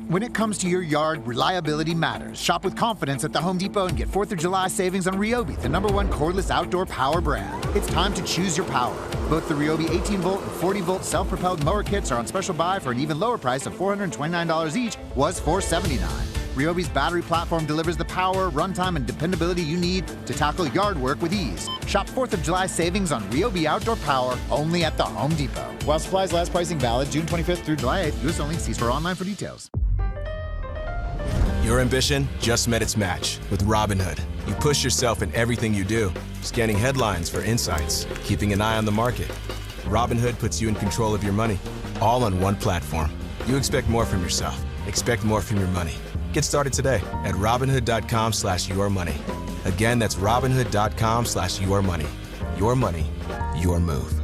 When it comes to your yard, reliability matters. Shop with confidence at the Home Depot and get 4th of July savings on Ryobi, the #1 cordless outdoor power brand. It's time to choose your power. Both the Ryobi 18-volt and 40-volt self-propelled mower kits are on special buy for an even lower price of $429 each, was $479. Ryobi's battery platform delivers the power, runtime, and dependability you need to tackle yard work with ease. Shop 4th of July savings on Ryobi outdoor power only at the Home Depot. While supplies last, pricing valid June 25th through July 8th. U.S. only. See store online for details. Your ambition just met its match with Robinhood. You push yourself in everything you do, scanning headlines for insights, keeping an eye on the market. Robinhood puts you in control of your money, all on one platform. You expect more from yourself. Expect more from your money. Get started today at Robinhood.com/yourmoney. Again, that's Robinhood.com/yourmoney. Your money, your move.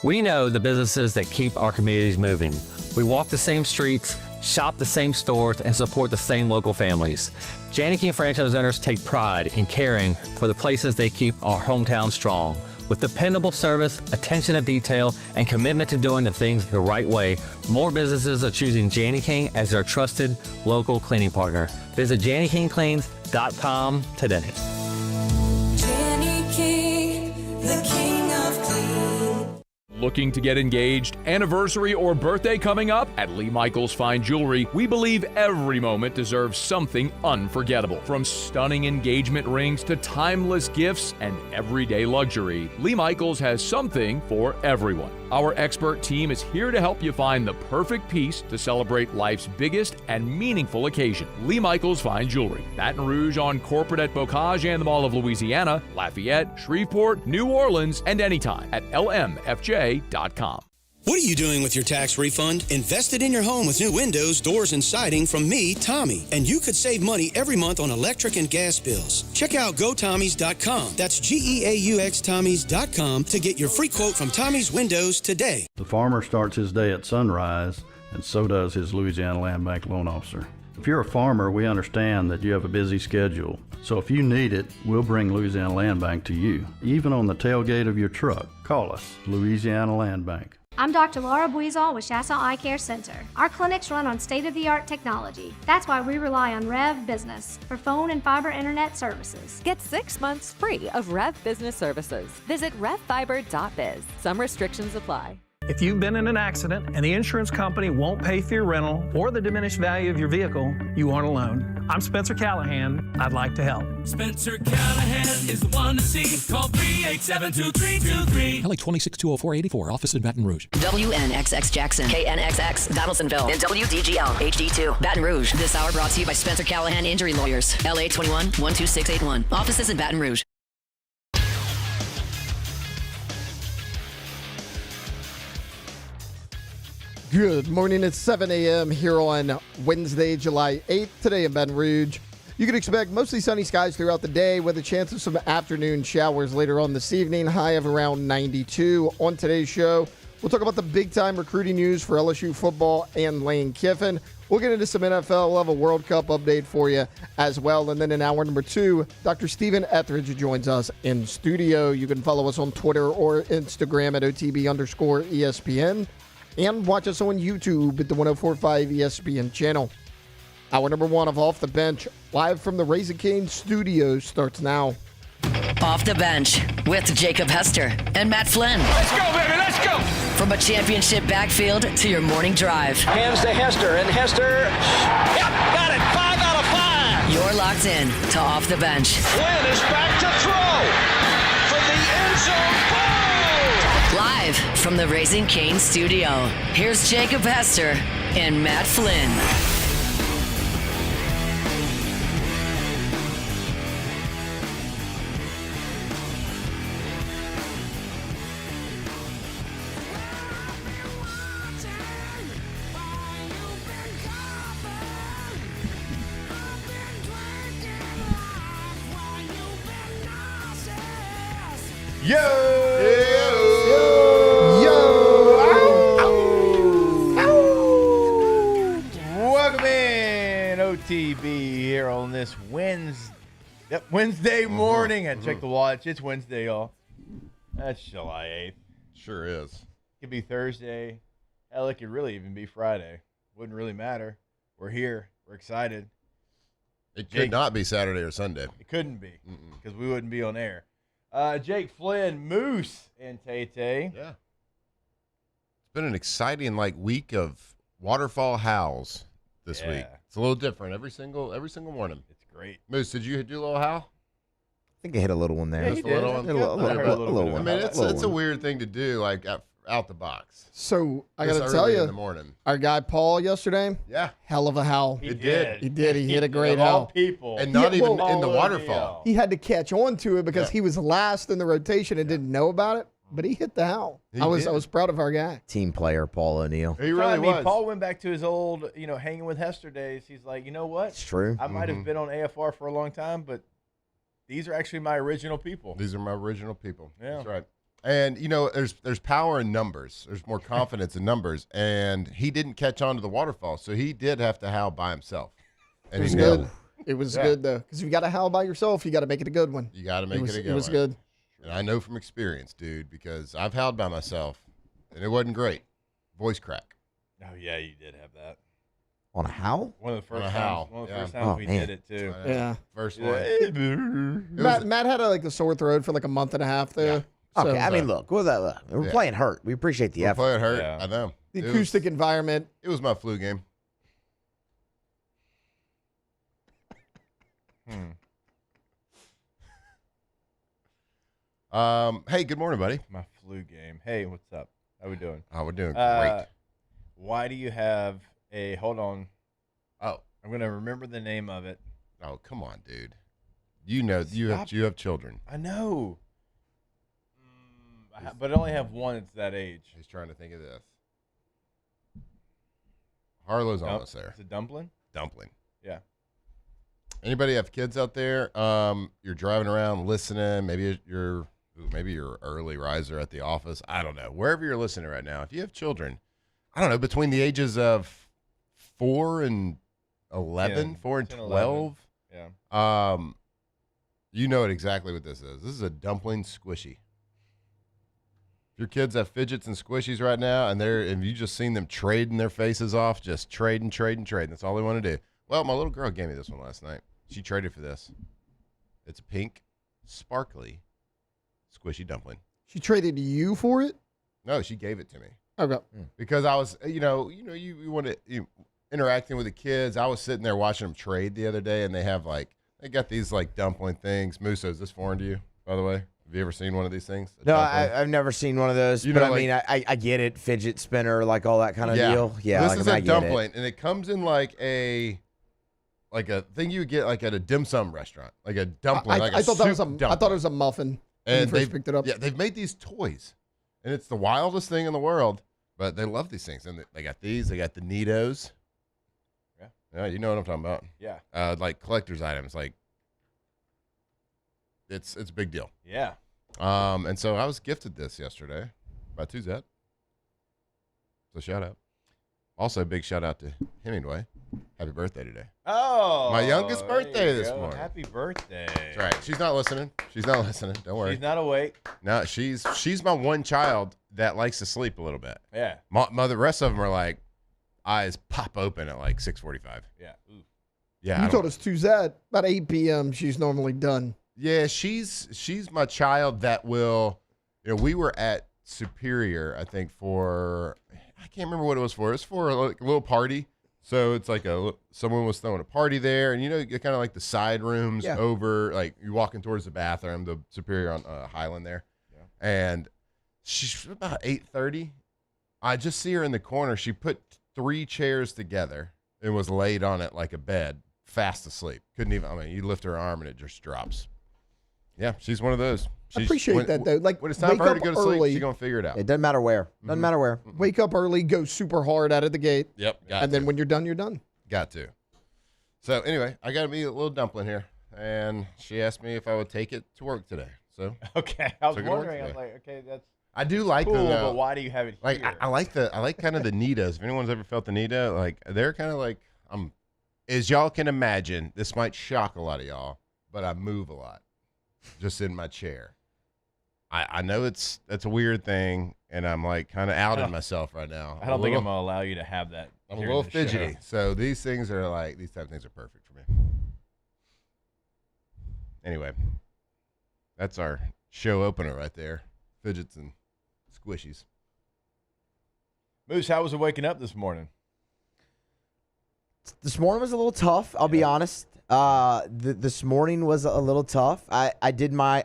We know the businesses that keep our communities moving. We walk the same streets, shop the same stores, and support the same local families. Jayden King franchise owners take pride in caring for the places they keep our hometown strong. With dependable service, attention to detail, and commitment to doing the things the right way, more businesses are choosing Jayden King as their trusted local cleaning partner. Visit JaydenKingCleans.com today. Jayden King, the king of clean. Looking to get engaged, anniversary, or birthday coming up? At Lee Michaels Fine Jewelry, we believe every moment deserves something unforgettable. From stunning engagement rings to timeless gifts and everyday luxury, Lee Michaels has something for everyone. Our expert team is here to help you find the perfect piece to celebrate life's biggest and meaningful occasion. Lee Michaels Fine Jewelry, Baton Rouge on Corporate at Bocage and the Mall of Louisiana, Lafayette, Shreveport, New Orleans, and anytime at lmfj.com. What are you doing with your tax refund? Invest it in your home with new windows, doors, and siding from me, Tommy. And you could save money every month on electric and gas bills. Check out GoTommys.com. That's GEAUX Tommys.com to get your free quote from Tommy's Windows today. The farmer starts his day at sunrise, and so does his Louisiana Land Bank loan officer. If you're a farmer, we understand that you have a busy schedule. So if you need it, we'll bring Louisiana Land Bank to you. Even on the tailgate of your truck, call us, Louisiana Land Bank. I'm Dr. Laura Buizal with Chassaw Eye Care Center. Our clinics run on state-of-the-art technology. That's why we rely on Rev Business for phone and fiber internet services. Get 6 months free of Rev Business services. Visit revfiber.biz. Some restrictions apply. If you've been in an accident and the insurance company won't pay for your rental or the diminished value of your vehicle, you aren't alone. I'm Spencer Callahan. I'd like to help. Spencer Callahan is the one to see. Call 387-2323. LA 2620484, office in Baton Rouge. WNXX Jackson, KNXX Donaldsonville, and WDGL HD2 Baton Rouge. This hour brought to you by Spencer Callahan Injury Lawyers. LA 21-12681. Offices in Baton Rouge. Good morning. It's 7 a.m. here on Wednesday, July 8th. Today in Baton Rouge, you can expect mostly sunny skies throughout the day with a chance of some afternoon showers later on this evening, high of around 92. On today's show, we'll talk about the big-time recruiting news for LSU football and Lane Kiffin. We'll get into some NFL-level World Cup update for you as well. And then in hour number 2, Dr. Stephen Etheredge joins us in studio. You can follow us on Twitter or Instagram at OTB_ESPN. And watch us on YouTube at the 104.5 ESPN channel. Hour number 1 of Off the Bench, live from the Raising Cane's studios, starts now. Off the Bench with Jacob Hester and Matt Flynn. Let's go, baby, let's go! From a championship backfield to your morning drive. Hands to Hester, and Hester, yep, got it, 5 out of 5! You're locked in to Off the Bench. Flynn is back to throw for the end zone. Live from the Raising Cane studio, here's Jacob Hester and Matt Flynn. Welcome in, OTB, here on this Wednesday morning. I checked the watch. It's Wednesday, y'all. That's July 8th. Sure is. could be Thursday. Hell, it could really even be Friday. Wouldn't really matter. We're here. We're excited. It could not be Saturday or Sunday. It couldn't be because we wouldn't be on air. Jake Flynn, Moose, and Tay-Tay. Yeah. It's been an exciting week of waterfall howls this week. It's a little different every single morning. It's great. Moose, did you do a little howl? I think I hit a little one there. Yeah, just a little one. A little one. I mean, it's a weird thing to do, out the box. So I got to This tell early you, in the morning. our guy Paul yesterday, hell of a howl. He did. He did. He hit a great Of all howl. people. And not even in the waterfall. He had to catch on to it because he was last in the rotation and didn't know about it. But he hit the howl. I was proud of our guy. Team player Paul O'Neill. He really was. Paul went back to his old, hanging with Hester days. He's like, you know what? It's true. I might have been on AFR for a long time, but these are actually my original people. These are my original people. Yeah. That's right. And, there's power in numbers. There's more confidence in numbers. And he didn't catch on to the waterfall, so he did have to howl by himself. And it was good. It was good, though. Because if you got to howl by yourself, you got to make it a good one. You got to make it a good one. It was good. And I know from experience, dude, because I've howled by myself, and it wasn't great. Voice crack. Oh, yeah, you did have that. On a howl? One of the first On a times. howl. One of the Yeah. first times we did it, too. Yeah. First one. Matt had a sore throat for a month and a half there. Okay, So- I mean, look, we're playing hurt. We appreciate the We're effort. playing hurt. Yeah. I know. The acoustic environment. It was my flu game. Hey, good morning, buddy. My flu game. Hey, what's up? How we doing? Oh, we're doing great. Why do you have a – hold on. Oh. I'm going to remember the name of it. Oh, come on, dude. You know you have children. I know. But I only have one that's that age. He's trying to think of this. Harlow's almost there. Is it dumpling? Dumpling. Yeah. Anybody have kids out there? You're driving around listening. Maybe you're early riser at the office. I don't know. Wherever you're listening right now, if you have children, I don't know, between the ages of 4 and 11, 4 and 12. Yeah. You know exactly what this is. This is a dumpling squishy. If your kids have fidgets and squishies right now, and you just seen them trading their faces off, just trading. That's all they want to do. Well, my little girl gave me this one last night. She traded for this. It's a pink, sparkly, squishy dumpling. She traded you for it? No, she gave it to me. Okay. Because I was, you want to interacting with the kids. I was sitting there watching them trade the other day, and they got these dumpling things. Musso, is this foreign to you, by the way? Have you ever seen one of these things? No, I've never seen one of those. But I mean, I get it. Fidget spinner, all that kind of deal. Yeah, this is a dumpling, and it comes in a thing you would get at a dim sum restaurant, like a dumpling. I thought it was a muffin. And when you first picked it up. Yeah, they've made these toys, and it's the wildest thing in the world. But they love these things, and they got these. They got the Neatos. Yeah, you know what I'm talking about. Yeah. Collector's items, it's a big deal. Yeah. And so I was gifted this yesterday by Tuzette. So shout out. Also, a big shout out to Hemingway. Happy birthday today. Oh. My youngest birthday this morning. Happy birthday. That's right. She's not listening. Don't worry. She's not awake. No, she's my one child that likes to sleep a little bit. Yeah. The rest of them are eyes pop open at 6:45. Yeah. Ooh. Yeah. You told us Tuzette about 8 p.m. She's normally done. Yeah, she's my child that will. We were at Superior, I think, for I can't remember what it was for. It was for a little party. So it's someone was throwing a party there, and you kind of the side rooms over, you're walking towards the bathroom, the Superior on Highland there, and she's about 8:30. I just see her in the corner. She put 3 chairs together and was laid on it like a bed, fast asleep. Couldn't even. You lift her arm and it just drops. Yeah, she's one of those. I appreciate that, though. When it's time for her to go to sleep, she's going to figure it out. It doesn't matter where. Doesn't matter where. Wake up early, go super hard out of the gate. Yep. And then when you're done, you're done. Got to. So, anyway, I got me a little dumpling here, and she asked me if I would take it to work today. So okay, I was took it to work wondering. I was today. like, okay, that's I do like cool, them, though. but why do you have it here? I like kind of the Nitas. If anyone's ever felt the Nita, they're kind of as y'all can imagine, this might shock a lot of y'all, but I move a lot just in my chair. I know that's a weird thing, and I'm like kind of outing myself right now. I don't think I'm going to allow you to have that. I'm a little fidgety. So these things are like, these type of things are perfect for me. Anyway, that's our show opener right there. Fidgets and squishies. Moose, how was it waking up this morning? This morning was a little tough. I'll be honest. This morning was a little tough. I did my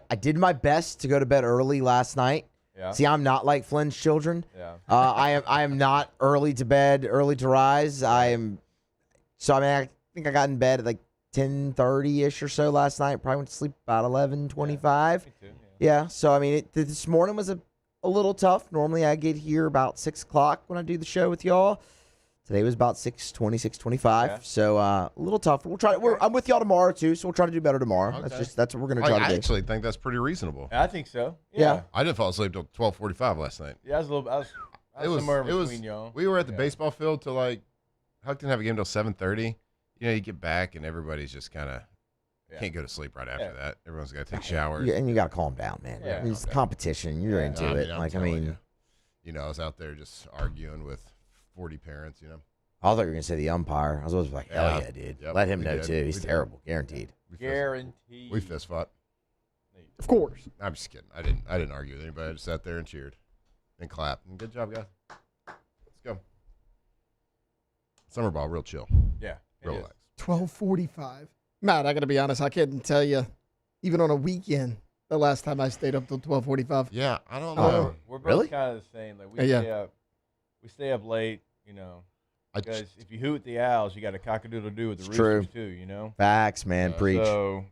best to go to bed early last night. Yeah. See, I'm not like Flynn's children. Yeah. I am not early to bed, early to rise. I think I got in bed at like 10:30-ish or so last night. Probably went to sleep about 11:25. Yeah, me too, yeah. So I mean, this morning was a little tough. Normally I get here about 6 o'clock when I do the show with y'all. Today was about 6:20, 6:25. Yeah. So a little tough. We'll try. I'm with y'all tomorrow too, so we'll try to do better tomorrow. Okay. That's what we're gonna try to do. I actually think that's pretty reasonable. I think so. Yeah. I didn't fall asleep till 12:45 last night. Yeah, I was somewhere between y'all. We were at the baseball field till like Huck didn't have a game till 7:30. You know, you get back and everybody's just kind of can't go to sleep right after that. Everyone's got to take showers. Yeah, and you got to calm down, man. Yeah. It's competition. You're into it. I'm telling you know, I was out there just arguing with 40 parents. You know. I thought you were going to say the umpire. I was always like, hell yeah, dude. Yep, Let him know, too. He's terrible. Guaranteed. Guaranteed. We fist fought. Of course. I'm just kidding. I didn't argue with anybody. I just sat there and cheered and clapped. And good job, guys. Let's go. Summer ball, real chill. Yeah. Real relaxed. 12:45. Matt, I got to be honest. I couldn't tell you, even on a weekend, the last time I stayed up till 12:45. Yeah, I don't know. We're both Really? kind of the same. Like we stay up late, you know. Because if you hoot the owls, you got a cock-a-doodle-doo with the roosters too, you know. Facts, man. Preach. So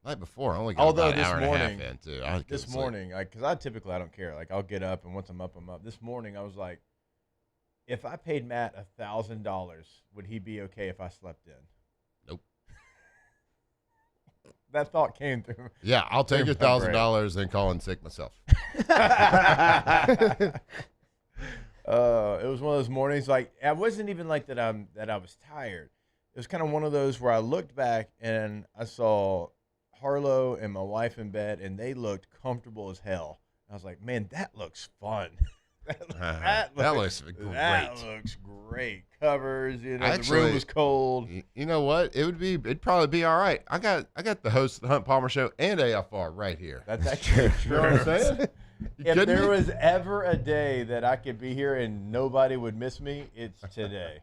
night before, I only got about an hour and a half in too. This morning, because I typically don't care. Like I'll get up and once I'm up, I'm up. This morning I was like, if I paid Matt $1,000, would he be okay if I slept in? Nope. That thought came through. Yeah, I'll take your $1,000 and call in sick myself. It was one of those mornings. Like I wasn't even like that. I was tired. It was kind of one of those where I looked back and I saw Harlow and my wife in bed, and they looked comfortable as hell. I was like, man, that looks fun. that looks great. That looks great. Covers, you know, Actually, the room was cold. You know what? It'd probably be all right. I got the host of the Hunt Palmer Show and AFR right here. That's actually true. You know what I'm saying? If there was ever a day that I could be here and nobody would miss me, it's today.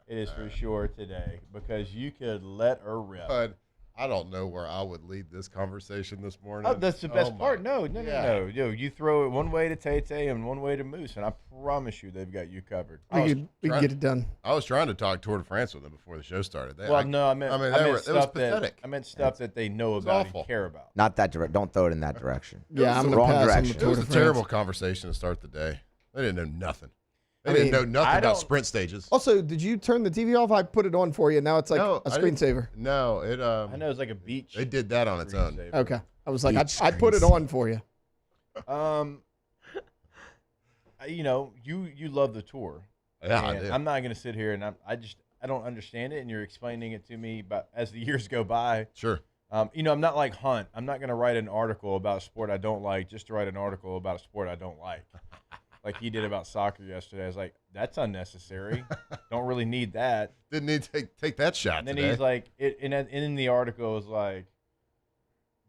It is for sure today because you could let her rip. But I don't know where I would lead this conversation this morning. Oh, that's the best part. No. You throw it one way to Tay and one way to Moose, and I promise you they've got you covered. We can get it done. I was trying to talk Tour de France with them before the show started. I meant it was pathetic. I meant stuff that they know about and care about. Not that direct. Don't throw it in that direction. Yeah, I'm wrong pass direction. It was a terrible conversation to start the day. They didn't know nothing. They didn't know nothing about sprint stages. Also, did you turn the TV off? I put it on for you. Now it's like a screensaver. No, it. I know it's like a beach. They did that on its own. Okay, I was like, I put it on for you. You know, you love the tour. Yeah, I do. I'm not going to sit here and I don't understand it, and you're explaining it to me. But as the years go by, sure. You know, I'm not like Hunt. I'm not going to write an article about a sport I don't like just to write an article about a sport I don't like. Like he did about soccer yesterday. I was like, that's unnecessary. Don't really need that. Didn't need to take that shot. And then today. he's like, in the article, it was like,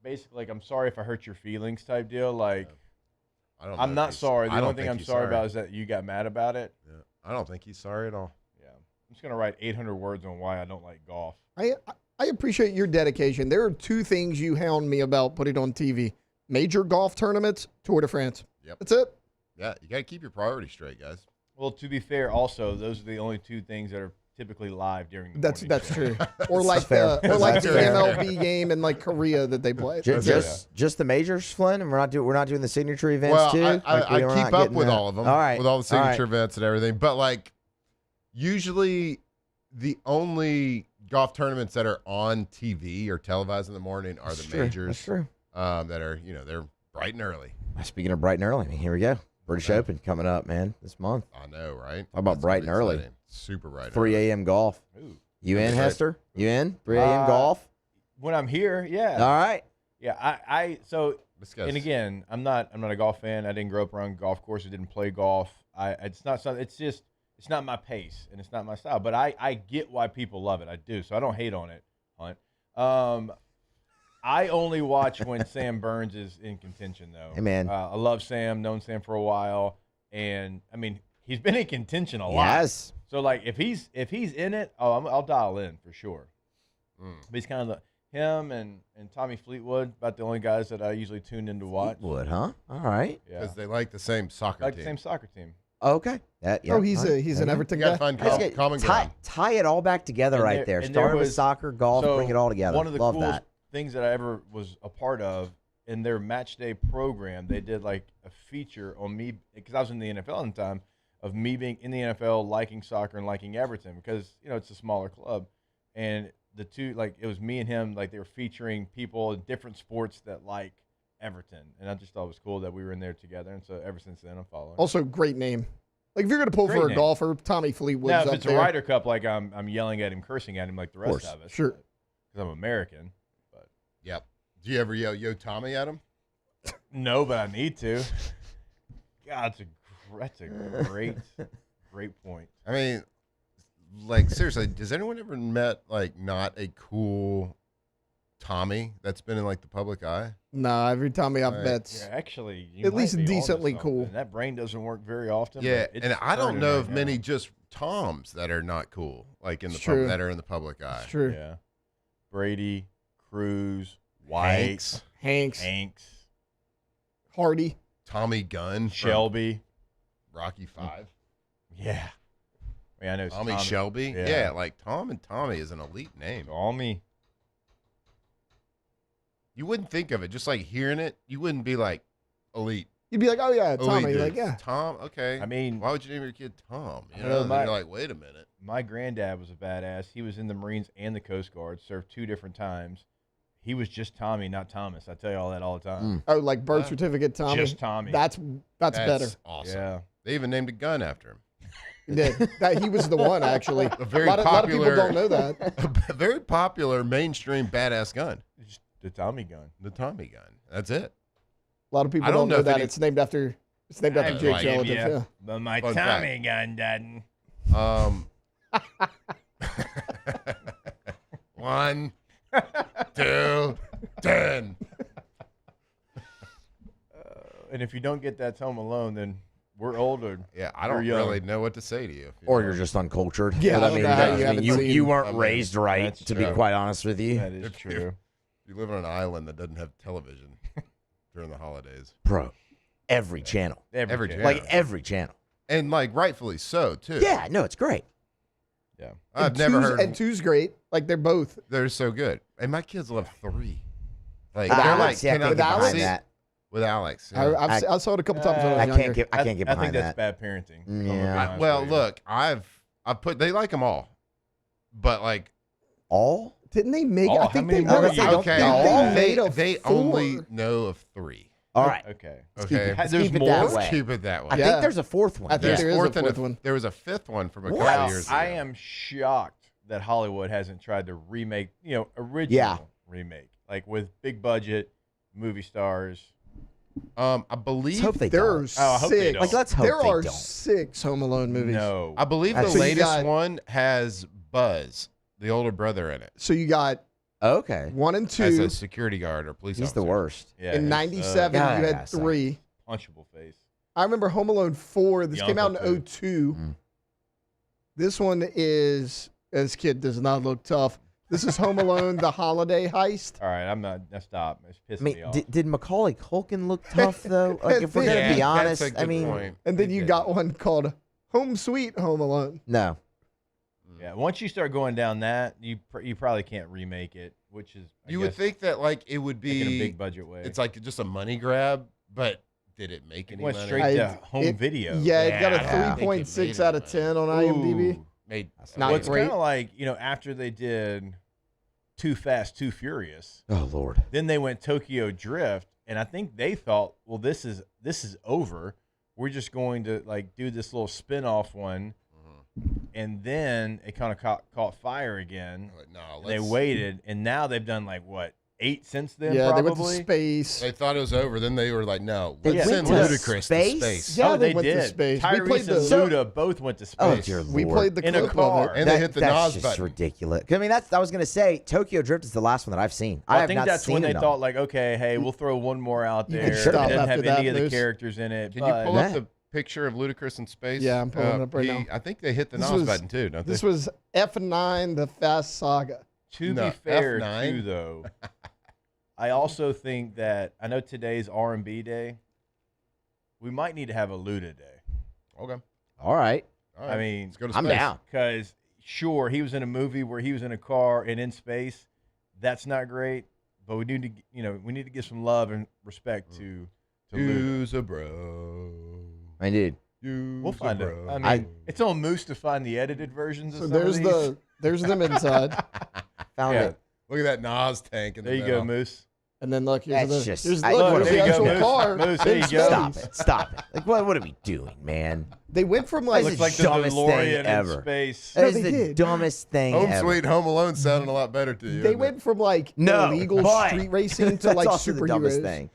basically, like, I'm sorry if I hurt your feelings type deal. Like, I'm not sorry. The only thing I'm sorry about is that you got mad about it. Yeah. I don't think he's sorry at all. Yeah. I'm just going to write 800 words on why I don't like golf. I appreciate your dedication. There are two things you hound me about putting on TV. Major golf tournaments, Tour de France. Yep. That's it. Yeah, you got to keep your priorities straight, guys. Well, to be fair, also, those are the only two things that are typically live during the morning That's show. true. Or like the MLB game in like Korea that they play. Just the majors, Flynn, and we're not doing the signature events too. I keep up with all of them. All right, with all the signature events and everything. But like, usually, the only golf tournaments that are on TV or televised in the morning are the majors. That's true. That are they're bright and early. Speaking of bright and early, here we go. British Open coming up, man, this month. I know, right? How about bright and early? Super bright. 3 a.m. golf. Ooh. You in, Hester? You in? 3 a.m. golf? When I'm here, yeah. All right. And again, I'm not a golf fan. I didn't grow up around golf courses. Didn't play golf. It's not something. It's not my pace and it's not my style. But I get why people love it. I do. So I don't hate on it, Hunt. I only watch when Sam Burns is in contention, though. Hey, man. I love Sam. Known Sam for a while, and I mean he's been in contention a lot. Yes. So like if he's in it, I'll dial in for sure. But he's kind of him and Tommy Fleetwood, about the only guys that I usually tune in to watch. Fleetwood, huh? All right. Yeah. Because they like the same soccer team. The same soccer team. Okay. Yeah, Oh, he's an Everton guy. Common ground. Tie it all back together right there. Start with soccer, golf, bring it all together. One of the Love coolest that. things that I ever was a part of in their match day program, they did like a feature on me because I was in the NFL at the time of me being in the NFL, liking soccer and liking Everton because it's a smaller club, and the two it was me and him they were featuring people in different sports that like Everton, and I just thought it was cool that we were in there together, and so ever since then I'm following. Also, great name. Like if you're going to pull for a golfer, Tommy Fleetwood's now, up if it's there. a Ryder Cup, I'm yelling at him, cursing at him like the rest of us. Sure. Because I'm American. But yep. Do you ever yell "Yo, Tommy" at him? No, but I need to. God, that's a great point. I mean, seriously, has anyone ever met not a cool Tommy that's been in the public eye? Nah, every Tommy I've met, Yeah, actually, at least decently cool. And that brain doesn't work very often. Yeah, but it's and I don't turning know right of now. many just Toms that are not cool, in the true. that are in the public eye. It's true. Yeah, Brady, Cruz, White, Hanks, Hardy, Tommy Gunn, Shelby, Rocky Five. Yeah. I know Tommy Shelby. Yeah, Tom and Tommy is an elite name. Tommy. You wouldn't think of it. Just hearing it, you wouldn't be elite. You'd be like, oh yeah, Tommy. Elite, Yeah. Tom, okay. I mean, why would you name your kid Tom? You I know, know, then you're like, wait a minute. My granddad was a badass. He was in the Marines and the Coast Guard, served 2 different times. He was just Tommy, not Thomas. I tell you all that all the time. Oh, like birth certificate Tommy. Just Tommy. That's better. Awesome. Yeah. They even named a gun after him. He did. He was the one actually. A very lot of people don't know that. A very popular mainstream badass gun. Just the Tommy gun. The Tommy gun. That's it. A lot of people I don't don't know if that. any- It's named after Jake's relative. Yeah. But my Fun Tommy fact. gun doesn't. 1, 2, 10. And if you don't get that Home Alone, then we're older. Yeah, I don't really know what to say to you. Or you're just uncultured. Yeah, But, I don't know how you haven't you seen- weren't raised right, That's to be true. quite honest with you. That is true. You live on an island that doesn't have television during the holidays. Bro, every channel. Every channel. Like every channel. And rightfully so, too. Yeah, no, it's great. Yeah. I've never heard. And two's great. Like they're both. They're so good. And my kids love 3. With they're Alex, yeah, I can't can get I behind see- that. With Alex. Yeah. I saw it a couple times when I was I younger. can't get I behind think that's that. bad parenting. I'm gonna be Yeah. honest Well, with you. look, I've put. They like them all, but All? Didn't they make? Oh, I how think many they more made. do you- okay. They made a They 4. only know of 3. All right. Okay. Okay. Let's There's keep it more? that Let's way. keep it that way. I Yeah. think there's a fourth one. I think There's there is a and fourth one. There was a 5th one from a couple Wow, of years ago. I am shocked that Hollywood hasn't tried to remake, original remake, like with big budget movie stars. I Let's believe hope they There are don't. Oh, I hope they 6. don't. Like, let's hope There they are don't. 6 Home Alone movies. No. I believe That's- the So you latest got- one has Buzz, the older brother, in it So you got Okay. 1 and 2. as a security guard or police He's officer. the worst. Yeah, In it's, '97, God, you that had guy sucks. 3. punchable face. I remember Home Alone 4. This The came out in Uncle 02. Mm. This one is, this kid does not look tough. This is Home Alone, the holiday heist. All right, I'm not. Stop. It's I pissing mean, me off. did Macaulay Culkin look tough though? Like, if we're gonna Yeah, be that's honest, a good I mean, point. And then He you did. got one called Home Sweet Home Alone. no. Yeah, once you start going down that, you probably can't remake it, which is I You would guess, think that it would in a be big budget way. It's just a money grab, but did it make It any went money? straight to home video. Yeah, it got a Yeah, I don't think it 3.6 made out of any 10 on IMDb. Ooh. Made Not Well, it's great. kind of like after they did Too Fast, Too Furious, Oh Lord. then they went Tokyo Drift, and I think they thought, well, this is over. We're just going to do this little spin-off one, and then it kind of caught fire again. No, They waited, and now they've done 8 since then. Yeah, probably. they went to space. They thought it was over. Then they were like, no, They let's went send to Ludacris space? to space. Yeah, they went to did. space. We Tyrese played and the Luda both went to space. Oh, dear We Lord. played the In a clip car. of it. And they hit the that's NOS just button. ridiculous. I mean, I was going to say Tokyo Drift is the last one that I've seen. Well, I have think not that's seen when they enough. thought, like, okay, hey, we'll throw one more out You there. can It stop didn't after have that, any of the Moose. characters in it. Can you pull Yeah. up the picture of Ludacris in space? Yeah, I'm pulling it up right now. I think they hit the This NOS was- button too, don't they? This was F9, the Fast Saga. To No, be fair, F9. too, though, I also think that I know today's R&B day. We might need to have a Luda day. Okay. All right. All right. I mean, Let's go to I'm space. down. Because sure, he was in a movie where he was in a car and in space. That's not great, but we need to, we need to give some love and respect to Luda. Use a bro. I did. We'll find it. bro. I mean, it's on Moose to find the edited versions of So some there's of these. there's them inside. Found Yeah. it. Look at that NOS tank in There the you middle. go, Moose. And then look, That's here's just- here's, I- look, Look, here's there the you go, actual Moose. car. Moose, there in you go. Stop space. it. Stop it. Like, what are we doing, man? They went from That like, is Looks like the dumbest thing DeLorean in ever. space. That No, is they the did. dumbest thing Home ever. Sweet Home Alone sounded a lot better to you. they didn't went from like No, illegal but street racing to that's like also the dumbest superheroes. thing.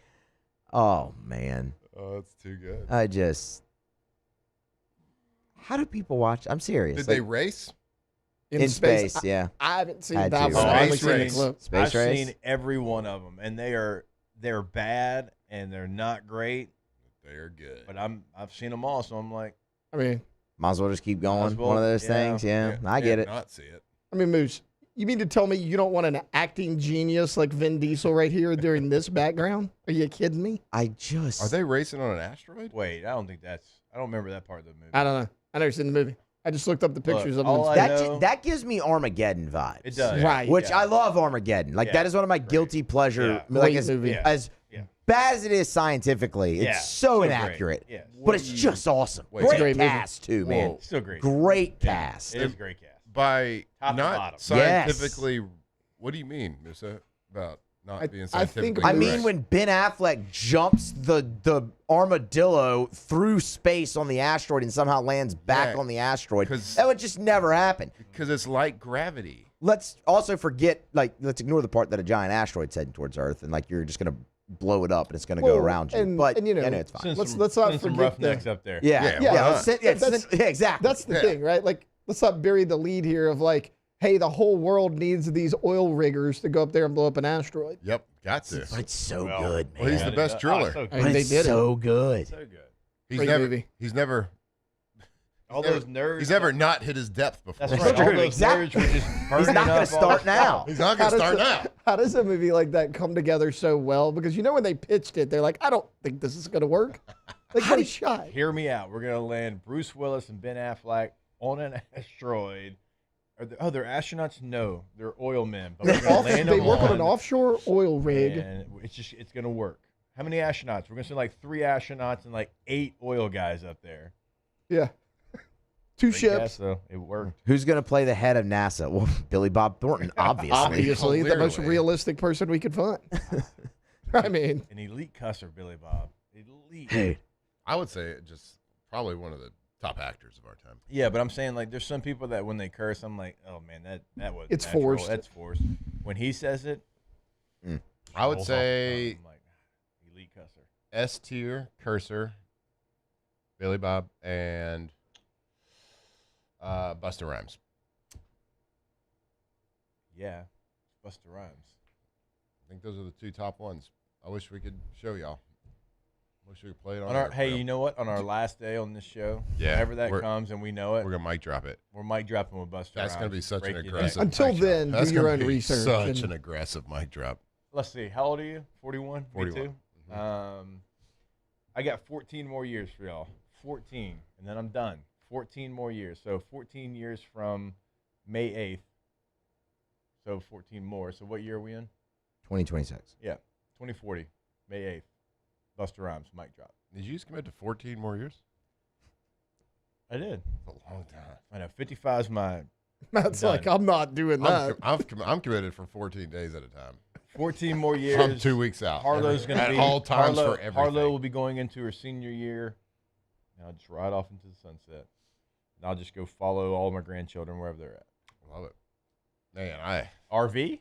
Oh man, it? Oh, that's too good. I just. How do people watch? I'm serious. Did Like, they race? in space? Yeah. I haven't seen Had that to. one. I've only Space seen the race. clip. Space I've race. seen every one of them, and they're bad and they're not great. They're good. But I've seen them all, so I'm like, I mean, Might as well just keep Might going. as well, One of those yeah. things. Yeah, I get it. Not see it. I mean, Moose, you mean to tell me you don't want an acting genius like Vin Diesel right here during this background? Are you kidding me? I just. Are they racing on an asteroid? wait, I don't remember that part of the movie. I don't know. I never seen the movie. I just looked up the pictures of them. all in I space. know- That gives me Armageddon vibes. It does. Right. Which Yeah. I love Armageddon. Like Yeah. that is one of my guilty pleasure. Yeah. Like Great as, movie. Yeah. as Yeah. bad as it is scientifically, Yeah. it's so So inaccurate. great. Yes. But it's just awesome. Wait, it's a great great movie. cast too, man. Whoa. Still great. Great Yeah, cast. It is a great cast. By Top to not bottom. scientifically, what do you mean, Musa, about not being I think scientifically I Correct. mean, when Ben Affleck jumps the armadillo through space on the asteroid and somehow lands back Yeah, on the asteroid, 'cause- that would just never happen. because it's like gravity. Let's also forget, let's ignore the part that a giant asteroid's heading towards Earth and you're just gonna blow it up and it's gonna go Well, around you. and- But and, you know, it's fine. Let's not send some forget roughnecks the- up there. Yeah, Yeah, yeah, why let's not? yeah, exactly. That's the thing, right? Like, let's not bury the lead here of like, hey, the whole world needs these oil riggers to go up there and blow up an asteroid. Yep, got to. But it's so good, man. Well, he's the best driller. so I good. mean, But they it's did it. so good. So good. He's Great never. movie. He's never. All never- those nerds. He's never not hit his depth before. That's right. All true, those exactly. nerds were just He's burning not gonna up all start the now. He's not How gonna start does now. How does a movie like that come together so well? Because you know when they pitched it, they're like, I don't think this is going to work. Like, what a shot. Hear me out. We're gonna land Bruce Willis and Ben Affleck on an asteroid. They're astronauts? No, they're oil men. But we're gonna land They them work on an offshore oil rig. and it's gonna work. How many astronauts? We're gonna send like 3 astronauts and like 8 oil guys up there. Yeah. 2 Great ships. cast, though. It worked. Who's gonna play the head of NASA? Well, Billy Bob Thornton, obviously. Obviously, the most Clearly. realistic person we could find. I mean, An elite cusser, Billy Bob. Elite. Hey, I would say just probably one of the top actors of our time. Yeah, but I'm saying like there's some people that when they curse, I'm like, oh man, that was It's natural. forced. That's forced. When he says it, I would rolls off the say tongue. I'm like, elite cusser. S tier, Cursor, Billy Bob, and Busta Rhymes. Yeah, Busta Rhymes. I think those are the 2 top ones. I wish we could show y'all. Wish we could play it on On our, air for hey, real. you know what? On our last day on this show, Yeah, whenever that we're- comes and we know it, We're gonna mic drop it. we're mic dropping with Busta That's gonna Rhymes. be such Break an it down. aggressive. Until mic drop. then, do That's your gonna own be research Such and- an aggressive mic drop. Let's see. How old are you? 41? 41. Me too. I got 14 more years for y'all. 14, and then I'm done. 14 more years. So 14 years from May 8th. So 14 more. So what year are we in? 2026. Yeah, 2040, May 8th. Busta Rhymes, mic drop. Did you just commit to 14 more years? I did. That's a long time. I know. 55 is my. Matt's done. like, I'm not doing that. I'm committed for 14 days at a time. 14 more years. From 2 weeks out. Harlow's going to At be all times for everything. Harlow will be going into her senior year. And I'll just ride off into the sunset. And I'll just go follow all my grandchildren wherever they're at. Love it. Man, RV?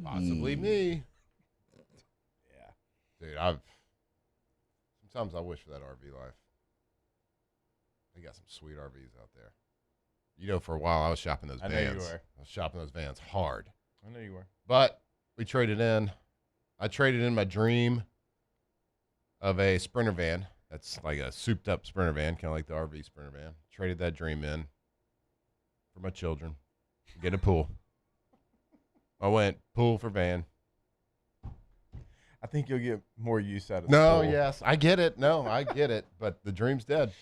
Possibly me. Yeah. Dude, sometimes I wish for that RV life. They got some sweet RVs out there. You know, for a while I was shopping those vans. I know you were. I was shopping those vans hard. I know you were. But we traded in. I traded in my dream of a Sprinter van. That's like a souped up Sprinter van, kind of like the RV Sprinter van. Traded that dream in for my children. Get a pool. I went pool for van. I think you'll get more use out of No, pool. yes, I get it. No, I get it. But the dream's dead.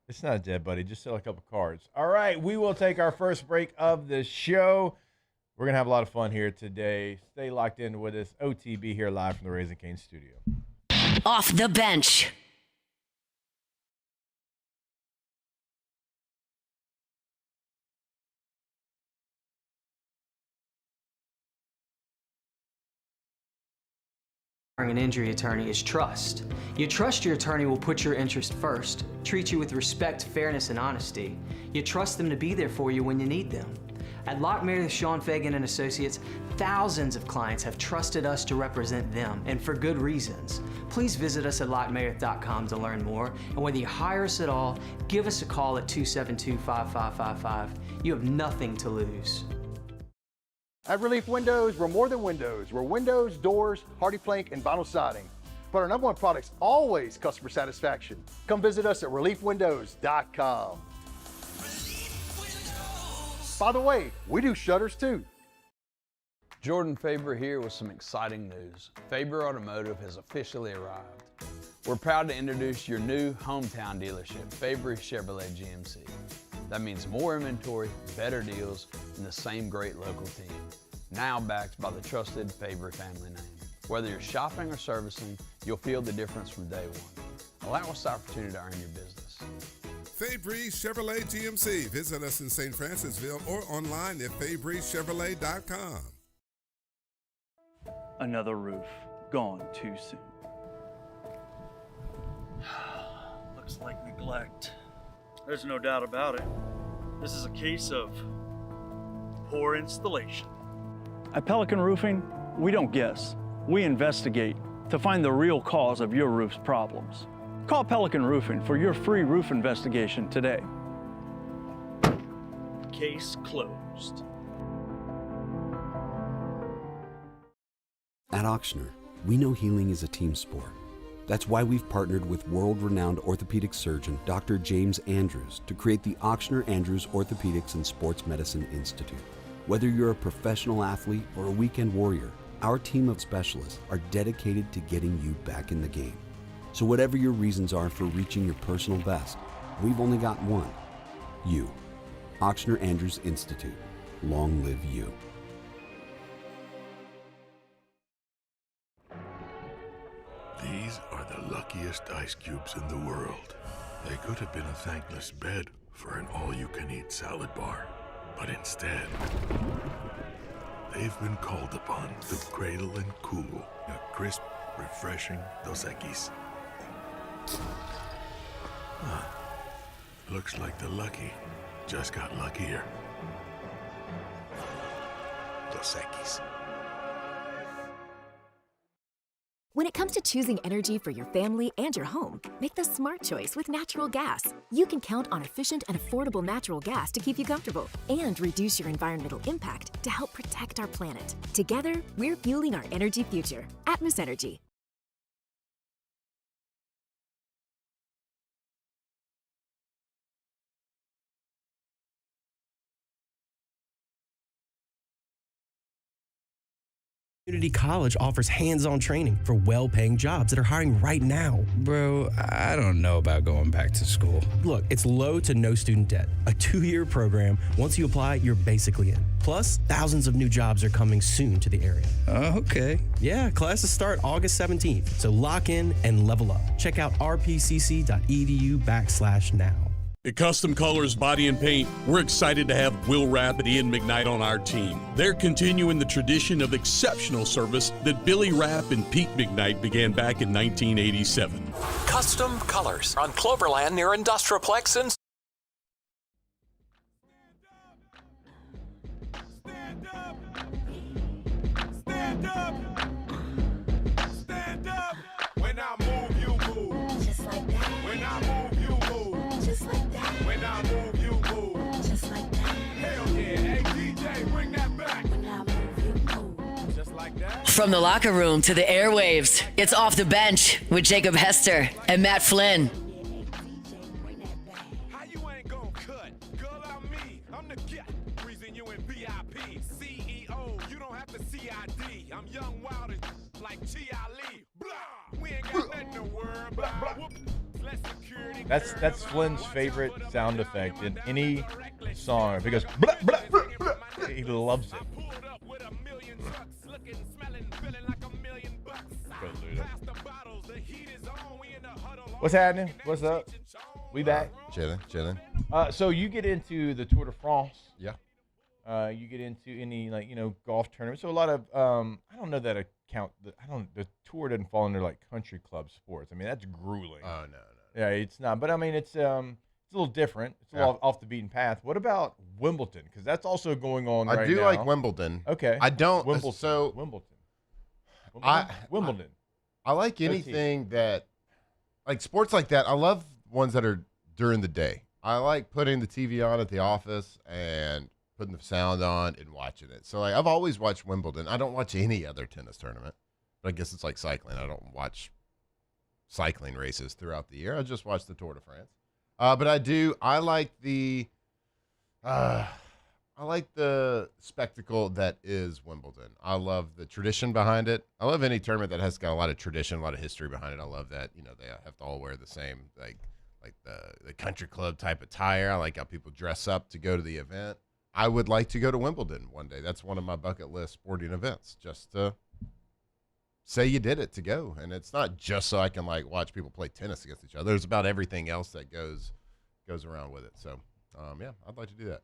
It's not dead, buddy. Just sell a couple cards. All right, we will take our first break of the show. We're going to have a lot of fun here today. Stay locked in with us. OTB here live from the Raising Cane studio. Off the bench. An injury attorney is trust. You trust your attorney will put your interest first, treat you with respect, fairness, and honesty. You trust them to be there for you when you need them. At Lockmeyer, Sean Fagan and Associates, thousands of clients have trusted us to represent them, and for good reasons. Please visit us at lockmeyer.com to learn more, and whether you hire us at all, give us a call at 272-5555. You have nothing to lose. At Relief Windows, we're more than windows. We're windows, doors, hardy plank, and vinyl siding. But our number one product's always customer satisfaction. Come visit us at reliefwindows.com. By the way, we do shutters too. Jordan Faber here with some exciting news. Faber Automotive has officially arrived. We're proud to introduce your new hometown dealership, Faber Chevrolet GMC. That means more inventory, better deals, and the same great local team. Now backed by the trusted Faber family name. Whether you're shopping or servicing, you'll feel the difference from day one. Allow us the opportunity to earn your business. Fabry Chevrolet GMC. Visit us in St. Francisville or online at FabryChevrolet.com. Another roof gone too soon. Looks like neglect. There's no doubt about it. This is a case of poor installation. At Pelican Roofing, we don't guess. We investigate to find the real cause of your roof's problems. Call Pelican Roofing for your free roof investigation today. Case closed. At Auctioner, we know healing is a team sport. That's why we've partnered with world-renowned orthopedic surgeon Dr. James Andrews to create the Auctioner Andrews Orthopedics and Sports Medicine Institute. Whether you're a professional athlete or a weekend warrior, our team of specialists are dedicated to getting you back in the game. So whatever your reasons are for reaching your personal best, we've only got one: you. Auctioner Andrews Institute. Long live you. These are the luckiest ice cubes in the world. They could have been a thankless bed for an all-you-can-eat salad bar. But instead, they've been called upon to cradle and cool a crisp, refreshing Dos Equis. Huh. Looks like the lucky just got luckier. Dos Equis. When it comes to choosing energy for your family and your home, make the smart choice with natural gas. You can count on efficient and affordable natural gas to keep you comfortable and reduce your environmental impact to help protect our planet. Together, we're fueling our energy future. Atmos Energy. Community College offers hands-on training for well-paying jobs that are hiring right now. Bro, I don't know about going back to school. Look, it's low to no student debt. A 2-year program. Once you apply, you're basically in. Plus, thousands of new jobs are coming soon to the area. Okay. Yeah, classes start August 17th, so lock in and level up. Check out rpcc.edu/now. At Custom Colors Body and Paint, we're excited to have Will Rapp and Ian McKnight on our team. They're continuing the tradition of exceptional service that Billy Rapp and Pete McKnight began back in 1987. Custom Colors on Cloverland near Industrialplex and Stand From the locker room to the airwaves, it's Off the Bench with Jacob Hester and Matt Flynn. That's Flynn's favorite sound effect in any song because blah, blah, blah, blah. He loves it. What's happening? What's up? We back. Chilling. So you get into the Tour de France. Yeah. You get into any golf tournaments. So a lot of I don't know that the tour doesn't fall under like country club sports. I mean that's grueling. Oh no. Yeah, it's not. But I mean it's a little different. It's a little off the beaten path. What about Wimbledon? Because that's also going on right now. I do like Wimbledon. Okay. I don't. Wimbledon. So Wimbledon. I like anything that, like sports like that. I love ones that are during the day. I like putting the TV on at the office and putting the sound on and watching it. So like I've always watched Wimbledon. I don't watch any other tennis tournament, but I guess it's like cycling. I don't watch cycling races throughout the year. I just watch the Tour de France. But I like the spectacle that is Wimbledon. I love the tradition behind it. I love any tournament that has got a lot of tradition, a lot of history behind it. I love that, they have to all wear the same, like the country club type attire. I like how people dress up to go to the event. I would like to go to Wimbledon one day. That's one of my bucket list sporting events, just to say you did it to go. And it's not just so I can like watch people play tennis against each other. There's about everything else that goes around with it. So, yeah, I'd like to do that.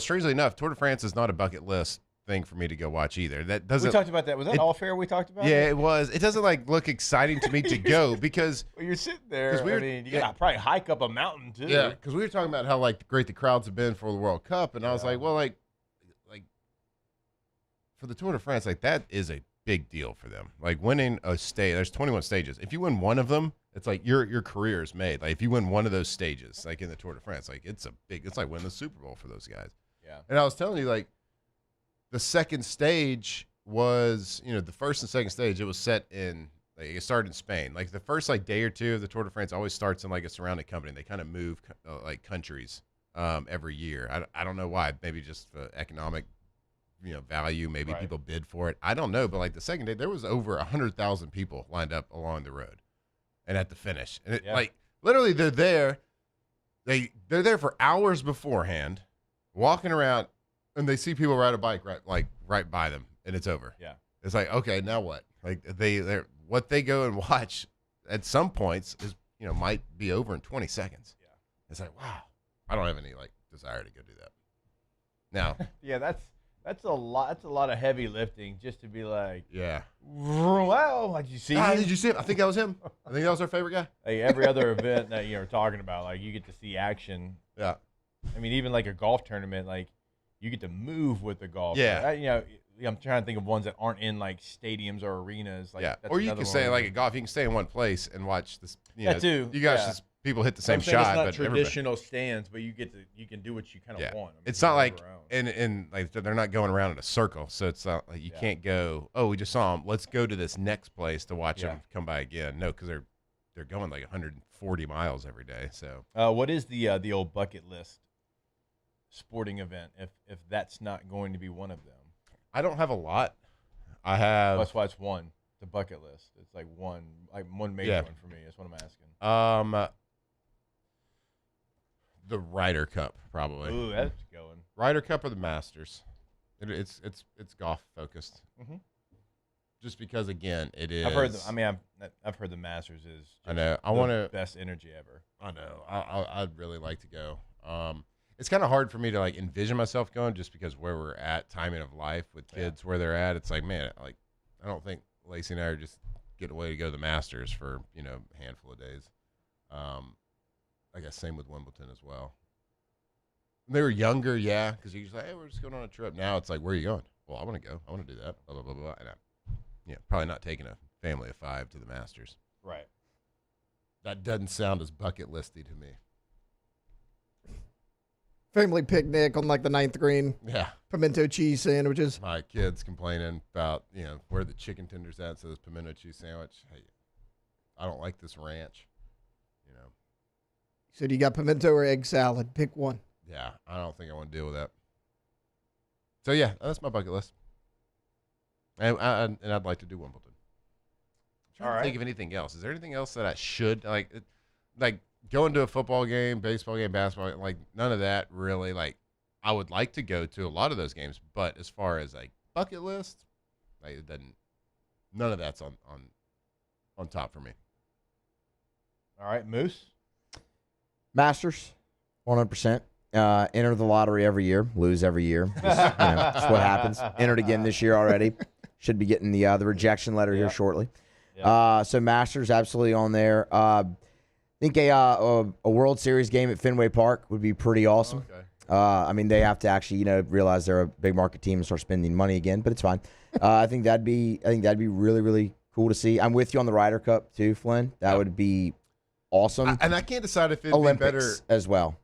Strangely enough, Tour de France is not a bucket list thing for me to go watch either. That doesn't. We talked about that. Was that all fair? We talked about. Yeah, it was. It doesn't look exciting to me to go because well, you're sitting there. You gotta probably hike up a mountain too. Yeah, because we were talking about how great the crowds have been for the World Cup, and I was like, well, like for the Tour de France, that is a big deal for them. Like winning a stage, there's 21 stages. If you win one of them, it's like your career is made. Like if you win one of those stages, like in the Tour de France, it's like winning the Super Bowl for those guys. Yeah. And I was telling you, the second stage was, the first and second stage, it was set in, it started in Spain. Like the first day or two of the Tour de France always starts in a surrounding company. They kind of move countries every year. I don't know why. Maybe just for economic value. Maybe people bid for it. I don't know. But the second day, there was over 100,000 people lined up along the road, and at the finish, and literally they're there. They're there for hours beforehand, walking around, and they see people ride a bike right by them, and it's over. Yeah, it's like, okay, now what? They're what they go and watch at some points is might be over in 20 seconds. Yeah, it's like, wow, I don't have any desire to go do that. Now, yeah, that's a lot. That's a lot of heavy lifting just to be yeah. Wow, did you see him? Did you see him? I think that was him. I think that was our favorite guy. Every other event that you're talking about, you get to see action. Yeah. I mean, even a golf tournament, you get to move with the golf. Yeah. I'm trying to think of ones that aren't in stadiums or arenas. Yeah. Or you can say a golf, you can stay in one place and watch this. That too. You guys just people hit the same shot. It's not traditional stands, but you can do what you kind of want. It's not and they're not going around in a circle, so it's not you can't go. Oh, we just saw them. Let's go to this next place to watch them come by again. No, because they're going 140 miles every day. So, what is the old bucket list sporting event if that's not going to be one of them? I don't have a lot. I have. That's why it's one. The bucket list. It's one major one for me. That's what I'm asking. The Ryder Cup, probably. Ooh, that's going. Ryder Cup or the Masters. It's golf focused. Mm-hmm. Just because, again, it is. I've heard the Masters is. I know. I want to best energy ever. I know. I'd really like to go. It's kind of hard for me to envision myself going, just because where we're at, timing of life with kids, where they're at. It's man, I don't think Lacey and I are just getting away to go to the Masters for a handful of days. I guess same with Wimbledon as well. When they were younger, yeah, because you just hey, we're just going on a trip. Now it's where are you going? Well, I want to go. I want to do that. Blah blah blah blah. And probably not taking a family of 5 to the Masters. Right. That doesn't sound as bucket listy to me. Family picnic on like the 9th green. Yeah. Pimento cheese sandwiches. My kids complaining about, where the chicken tenders at, so this pimento cheese sandwich. Hey, I don't like this ranch. So do you got pimento or egg salad? Pick one. Yeah, I don't think I want to deal with that. So yeah, that's my bucket list. And I'd like to do Wimbledon. I'm trying to think of anything else. Is there anything else that I should like going to a football game, baseball game, basketball game, like none of that really. Like I would like to go to a lot of those games, but as far as like bucket list, like it doesn't. None of that's on top for me. All right, Moose. Masters, 100%. Enter the lottery every year, lose every year. That's what happens. Entered again this year already. Should be getting the rejection letter here shortly. So Masters absolutely on there. I think a World Series game at Fenway Park would be pretty awesome. Okay. I mean, they have to actually realize they're a big market team and start spending money again, but it's fine. I think that'd be really, really cool to see. I'm with you on the Ryder Cup too, Flynn. That would be awesome. And I can't decide if it'd Olympics be better as well.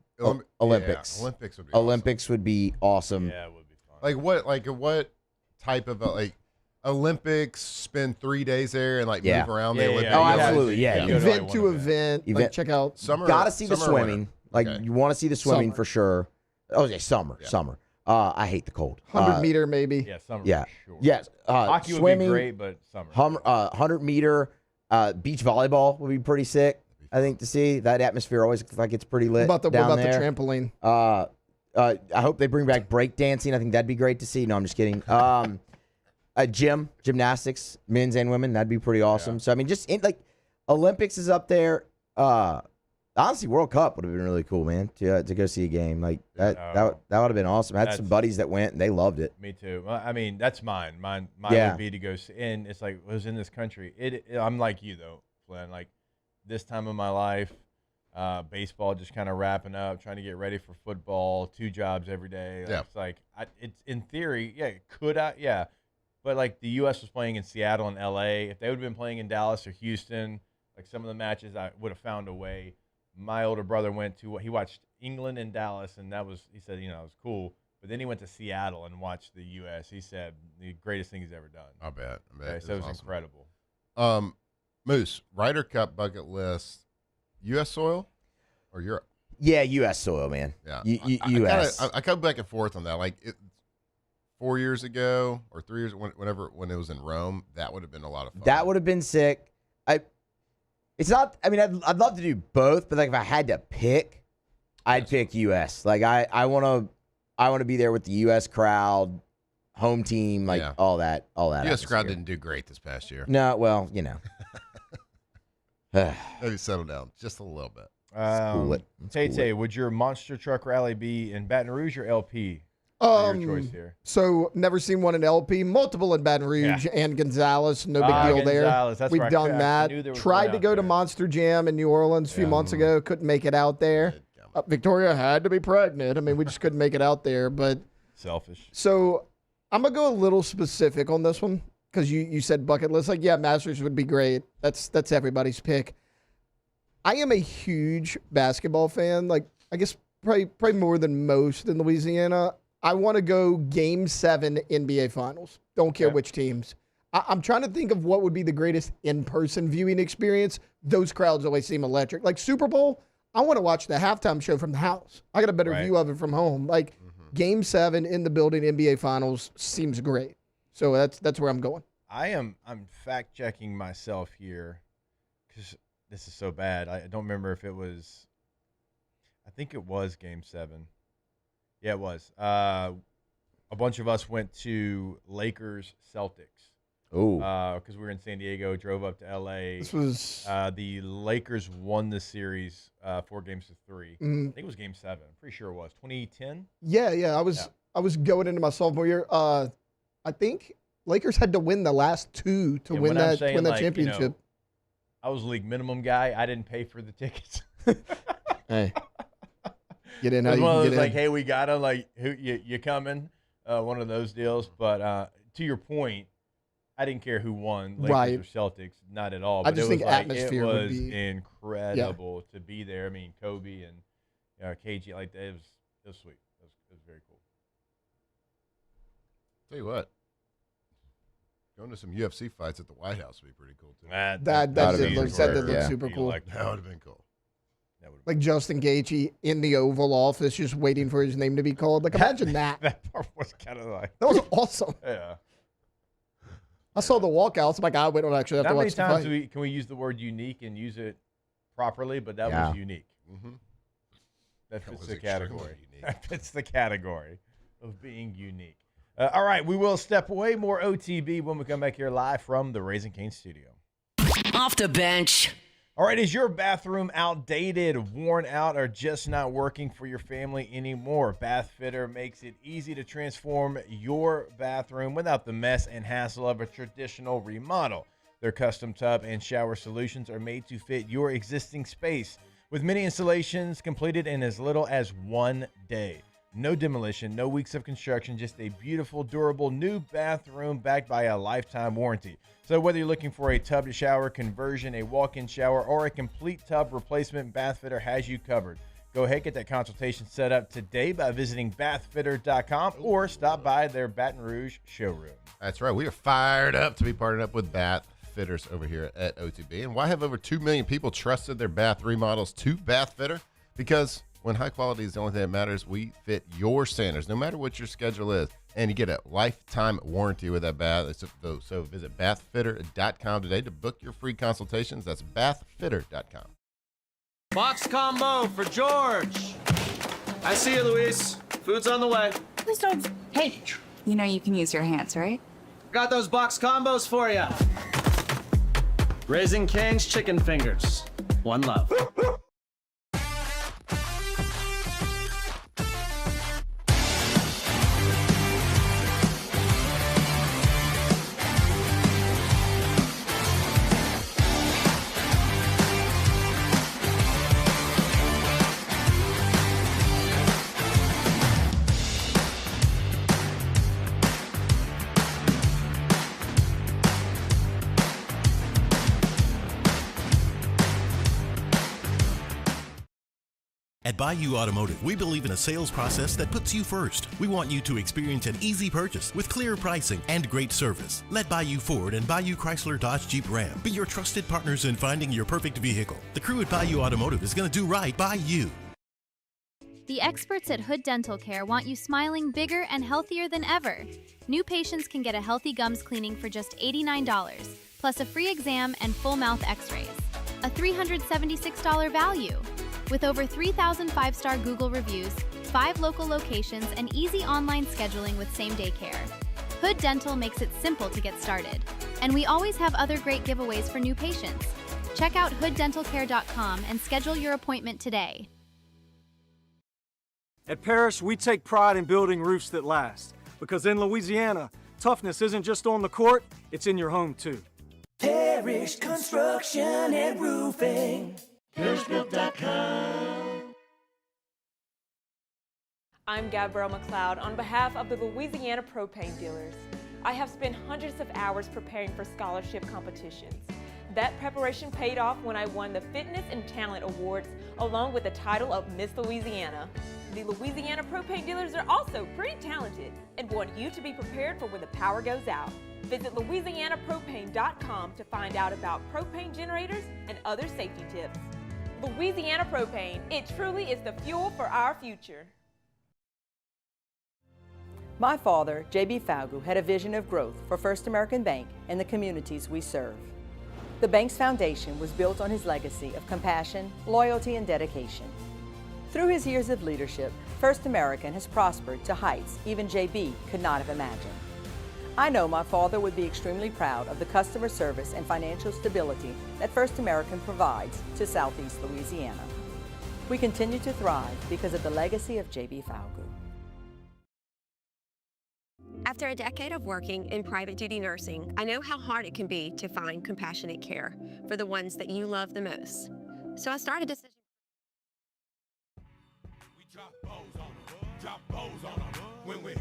Olympics. Yeah, Olympics would be Olympics would be awesome. Yeah, it would be fun. What type of Olympics? Spend 3 days there and move around the Olympics. Oh, absolutely. Yeah. Event to event. Like, check out. Summer. Got to see the swimming. You want to see the swimming Summer. for sure. Oh yeah, summer. I hate the cold. 100 meter maybe. Yeah, summer. Yeah. For sure. Yes. Hockey Swimming, would be great, but summer. 100 meter beach volleyball would be pretty sick. I think to see that atmosphere always looks like it's pretty lit What down about there. the trampoline? I hope they bring back break dancing. I think that'd be great to see. No, I'm just kidding. Gymnastics, men's and women, that'd be pretty awesome. So I mean, Olympics is up there. Honestly, World Cup would have been really cool, man, to go see a game like that. That would have been awesome. I had some buddies that went and they loved it. Me too. Well, I mean, that's mine. Mine Yeah. would be to go see. And it's like, I was in this country. I'm like you though, Flynn. Like this time of my life, baseball just kind of wrapping up, trying to get ready for football. 2 jobs every day. Yeah. It's like it's in theory, could I? Yeah. But like the U.S. was playing in Seattle and L.A. If they would have been playing in Dallas or Houston, like some of the matches, I would have found a way. My older brother he watched England and Dallas, and he said, it was cool. But then he went to Seattle and watched the U.S. He said the greatest thing he's ever done. I bet. Okay, so it was awesome. incredible. Moose, Ryder Cup bucket list, U.S. soil or Europe? Yeah, U.S. soil, man. Yeah. U.S. I come back and forth on that. 4 years ago or 3 years, when it was in Rome, that would have been a lot of fun. That would have been sick. It's not. I mean, I'd love to do both, but if I had to pick, I'd pick U.S. I want to be there with the U.S. crowd, home team, all that. U.S. crowd didn't do great this past year. No, well, Maybe settle down just a little bit. Cool it. Tay, would your monster truck rally be in Baton Rouge or LP? Your choice here. So never seen one in LP, multiple in Baton Rouge and Gonzales. No big deal there. That's We've right. done I knew that. there was Tried one to out go to there. Monster Jam in New Orleans a few months ago. Couldn't make it out there. Victoria had to be pregnant. I mean, we just couldn't make it out there. But selfish. So I'm gonna go a little specific on this one because you said bucket list. Masters would be great. That's everybody's pick. I am a huge basketball fan. I guess probably more than most in Louisiana. I want to go Game 7 NBA Finals. Don't care which teams. I'm trying to think of what would be the greatest in-person viewing experience. Those crowds always seem electric. Like Super Bowl, I want to watch the halftime show from the house. I got a better view of it from home. Game 7 in the building, NBA Finals seems great. So that's where I'm going. I'm fact-checking myself here because this is so bad. I don't remember if it was – I think it was Game 7. Yeah, it was. A bunch of us went to Lakers-Celtics. Oh. Because we were in San Diego, drove up to L.A. This was the Lakers won the series 4 games to 3. I think it was Game 7. I'm pretty sure it was 2010. Yeah. I was going into my sophomore year. I think Lakers had to win the last 2 to win that championship. I was a league minimum guy. I didn't pay for the tickets. Hey. Get in. It was one of those hey, we got them. Who you coming? One of those deals. But to your point, I didn't care who won, Lakers or Celtics, not at all. But I just think atmosphere it was would be incredible to be there. I mean, Kobe and KG, it was It was sweet. It was very cool. Tell you what, going to some UFC fights at the White House would be pretty cool too. That did look super cool. That would have been cool. Like Justin Gaethje in the Oval Office, just waiting for his name to be called. Like, imagine that. That part was kind of like that was awesome. Yeah. I saw the walkouts. I'm like, we don't actually have to watch the fight. How many times can we use the word unique and use it properly? But that was unique. Mm-hmm. That fits the category. That fits the category of being unique. All right, we will step away. More OTB when we come back here live from the Raising Cane studio. Off the bench. All right, is your bathroom outdated, worn out, or just not working for your family anymore? Bath Fitter makes it easy to transform your bathroom without the mess and hassle of a traditional remodel. Their custom tub and shower solutions are made to fit your existing space, with many installations completed in as little as 1 day. No demolition, no weeks of construction, just a beautiful, durable new bathroom backed by a lifetime warranty. So whether you're looking for a tub to shower conversion, a walk-in shower, or a complete tub replacement, Bath Fitter has you covered. Go ahead, get that consultation set up today by visiting bathfitter.com or stop by their Baton Rouge showroom. That's right. We are fired up to be partnered up with Bath Fitters over here at OTB. And why have over 2 million people trusted their bath remodels to Bath Fitter? Because when high quality is the only thing that matters, we fit your standards, no matter what your schedule is. And you get a lifetime warranty with that bath. So visit bathfitter.com today to book your free consultations. That's bathfitter.com. Box combo for George. I see you, Luis. Food's on the way. Please don't. Hey, you know you can use your hands, right? Got those box combos for you. Raising Cane's chicken fingers. One love. At Bayou Automotive, we believe in a sales process that puts you first. We want you to experience an easy purchase with clear pricing and great service. Let Bayou Ford and Bayou Chrysler Dodge Jeep Ram be your trusted partners in finding your perfect vehicle. The crew at Bayou Automotive is going to do right by you. The experts at Hood Dental Care want you smiling bigger and healthier than ever. New patients can get a healthy gums cleaning for just $89, plus a free exam and full mouth x-rays. A $376 value. With over 3,000 five-star Google reviews, 5 local locations, and easy online scheduling with same-day care. Hood Dental makes it simple to get started. And we always have other great giveaways for new patients. Check out hooddentalcare.com and schedule your appointment today. At Parrish, we take pride in building roofs that last. Because in Louisiana, toughness isn't just on the court, it's in your home too. Parrish Construction and Roofing. ParrishBuilt.com. I'm Gabrielle McLeod on behalf of the Louisiana Propane Dealers. I have spent hundreds of hours preparing for scholarship competitions. That preparation paid off when I won the Fitness and Talent Awards along with the title of Miss Louisiana. The Louisiana Propane Dealers are also pretty talented and want you to be prepared for when the power goes out. Visit LouisianaPropane.com to find out about propane generators and other safety tips. Louisiana Propane, it truly is the fuel for our future. My father, J.B. Falgu, had a vision of growth for First American Bank and the communities we serve. The bank's foundation was built on his legacy of compassion, loyalty, and dedication. Through his years of leadership, First American has prospered to heights even J.B. could not have imagined. I know my father would be extremely proud of the customer service and financial stability that First American provides to Southeast Louisiana. We continue to thrive because of the legacy of J.B. Falgu. After a decade of working in private duty nursing, I know how hard it can be to find compassionate care for the ones that you love the most. So I started a decision. We drop bows on them when we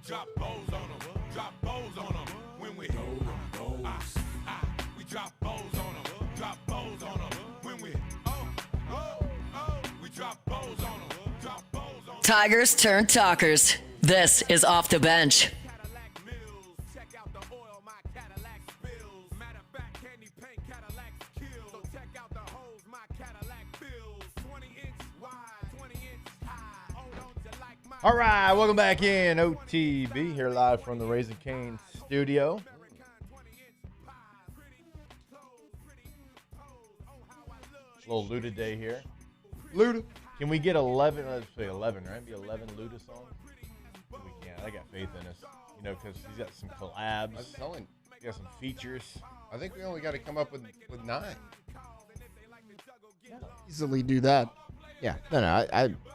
drop bows on them, drop bows on them when we we drop bows on them, drop bows on them when we drop bows on them. Tigers turn talkers. This is Off the Bench. All right, welcome back in OTB here live from the Raising Cane studio. A little Luda day here. Luda. Can we get 11? Let's say 11, right? Be 11 Luda songs. We can. I got faith in us. You know, because he's got some collabs. I was telling. He got some features. I think we only got to come up with 9. Easily do that. Yeah. No,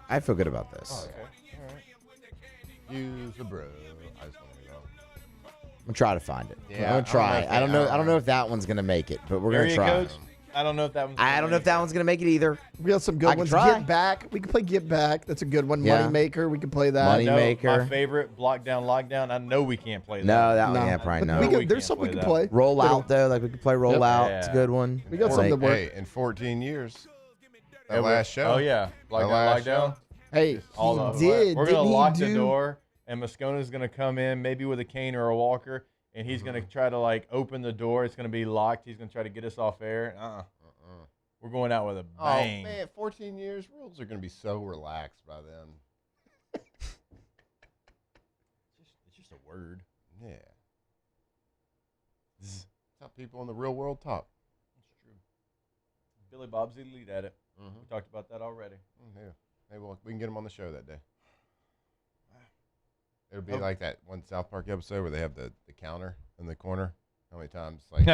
I feel good about this. Oh, okay. All right. Use a bro. I just want to go. I'm gonna try to find it. Yeah, I'm gonna try. I don't know if that one's gonna make it, but we're gonna try. Coach. I don't know if that one's I don't know if that one's gonna make it either. We got some good ones. Get Back. We can play Get Back. That's a good one. Yeah. Money Maker. We can play that. Moneymaker. My favorite, Block Down, Lockdown. I know we can't play that. No, that one, yeah, probably no. There's something we can play. Roll Out, though. Like, we can play Roll Out. It's a good one. We got something to work. Hey, in 14 years, that last show. Oh, yeah. Block Down, Lockdown. Hey, We're going to lock the door, and Moscona's going to come in, maybe with a cane or a walker, and he's going to try to, like, open the door. It's going to be locked. He's going to try to get us off air. We're going out with a bang. Oh, man, 14 years, rules are going to be so relaxed by then. It's just a word. Yeah. That's how people in the real world talk. That's true. Billy Bob's the lead at it. We talked about that already. Yeah. Hey, well, we can get him on the show that day. It'll be like that one South Park episode where they have the counter in the corner. How many times, like,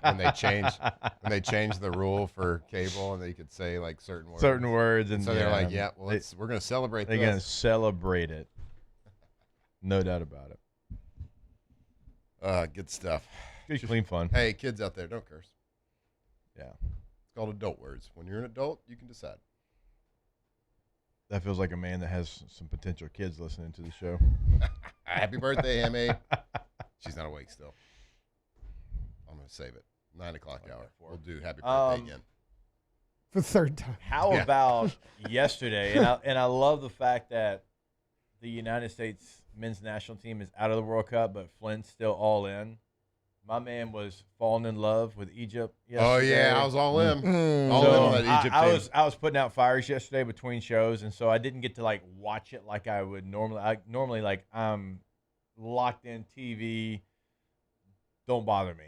when they change the rule for cable, and they could say like certain words, and so they're like, yeah, well, we're gonna celebrate. They're gonna celebrate it. No doubt about it. Good stuff. Good, clean fun. Hey, kids out there, don't curse. Yeah, it's called adult words. When you're an adult, you can decide. That feels like a man that has some potential kids listening to the show. Happy birthday, Emmy. She's not awake still. I'm going to save it. 9 o'clock hour. We'll do happy birthday again. For the third time. How about yesterday? And I love the fact that the United States men's national team is out of the World Cup, but Flynn's still all in. My man was falling in love with Egypt yesterday. Oh, yeah. I was all in. All in on that Egypt team. I was putting out fires yesterday between shows, and so I didn't get to, like, watch it like I would normally. Like, I'm locked in TV. Don't bother me.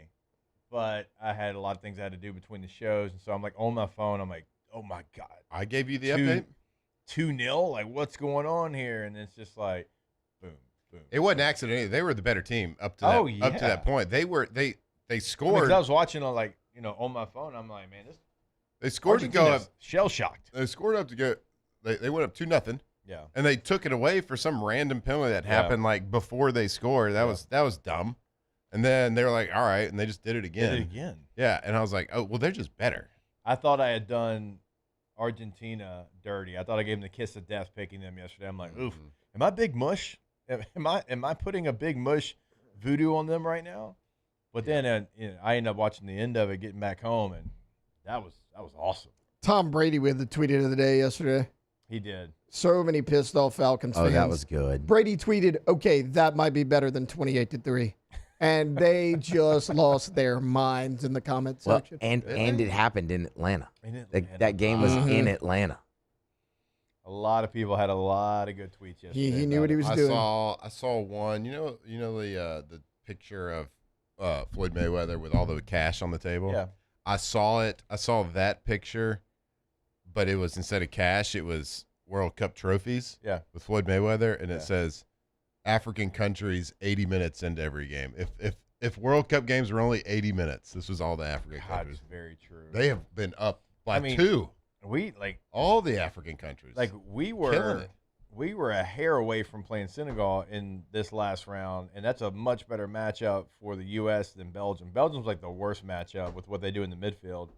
But I had a lot of things I had to do between the shows, and so I'm like on my phone. I'm like, oh my God! I gave you the update. 2-0. Like, what's going on here? And it's just like, boom, boom. It wasn't accidental. They were the better team up to that point. They scored. I was watching on on my phone. I'm like, man, they scored to go up. Shell shocked. They scored up to go. They went up 2-0. Yeah. And they took it away for some random penalty that happened like before they scored. That was dumb. And then they were like, all right, and they just did it again. Yeah, and I was like, oh, well, they're just better. I thought I had done Argentina dirty. I thought I gave them the kiss of death picking them yesterday. I'm like, oof. Am I big mush? Am I putting a big mush voodoo on them right now? But then I ended up watching the end of it, getting back home, and that was awesome. Tom Brady with the tweet of the day yesterday. He did. So many pissed off Falcons fans. Oh, that was good. Brady tweeted, okay, that might be better than 28-3. And they just lost their minds in the comment section. And it happened in Atlanta. That game was in Atlanta. A lot of people had a lot of good tweets yesterday. He knew what he was doing. I saw one. You know the picture of Floyd Mayweather with all the cash on the table. Yeah. I saw it. I saw that picture, but it was instead of cash, it was World Cup trophies. Yeah. With Floyd Mayweather, and it says African countries 80 minutes into every game. If World Cup games were only 80 minutes, this was all the African countries. That's very true. They have been up by 2. We all the African countries. Like we were a hair away from playing Senegal in this last round, and that's a much better matchup for the U.S. than Belgium. Belgium's like the worst matchup with what they do in the midfield.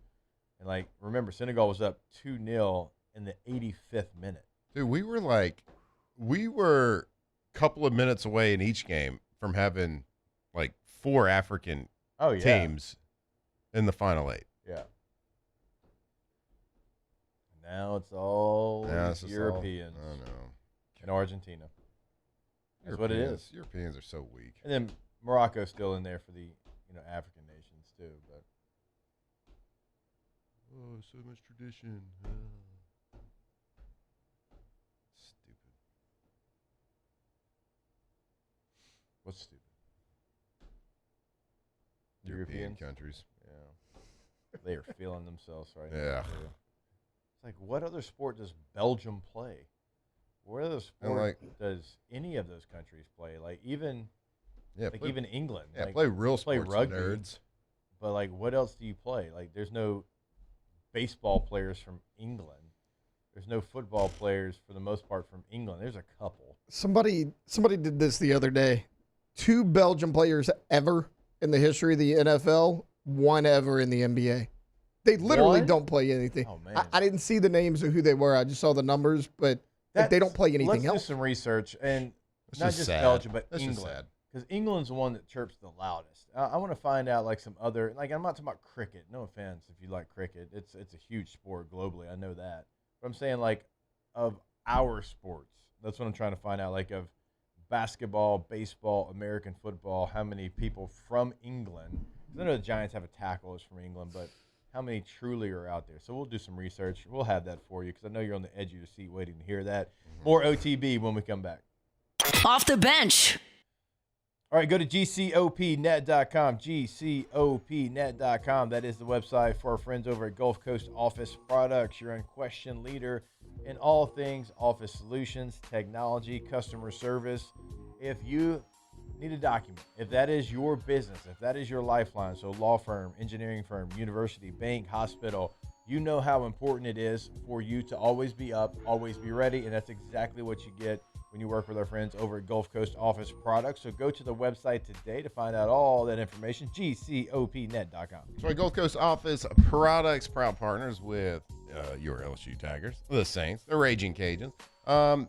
And remember, Senegal was up 2-0 in the 85th minute. Dude, we were couple of minutes away in each game from having 4 African teams in the final 8. Yeah. Now it's all Europeans. I know. And Argentina. That's what it is. Europeans are so weak. And then Morocco's still in there for the African nations too. But oh, so much tradition. Stupid. What's stupid? European countries. Yeah. They are feeling themselves right now. Yeah. It's like, what other sport does Belgium play? What other sport does any of those countries play? Like even even England. Yeah, like, play real sports, rugby, nerds. But like, what else do you play? Like, there's no baseball players from England. There's no football players for the most part from England. There's a couple. Somebody did this the other day. 2 Belgian players ever in the history of the NFL, 1 ever in the NBA. They literally don't play anything. Oh, man. I didn't see the names of who they were. I just saw the numbers, but they don't play anything let's else. Let's do some research, and That's not just just sad. Belgium, but That's just England. sad. Because England's the one that chirps the loudest. I want to find out like some other, like I'm not talking about cricket. No offense if you like cricket. It's a huge sport globally. I know that. But I'm saying like of our sports. That's what I'm trying to find out. Like of basketball, baseball, American football, how many people from England. 'Cause I know the Giants have a tackle is from England, but how many truly are out there? So we'll do some research. We'll have that for you because I know you're on the edge of your seat waiting to hear that. More OTB when we come back. Off the bench. All right, go to gcopnet.com, gcopnet.com. That is the website for our friends over at Gulf Coast Office Products, your unquestioned leader in all things office solutions, technology, customer service. If you need a document, if that is your business, if that is your lifeline, so law firm, engineering firm, university, bank, hospital, you know how important it is for you to always be up, always be ready, and that's exactly what you get when you work with our friends over at Gulf Coast Office Products. So go to the website today to find out all that information, gcopnet.com. So our Gulf Coast Office Products, proud partners with your LSU Tigers, the Saints, the Raging Cajuns.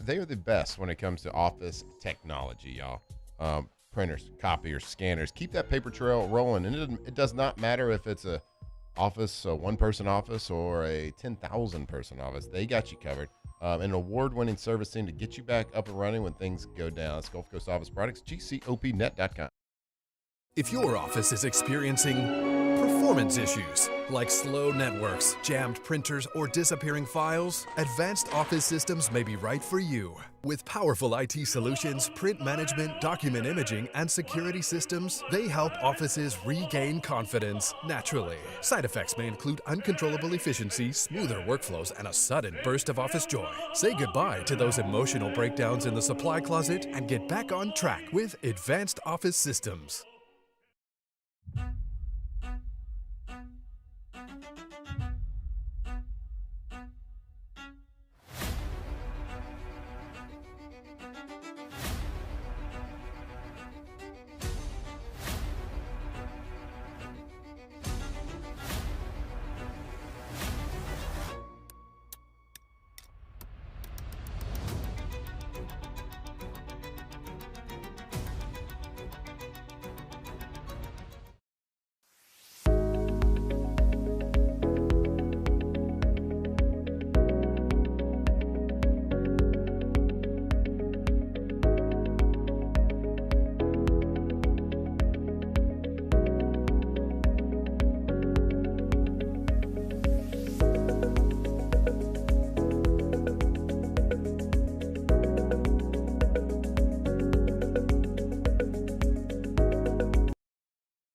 They are the best when it comes to office technology, y'all. Printers, copiers, scanners. Keep that paper trail rolling. And it does not matter if it's a office, a one-person office, or a 10,000-person office. They got you covered. An award-winning service team to get you back up and running when things go down. It's Gulf Coast Office Products, gcopnet.com. If your office is experiencing performance issues like slow networks, jammed printers, or disappearing files, Advanced Office Systems may be right for you. With powerful IT solutions, print management, document imaging, and security systems, they help offices regain confidence naturally. Side effects may include uncontrollable efficiency, smoother workflows, and a sudden burst of office joy. Say goodbye to those emotional breakdowns in the supply closet and get back on track with Advanced Office Systems.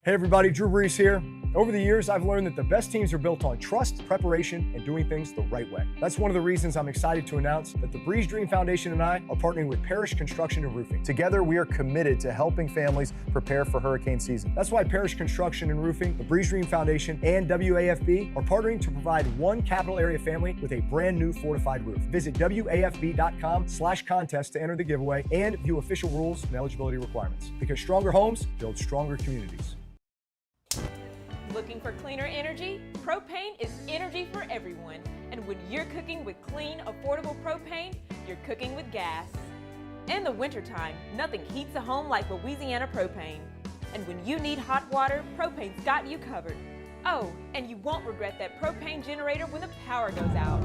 Hey everybody, Drew Brees here. Over the years, I've learned that the best teams are built on trust, preparation, and doing things the right way. That's one of the reasons I'm excited to announce that the Breeze Dream Foundation and I are partnering with Parish Construction and Roofing. Together, we are committed to helping families prepare for hurricane season. That's why Parish Construction and Roofing, the Breeze Dream Foundation, and WAFB are partnering to provide one capital area family with a brand new fortified roof. Visit WAFB.com/contest to enter the giveaway and view official rules and eligibility requirements. Because stronger homes build stronger communities. Looking for cleaner energy? Propane is energy for everyone. And when you're cooking with clean, affordable propane, you're cooking with gas. In the wintertime, nothing heats a home like Louisiana propane. And when you need hot water, propane's got you covered. Oh, and you won't regret that propane generator when the power goes out.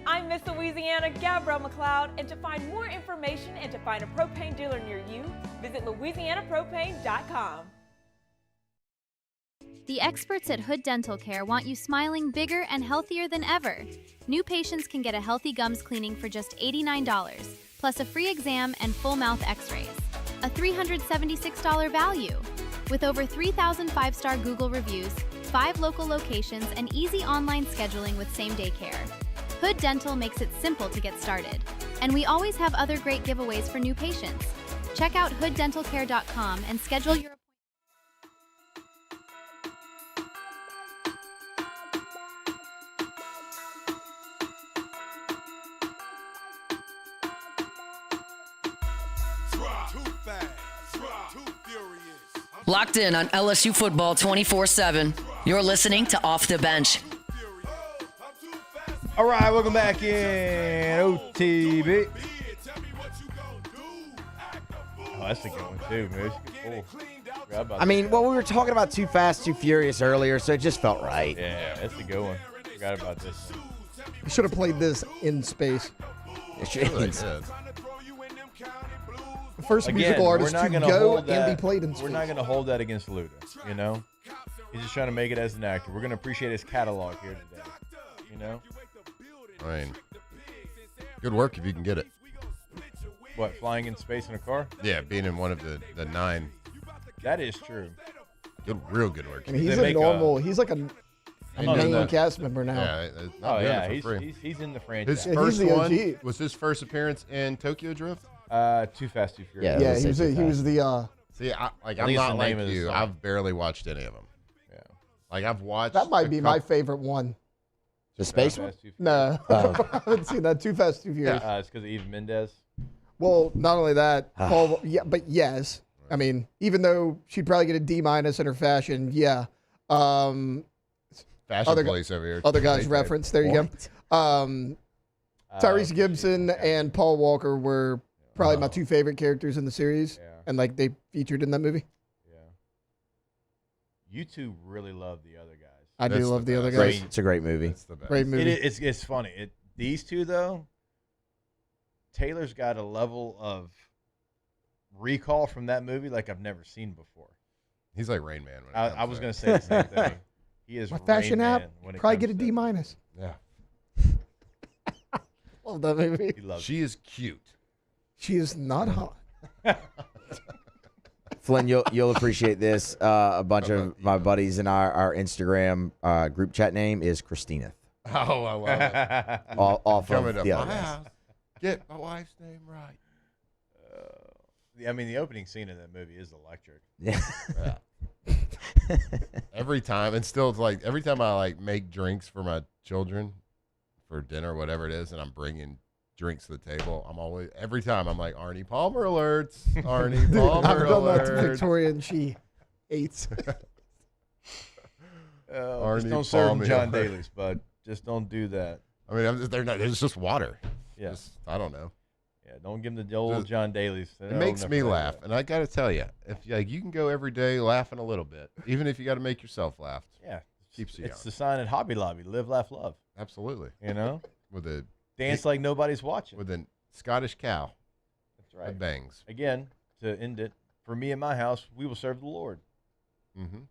I'm Miss Louisiana, Gabrielle McLeod, and to find more information and to find a propane dealer near you, visit louisianapropane.com. The experts at Hood Dental Care want you smiling bigger and healthier than ever. New patients can get a healthy gums cleaning for just $89, plus a free exam and full mouth x-rays. A $376 value. With over 3,000 five-star Google reviews, 5 local locations, and easy online scheduling with same-day care. Hood Dental makes it simple to get started. And we always have other great giveaways for new patients. Check out hooddentalcare.com and schedule your Locked in on LSU football 24/7. You're listening to Off the Bench. All right, welcome back in OTB. Oh, that's a good one too, man. Cool. I mean, well, we were talking about Too Fast, Too Furious earlier, so it just felt right. Yeah, that's a good one. Forgot about this one. We should have played this in space. The first musical artist to go and be played in space. We're not going to hold that against Luda, you know? He's just trying to make it as an actor. We're going to appreciate his catalog here today, you know? I mean, good work if you can get it. What, flying in space in a car? Yeah, being in one of the 9. That is true. Real good work. I mean, he's a normal. He's like a main cast member now. Yeah, he's in the franchise. His first one was his first appearance in Tokyo Drift. Too Fast, Too Furious. Yeah, he was the. See, I'm not like you. I've barely watched any of them. Yeah, like I've watched. That might be my favorite one. The space one? No, I haven't seen that. Too Fast, Too Furious. It's because of Eva Mendes. Well, not only that, Paul. Yeah, but yes. I mean, even though she'd probably get a D- in her fashion, yeah. Fashion police over here. Other guys reference. There you go. Tyrese Gibson and Paul Walker were probably my 2 favorite characters in the series, and like they featured in that movie. Yeah. You two really love the other guys. I do love the other guys. It's a great movie. It's the best. Great movie. It's funny. These two though, Taylor's got a level of recall from that movie like I've never seen before. He's like Rain Man. I was going to say the same thing. He is my fashion Rain app. Man when it probably comes get a D-. Yeah. Love that movie. She is cute. She is not hot. Flynn, you'll appreciate this. A bunch of my buddies in our Instagram group chat name is Christina. Oh, I love it. Off Coming of to the my other guys. house. Get my wife's name right. I mean, the opening scene of that movie is electric. Yeah. Every time, and still, it's like every time I like make drinks for my children for dinner, whatever it is, and I'm bringing drinks to the table, every time I'm like, Arnie Palmer alerts. Arnie Palmer I've done that to alerts. Victoria, and she hates. Just don't serve them John Daly's, bud. Just don't do that. I mean, it's just water. Yeah. I don't know. Yeah, don't give them the old John Daly's. It makes me laugh, and I got to tell you, if you can go every day laughing a little bit, even if you got to make yourself laugh. Yeah, keeps you young. It's the sign at Hobby Lobby: live, laugh, love. Absolutely. You know, with a dance like nobody's watching. With a Scottish cow. That's right. That bangs. Again, to end it, for me and my house, we will serve the Lord. Mm-hmm.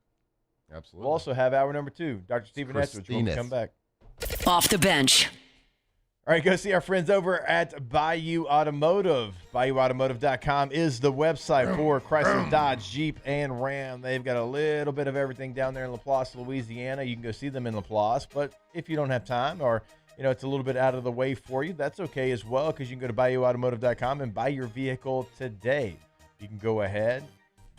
Absolutely. We'll also have hour number 2, Dr. Stephen Etheredge will come back. Off the bench. All right, go see our friends over at Bayou Automotive. BayouAutomotive.com is the website for Chrysler, Dodge, Jeep, and Ram. They've got a little bit of everything down there in Laplace, Louisiana. You can go see them in Laplace, but if you don't have time or it's a little bit out of the way for you, that's okay as well, because you can go to BayouAutomotive.com and buy your vehicle today. You can go ahead,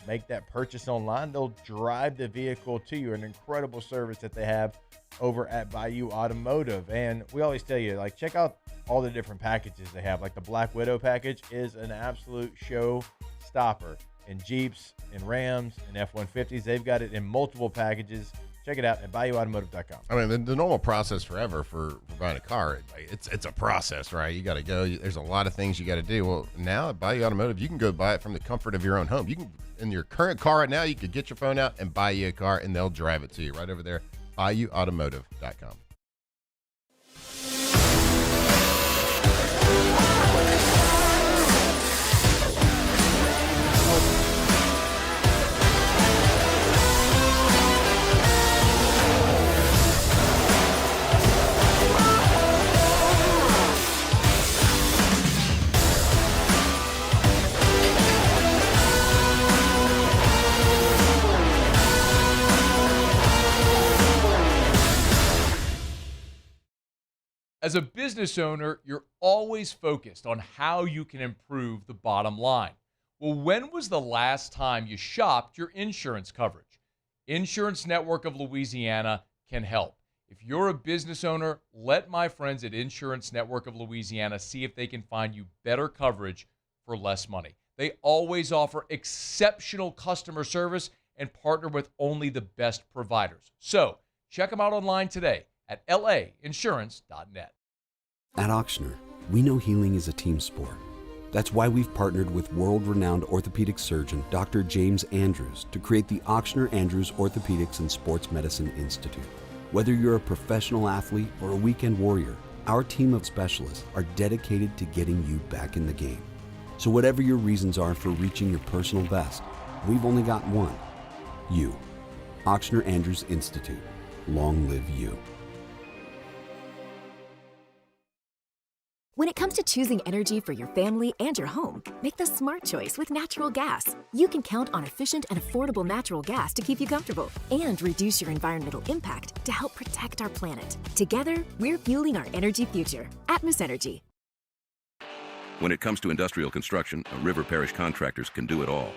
make that purchase online. They'll drive the vehicle to you. An incredible service that they have over at Bayou Automotive. And we always tell you, check out all the different packages they have. Like the Black Widow package is an absolute show stopper. In Jeeps, in Rams, in F-150s, they've got it in multiple packages. Check it out at BayouAutomotive.com. I mean, the normal process forever for buying a car, it's a process, right? You got to go. There's a lot of things you got to do. Well, now at Bayou Automotive, you can go buy it from the comfort of your own home. You can, in your current car right now, you could get your phone out and buy you a car, and they'll drive it to you right over there. BayouAutomotive.com. As a business owner, you're always focused on how you can improve the bottom line. Well, when was the last time you shopped your insurance coverage? Insurance Network of Louisiana can help. If you're a business owner, let my friends at Insurance Network of Louisiana see if they can find you better coverage for less money. They always offer exceptional customer service and partner with only the best providers. So check them out online today at lainsurance.net. At Ochsner, we know healing is a team sport. That's why we've partnered with world-renowned orthopedic surgeon Dr. James Andrews to create the Ochsner Andrews Orthopedics and Sports Medicine Institute. Whether you're a professional athlete or a weekend warrior, our team of specialists are dedicated to getting you back in the game. So whatever your reasons are for reaching your personal best, we've only got one. You. Ochsner Andrews Institute. Long live you. When it comes to choosing energy for your family and your home, make the smart choice with natural gas. You can count on efficient and affordable natural gas to keep you comfortable and reduce your environmental impact to help protect our planet. Together, we're fueling our energy future. Atmos Energy. When it comes to industrial construction, River Parish contractors can do it all.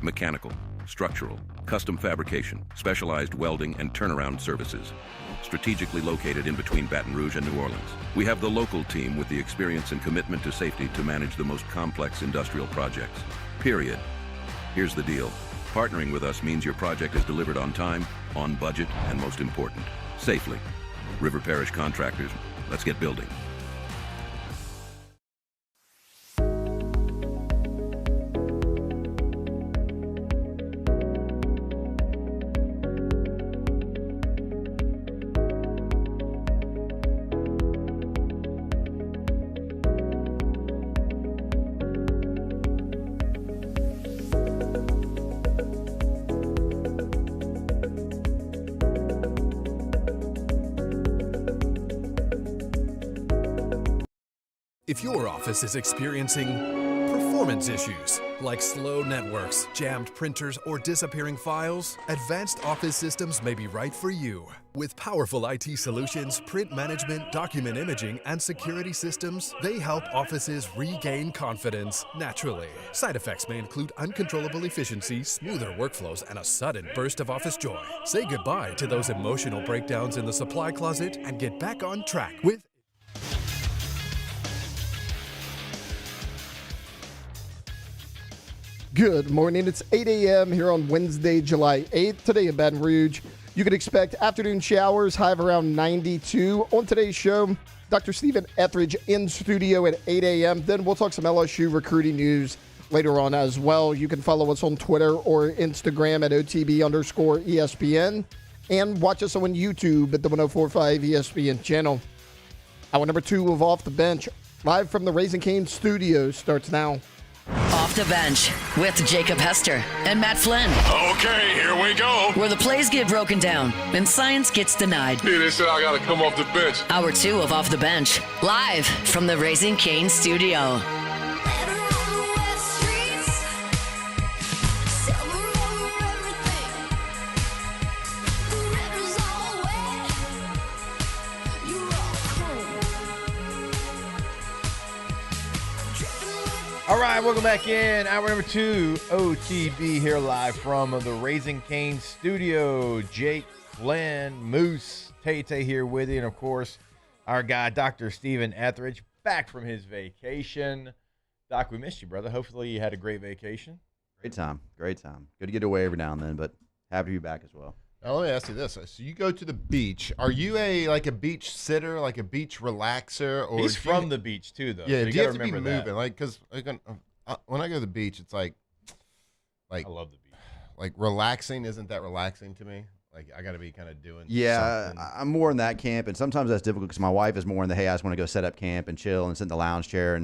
Mechanical, structural, custom fabrication, specialized welding, and turnaround services. Strategically located in between Baton Rouge and New Orleans, we have the local team with the experience and commitment to safety to manage the most complex industrial projects. Period. Here's the deal. Partnering with us means your project is delivered on time, on budget, and most important, safely. River Parish Contractors, let's get building. If your office is experiencing performance issues like slow networks, jammed printers, or disappearing files, Advanced Office Systems may be right for you. With powerful IT solutions, print management, document imaging, and security systems, they help offices regain confidence naturally. Side effects may include uncontrollable efficiency, smoother workflows, and a sudden burst of office joy. Say goodbye to those emotional breakdowns in the supply closet and get back on track with Good morning. It's 8 a.m. here on Wednesday, July 8th. Today in Baton Rouge, you can expect afternoon showers, high of around 92. On today's show, Dr. Stephen Etheredge in studio at 8 a.m. Then we'll talk some LSU recruiting news later on as well. You can follow us on Twitter or Instagram at OTB_ESPN and watch us on YouTube at the 104.5 ESPN channel. Hour number 2 of Off the Bench, live from the Raising Cane studios, starts now. Off the Bench with Jacob Hester and Matt Flynn. Okay, here we go. Where the plays get broken down and science gets denied. Hey, they said I gotta come off the bench. Hour 2 of Off the Bench, live from the Raising Cane studio. All right, welcome back in. Hour number 2, OTB here live from the Raising Cane studio. Jake, Flynn, Moose, Tay here with you. And, of course, our guy, Dr. Stephen Etheredge, back from his vacation. Doc, we missed you, brother. Hopefully you had a great vacation. Great time. Great time. Good to get away every now and then, but happy to be back as well. Now, let me ask you this. So you go to the beach. Are you a beach sitter, like a beach relaxer? Or He's from the beach, too, though. Yeah, so do you have to be remember moving? Like, because when I go to the beach, it's like I love the beach. Like, relaxing isn't that relaxing to me. Like, I got to be kind of doing Yeah, something. I'm more in that camp, and sometimes that's difficult because my wife is more in the, hey, I just want to go set up camp and chill and sit in the lounge chair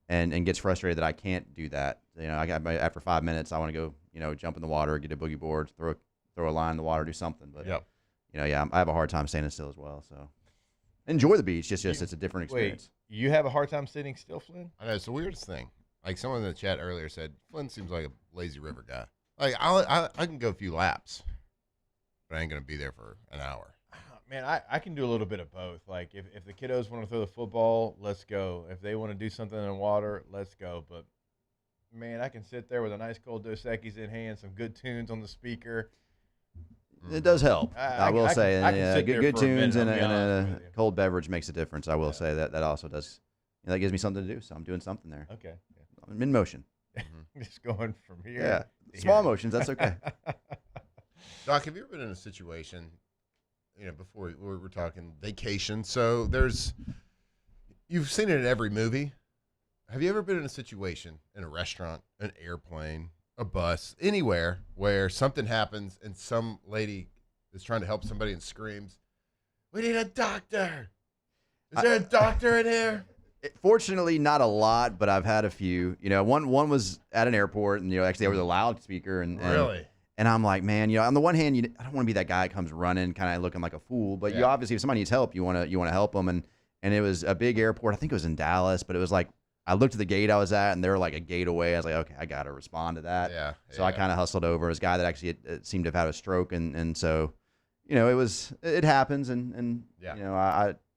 and gets frustrated that I can't do that. You know, after 5 minutes, I want to go, jump in the water, get a boogie board, throw a line in the water, do something. But, I have a hard time standing still as well. So enjoy the beach. It's a different experience. Wait, you have a hard time sitting still, Flynn? I know. It's the weirdest thing. Like, someone in the chat earlier said, Flynn seems like a lazy river guy. Like, I can go a few laps, but I ain't going to be there for an hour. Man, I can do a little bit of both. Like, if the kiddos want to throw the football, let's go. If they want to do something in the water, let's go. But, man, I can sit there with a nice cold Dos Equis in hand, some good tunes on the speaker. It does help. I will say, good tunes and minute, a cold beverage makes a difference. I will say that also does. That gives me something to do, so I'm doing something there. Okay. I'm in motion. Just going from here. Yeah. Small motions, that's okay. Doc, have you ever been in a situation, before we were talking vacation, so you've seen it in every movie. Have you ever been in a situation in a restaurant, an airplane, a bus, anywhere where something happens and some lady is trying to help somebody and screams, "We need a doctor. Is there a doctor in here?" Fortunately, not a lot, but I've had a few. One was at an airport, and actually there was a loudspeaker, and really. And I'm like, man, on the one hand, I don't want to be that guy that comes running, kind of looking like a fool. But you obviously, if somebody needs help, you want to help them. And it was a big airport. I think it was in Dallas, but it was like I looked at the gate I was at, and they were like a gate away. I was like, okay, I got to respond to that. Yeah. So I kind of hustled over. It was a guy that actually seemed to have had a stroke, and so it happens, and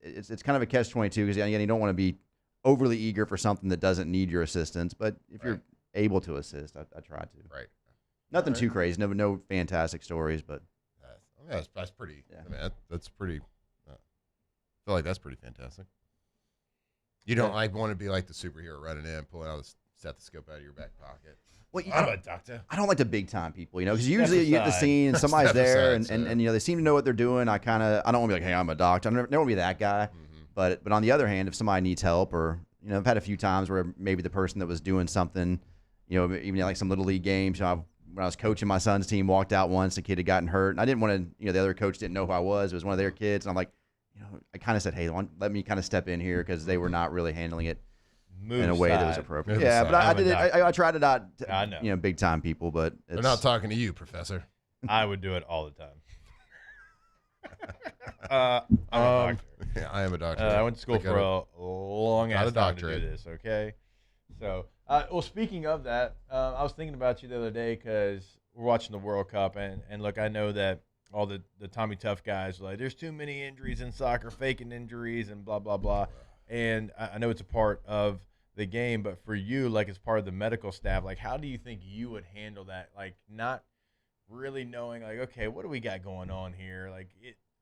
it's kind of a catch-22 because again, you don't want to be overly eager for something that doesn't need your assistance. But if you're able to assist, I try to. Right. Nothing too crazy. No fantastic stories, but that's pretty. Yeah. I mean, that's pretty. I feel like that's pretty fantastic. You don't want to be like the superhero running in, pulling out the stethoscope out of your back pocket. Well, I'm a doctor. I don't like the big time people, because usually you get the scene and somebody's there and they seem to know what they're doing. I don't want to be like, hey, I'm a doctor. I never want to be that guy. Mm-hmm. But on the other hand, if somebody needs help, or I've had a few times where maybe the person that was doing something, even like some little league games. When I was coaching my son's team, walked out once, the kid had gotten hurt, and I didn't want to. The other coach didn't know who I was. It was one of their kids, and I'm like, I kind of said, hey, let me kind of step in here because they were not really handling it in a way that was appropriate. But I did it. I tried to not, big time people, but they're not talking to you, Professor. I would do it all the time. I'm a doctor. Yeah, I am a doctor. I went to school for a long ass time to do this. Okay, so speaking of that, I was thinking about you the other day because we're watching the World Cup, and look, I know that all the Tommy Tough guys are like, there's too many injuries in soccer, faking injuries, and blah blah blah. And I know it's a part of the game, but for you, like as part of the medical staff, like how do you think you would handle that? Like not really knowing, like, okay, what do we got going on here? Like,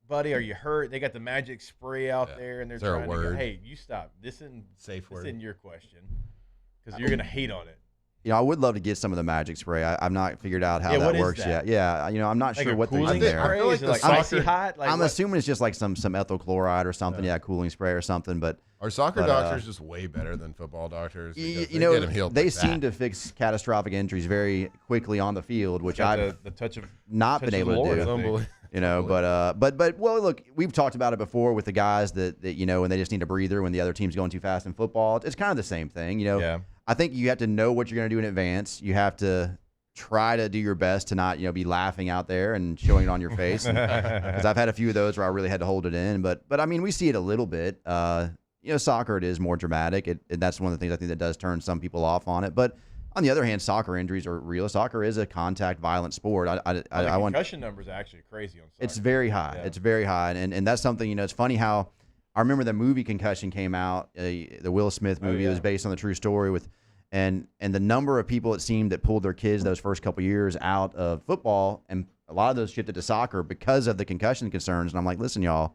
buddy, are you hurt? They got the magic spray out there, and they're trying to go, hey, you stop. This isn't your question because you're gonna hate on it. I would love to get some of the magic spray. I've not figured out how that works yet. Yeah, I'm not like sure what they're doing there. I feel like icy hot. Like I'm assuming it's just like some ethyl chloride or something. Yeah, cooling spray or something. But are soccer doctors just way better than football doctors? They get them healed. They seem to fix catastrophic injuries very quickly on the field, which I've not been able to do. But well, look, we've talked about it before with the guys that when they just need a breather when the other team's going too fast in football. It's kind of the same thing, I think you have to know what you're going to do in advance. You have to try to do your best to not, be laughing out there and showing it on your face. Because I've had a few of those where I really had to hold it in. But I mean, we see it a little bit. Soccer, it is more dramatic. And that's one of the things I think that does turn some people off on it. But on the other hand, soccer injuries are real. Soccer is a contact, violent sport. The concussion numbers are actually crazy on soccer. It's very high. Yeah. It's very high. And that's something, it's funny how I remember the movie Concussion came out, the Will Smith movie. It was based on the true story and the number of people it seemed that pulled their kids those first couple years out of football, and a lot of those shifted to soccer because of the concussion concerns. And I'm like, listen, y'all,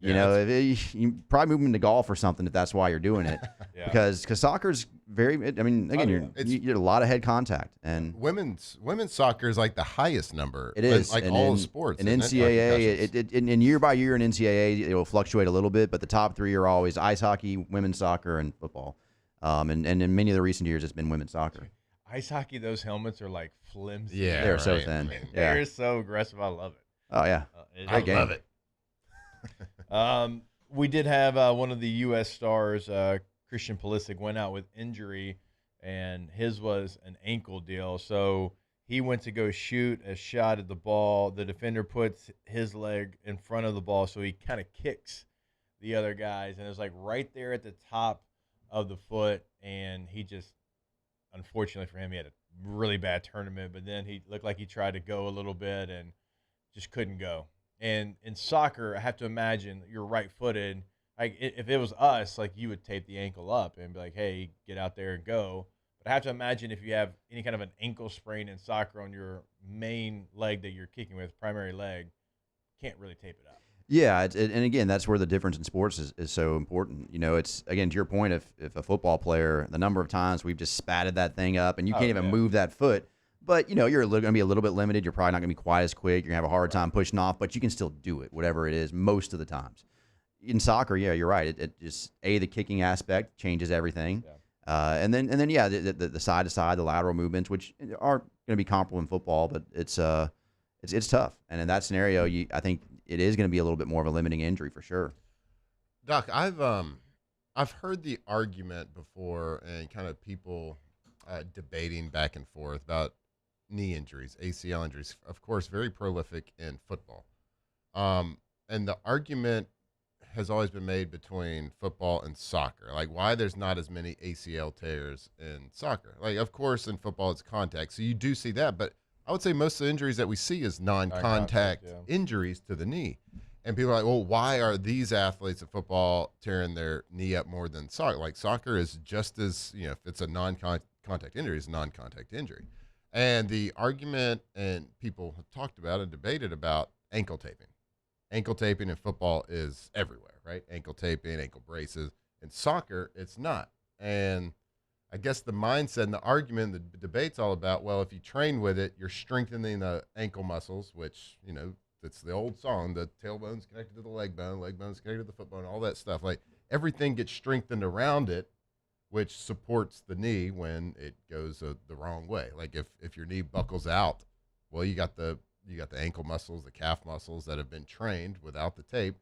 you probably move them into golf or something if that's why you're doing it, because soccer's very. I mean, again, you're a lot of head contact, and women's soccer is like the highest number. It is like all sports. And NCAA, in year by year in NCAA, it will fluctuate a little bit, but the top three are always ice hockey, women's soccer, and football. And in many of the recent years, it's been women's soccer. Ice hockey, those helmets are like flimsy. Yeah, they're so thin. They're so aggressive. I love it. Oh yeah, I love it. We did have one of the U.S. stars, Christian Pulisic, went out with injury, and his was an ankle deal. So he went to go shoot a shot at the ball. The defender puts his leg in front of the ball, so he kind of kicks the other guys, and it was like right there at the top of the foot, and he just, unfortunately for him, he had a really bad tournament, but then he looked like he tried to go a little bit and just couldn't go. And in soccer, I have to imagine you're right-footed. Like if it was us, like you would tape the ankle up and be like, "Hey, get out there and go." But I have to imagine if you have any kind of an ankle sprain in soccer on your main leg that you're kicking with, primary leg, can't really tape it up. Yeah, and again, that's where the difference in sports is so important. You know, it's, again, to your point, if a football player, the number of times we've just spatted that thing up and you can't even move that foot, but, you know, you're going to be a little bit limited. You're probably not going to be quite as quick. You're going to have a hard time pushing off, but you can still do it, whatever it is, most of the times. In soccer, yeah, you're right. It just, the kicking aspect changes everything. Yeah. And then the side to side, the lateral movements, which are going to be comparable in football, but it's tough. And in that scenario, I think it is going to be a little bit more of a limiting injury for sure. Doc, I've heard the argument before and kind of people debating back and forth about knee injuries, ACL injuries, of course, very prolific in football. And the argument has always been made between football and soccer, like why there's not as many ACL tears in soccer. Like, of course, in football it's contact, so you do see that, but I would say most of the injuries that we see is non-contact injuries to the knee. And people are like, well, why are these athletes in football tearing their knee up more than soccer? Like, soccer is just as, you know, if it's a non-contact injury, it's a non-contact injury. And the argument, and people have talked about and debated about ankle taping. Ankle taping in football is everywhere, right? Ankle taping, ankle braces. In soccer, it's not. And I guess the mindset and the argument, the debate's all about, well, if you train with it, you're strengthening the ankle muscles, which, you know, it's the old song, the tailbone's connected to the leg bone's connected to the foot bone, all that stuff. Like, everything gets strengthened around it, which supports the knee when it goes the wrong way. Like, if your knee buckles out, well, you got the ankle muscles, the calf muscles that have been trained without the tape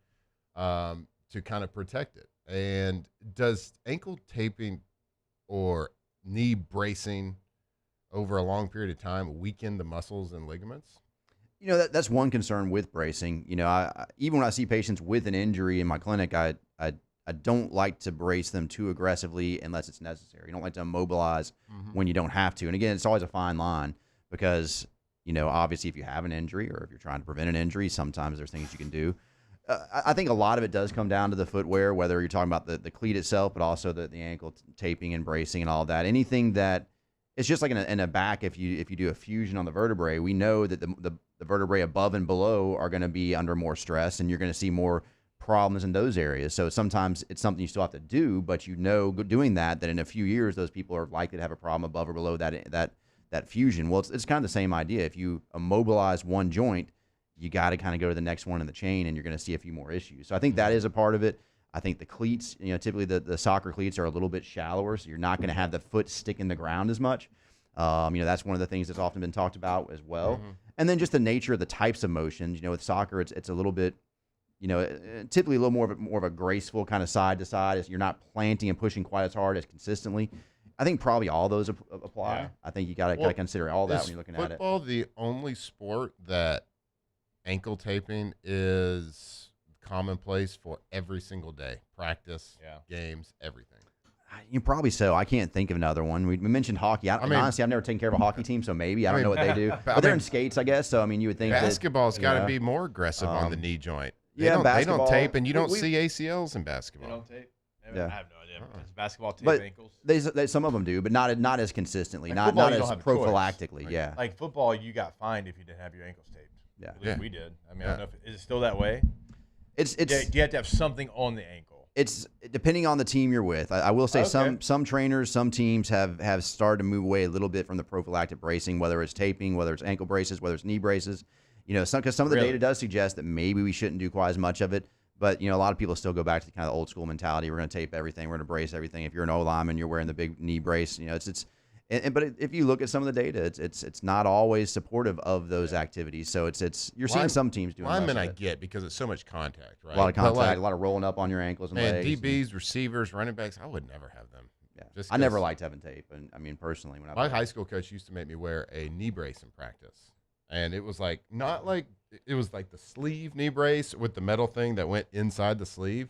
to kind of protect it. And does ankle taping or knee bracing over a long period of time weaken the muscles and ligaments? You know, that's one concern with bracing. You know, I even when I see patients with an injury in my clinic, I don't like to brace them too aggressively unless it's necessary. You don't like to immobilize when you don't have to. And again, it's always a fine line because, you know, obviously if you have an injury or if you're trying to prevent an injury, sometimes there's things you can do. I think a lot of it does come down to the footwear, whether you're talking about the cleat itself, but also the ankle taping and bracing and all of that. Anything that it's just like in a back, if you do a fusion on the vertebrae, we know that the vertebrae above and below are going to be under more stress, and you're going to see more problems in those areas. So sometimes it's something you still have to do, but you know, doing that in a few years, those people are likely to have a problem above or below that fusion. Well, it's kind of the same idea. If you immobilize one joint, you got to kind of go to the next one in the chain, and you're going to see a few more issues. So I think that is a part of it. I think the cleats, you know, typically the soccer cleats are a little bit shallower, so you're not going to have the foot stick in the ground as much. You know, that's one of the things that's often been talked about as well. And then just the nature of the types of motions. You know, with soccer, it's a little bit, you know, typically a little more of a graceful kind of side to side. As you're not planting and pushing quite as hard as consistently. I think probably all those apply. Yeah. I think you got to consider all that when you're looking at it. Is football the only sport that ankle taping is commonplace for every single day? Practice, games, everything. You probably so. I can't think of another one. We mentioned hockey. I mean, honestly, I've never taken care of a hockey team, so maybe. I don't know what they do. But they're in skates, I guess. So, I mean, you would think basketball's got to be more aggressive on the knee joint. They don't tape, and you don't see ACLs in basketball. They don't tape? I have no idea. Does basketball tape but ankles? Some of them do, but not as consistently, like not as prophylactically. Like, like football, you got fined if you didn't have your ankles taped. Yeah, at least we did. I mean, I don't know is it still that way? It's do you have to have something on the ankle? It's depending on the team you're with. I will say some trainers, some teams have started to move away a little bit from the prophylactic bracing, whether it's taping, whether it's ankle braces, whether it's knee braces. You know, because some of the data does suggest that maybe we shouldn't do quite as much of it. But, you know, a lot of people still go back to the kind of old school mentality. We're going to tape everything. We're going to brace everything. If you're an O-lineman, you're wearing the big knee brace. You know, but if you look at some of the data, it's not always supportive of those activities. So you're seeing some teams doing linemen I get because it's so much contact, right? A lot of contact, a lot of rolling up on your ankles and legs. DBs, receivers, running backs, I would never have them. Yeah, I never liked having tape, and I mean personally, when my high school coach used to make me wear a knee brace in practice, and it was like it was like the sleeve knee brace with the metal thing that went inside the sleeve,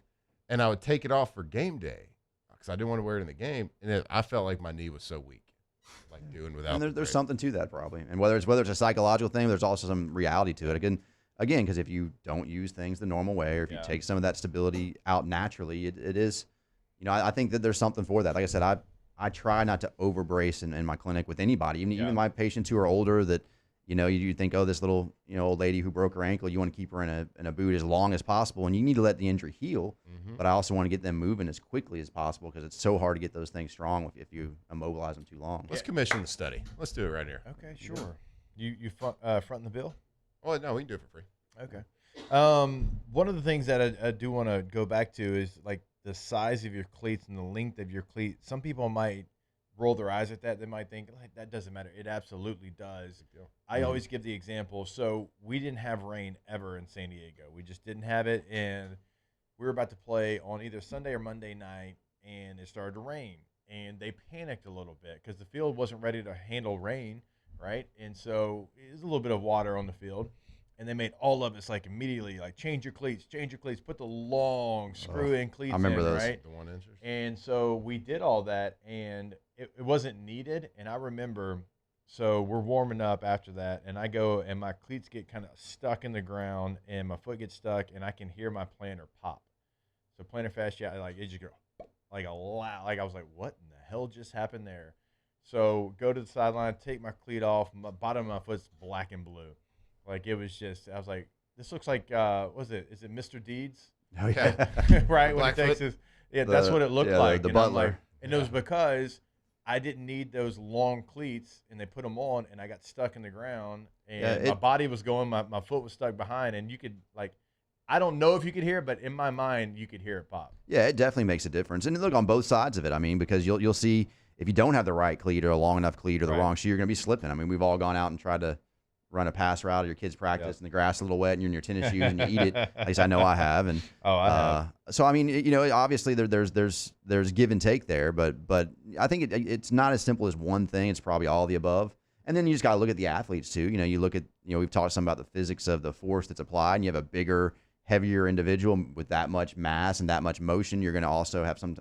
and I would take it off for game day because I didn't want to wear it in the game, and I felt like my knee was so weak. Like doing without. And there's something to that probably, and whether it's a psychological thing, there's also some reality to it. Again, again, because if you don't use things the normal way, or if you take some of that stability out naturally, it is, I think that there's something for that. Like I said, I try not to overbrace in my clinic with anybody, even my patients who are older that, you think, oh, this little, old lady who broke her ankle, you want to keep her in a boot as long as possible, and you need to let the injury heal. But I also want to get them moving as quickly as possible because it's so hard to get those things strong if you immobilize them too long. Let's commission the study. Let's do it right here. Okay, sure. You fronting the bill? Oh, no, we can do it for free. Okay. One of the things that I do want to go back to is like the size of your cleats and the length of your cleat. Some people might roll their eyes at that. They might think, like, that doesn't matter. It absolutely does. I always give the example. So we didn't have rain ever in San Diego. We just didn't have it. And we were about to play on either Sunday or Monday night, and it started to rain. And they panicked a little bit because the field wasn't ready to handle rain, right? And so there's a little bit of water on the field. And they made all of us like immediately like change your cleats, put the long screw-in cleats in, those. right? The 1-inchers. And so we did all that, and it wasn't needed. And I remember, so we're warming up after that, and I go and my cleats get kind of stuck in the ground, and my foot gets stuck, and I can hear my plantar pop. So plantar fascia, like it just go like a loud, like I was like, what in the hell just happened there? So go to the sideline, take my cleat off, my bottom of my foot's black and blue. Like it was just, I was like, this looks like, is it Mr. Deeds? Oh yeah, right. When he takes his, that's what it looked like. The butler. And it was because I didn't need those long cleats, and they put them on, and I got stuck in the ground, and my body was going, my foot was stuck behind, and you could like, I don't know if you could hear it, but in my mind, you could hear it pop. Yeah, it definitely makes a difference, and look on both sides of it. I mean, because you'll see if you don't have the right cleat or a long enough cleat or the wrong shoe, you're going to be slipping. I mean, we've all gone out and tried to run a pass route at your kids' practice and the grass is a little wet and you're in your tennis shoes and you eat it. At least I know I have. And I have. So I mean, obviously there's give and take there, but I think it's not as simple as one thing. It's probably all of the above. And then you just got to look at the athletes too. You look at we've talked some about the physics of the force that's applied, and you have a bigger, heavier individual with that much mass and that much motion. You're going to also have some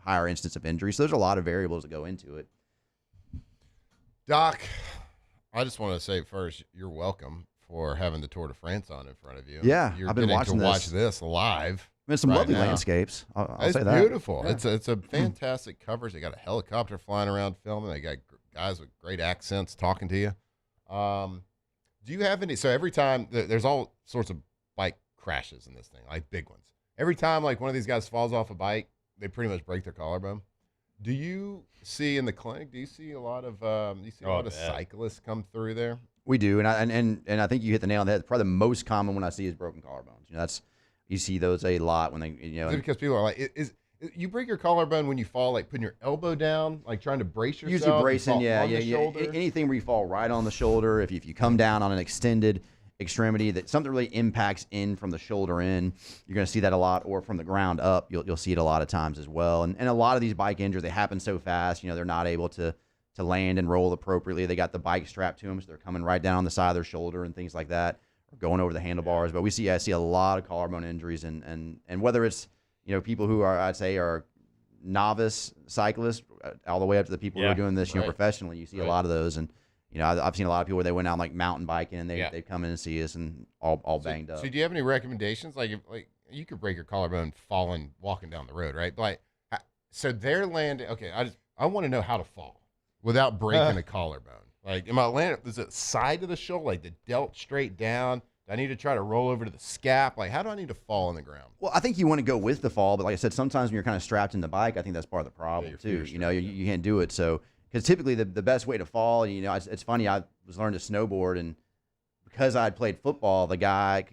higher instance of injury. So there's a lot of variables that go into it. Doc, I just want to say first, you're welcome for having the Tour de France on in front of you. Yeah, you're I've been watching watch this live. There's some lovely now. landscapes. I'll say that. It's beautiful. Yeah. It's a fantastic coverage. They got a helicopter flying around filming. They got guys with great accents talking to you. Do you have any? So every time there's all sorts of bike crashes in this thing, like big ones. Every time like one of these guys falls off a bike, they pretty much break their collarbone. Do you see in the clinic? Do you see a lot of cyclists come through there? We do, and I think you hit the nail on the head. Probably the most common one I see is broken collarbones. You see those a lot when they Is it because people are like, is you break your collarbone when you fall, like putting your elbow down, like trying to brace yourself? Usually bracing, yeah. Shoulder? Anything where you fall right on the shoulder. If you come down on an extended extremity that something really impacts in from the shoulder in, you're going to see that a lot, or from the ground up, you'll see it a lot of times as well. And a lot of these bike injuries, they happen so fast, they're not able to land and roll appropriately. They got the bike strapped to them, so they're coming right down on the side of their shoulder and things like that, or going over the handlebars. But I see a lot of collarbone injuries, and whether it's people who are novice cyclists all the way up to the people who are doing this professionally, you see a lot of those. And I've seen a lot of people where they went out like mountain biking and they come in and see us and all banged up. So do you have any recommendations? Like you could break your collarbone walking down the road, right? But so they're landing. Okay, I want to know how to fall without breaking a collarbone. Like, am I landing? Is it side of the shoulder, like the delt straight down? Do I need to try to roll over to the scap? Like, how do I need to fall on the ground? Well, I think you want to go with the fall, but like I said, sometimes when you're kind of strapped in the bike, I think that's part of the problem too. You can't do it. So, because typically the best way to fall, it's funny. I was learning to snowboard, and because I had played football, the guy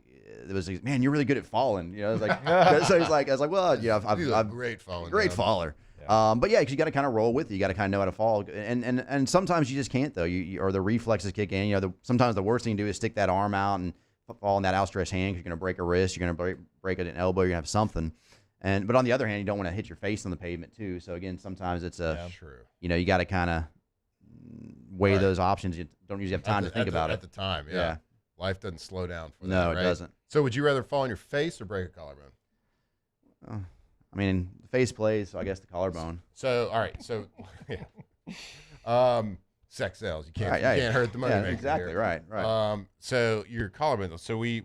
was like, "Man, you're really good at falling." I was like, so he's like, I was like, "Well, I'm a great faller." Great faller. But yeah, because you got to kind of roll with it. You got to kind of know how to fall, and sometimes you just can't though. Or the reflexes kick in. Sometimes the worst thing to do is stick that arm out and fall in that outstretched hand, because you're going to break a wrist, you're going to break an elbow, you're going to have something. But on the other hand, you don't want to hit your face on the pavement too. So again, sometimes it's true. You got to kind of weigh those options. You don't usually have time to think about it at the time. Yeah. Life doesn't slow down for that. No, right? It doesn't. So would you rather fall on your face or break a collarbone? I mean, the face plays, so I guess the collarbone. So all right, so sex sells. You can't hurt the money maker. Exactly. Here. Right. So your collarbone. So we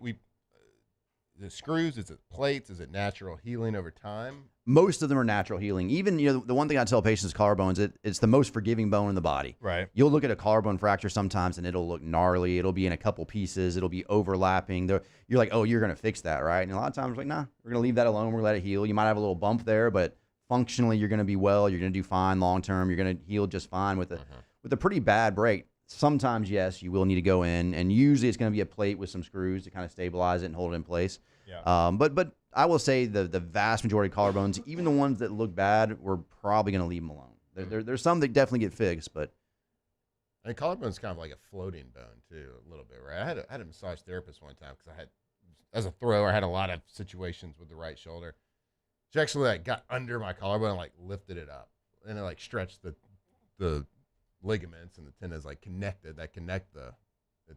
the screws. Is it plates? Is it natural healing over time? Most of them are natural healing. Even the one thing I tell patients is collarbones. It's the most forgiving bone in the body. Right. You'll look at a collarbone fracture sometimes, and it'll look gnarly. It'll be in a couple pieces. It'll be overlapping. You're like, oh, you're gonna fix that, right? And a lot of times, like, nah, we're gonna leave that alone. We're gonna let it heal. You might have a little bump there, but functionally, you're gonna be well. You're gonna do fine long term. You're gonna heal just fine with a pretty bad break. Sometimes, yes, you will need to go in, and usually it's gonna be a plate with some screws to kind of stabilize it and hold it in place. Yeah. But I will say the vast majority of collarbones, even the ones that look bad, we're probably going to leave them alone. There's some that definitely get fixed, but I mean, collarbone's kind of like a floating bone too, a little bit, right? I had a massage therapist one time because as a thrower, I had a lot of situations with the right shoulder. She actually got under my collarbone and lifted it up, and it stretched the ligaments and the tendons connect it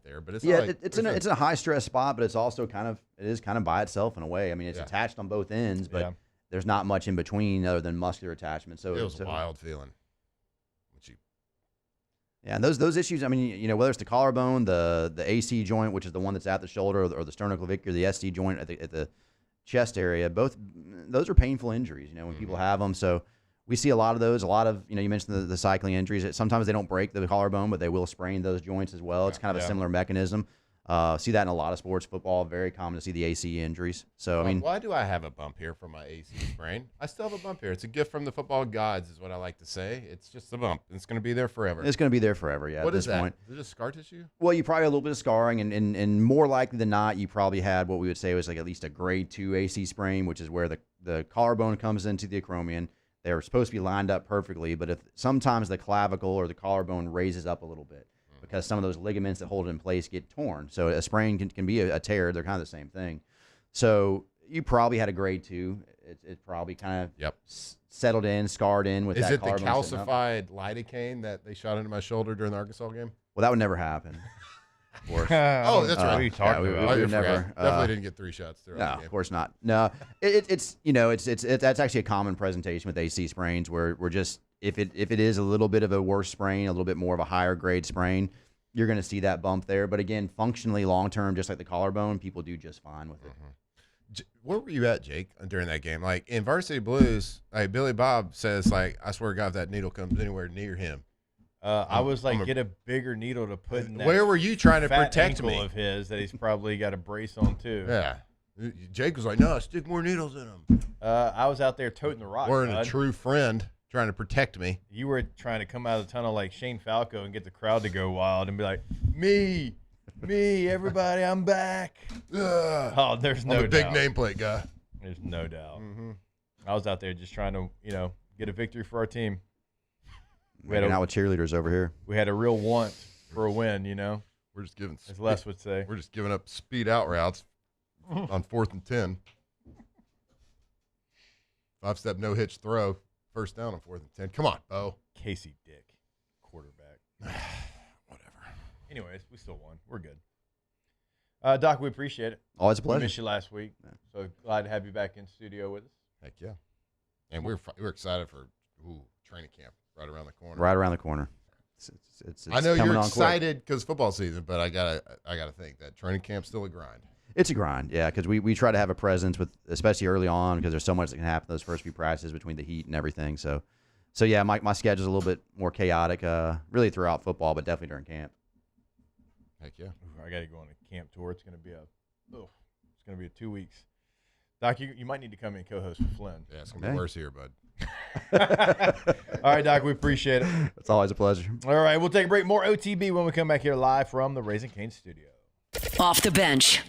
there, but it's it's in a high stress spot, but it's also kind of by itself in a way. I mean, it's attached on both ends, but there's not much in between other than muscular attachment. So it was a wild feeling. Yeah, and those issues. I mean, whether it's the collarbone, the AC joint, which is the one that's at the shoulder, or the sternoclavicular, the SC joint at the chest area, both those are painful injuries. When people have them, so. We see a lot of those. A lot of, you mentioned the cycling injuries. Sometimes they don't break the collarbone, but they will sprain those joints as well. It's kind of a similar mechanism. See that in a lot of sports. Football, very common to see the AC injuries. So, I mean. Why do I have a bump here from my AC sprain? I still have a bump here. It's a gift from the football gods is what I like to say. It's just a bump. It's going to be there forever. It's going to be there forever, yeah, what at this point. Is it just scar tissue? Well, you probably have a little bit of scarring, and more likely than not, you probably had what we would say was at least a grade 2 AC sprain, which is where the collarbone comes into the acromion. They're supposed to be lined up perfectly, but if sometimes the clavicle or the collarbone raises up a little bit because some of those ligaments that hold it in place get torn. So a sprain can be a tear. They're kind of the same thing. So you probably had a grade 2. It's probably kind of settled in, scarred in with that collarbone. Is it the calcified lidocaine that they shot into my shoulder during the Arkansas game? Well, that would never happen. Of course. Oh, that's right. What are you talking about? We never definitely didn't get 3 shots throughout the game. Of course not. No, it's that's actually a common presentation with AC sprains where we're just if it is a little bit of a worse sprain, a little bit more of a higher grade sprain, you're going to see that bump there. But again, functionally long term, just like the collarbone, people do just fine with it. Where were you at, Jake, during that game? In Varsity Blues, Billy Bob says I swear to God, if that needle comes anywhere near him. I was get a bigger needle to put in that. Where were you trying to protect me? Of his that he's probably got a brace on too. Yeah. Jake was like, no, stick more needles in him. I was out there toting the rock. Weren't a true friend trying to protect me. You were trying to come out of the tunnel like Shane Falco and get the crowd to go wild and be like, me, everybody, I'm back. Oh, there's no doubt. Big nameplate guy. There's no doubt. I was out there just trying to, get a victory for our team. We had out with cheerleaders over here. We had a real want for a win, We're just giving, as Les would say. We're just giving up speed out routes on 4th and 10. 5-step no hitch throw, first down on 4th and 10. Come on, Bo. Casey Dick, quarterback. Whatever. Anyways, we still won. We're good. Doc, we appreciate it. Always a pleasure. We missed you last week, so glad to have you back in studio with us. Heck yeah. And we're excited for training camp. Right around the corner. Right around the corner. It's I know you're excited because football season, but I gotta think that training camp's still a grind. It's a grind, yeah, because we try to have a presence with, especially early on, because there's so much that can happen those first few practices between the heat and everything. So yeah, my schedule's a little bit more chaotic, really throughout football, but definitely during camp. Heck yeah. I gotta go on a camp tour. It's gonna be 2 weeks. Doc, you might need to come in and co-host with Flynn. Yeah, it's gonna be worse here, bud. All right, Doc, we appreciate it. It's always a pleasure. All right, we'll take a break. More OTB when we come back here live from the Raising Cane studio. Off the bench.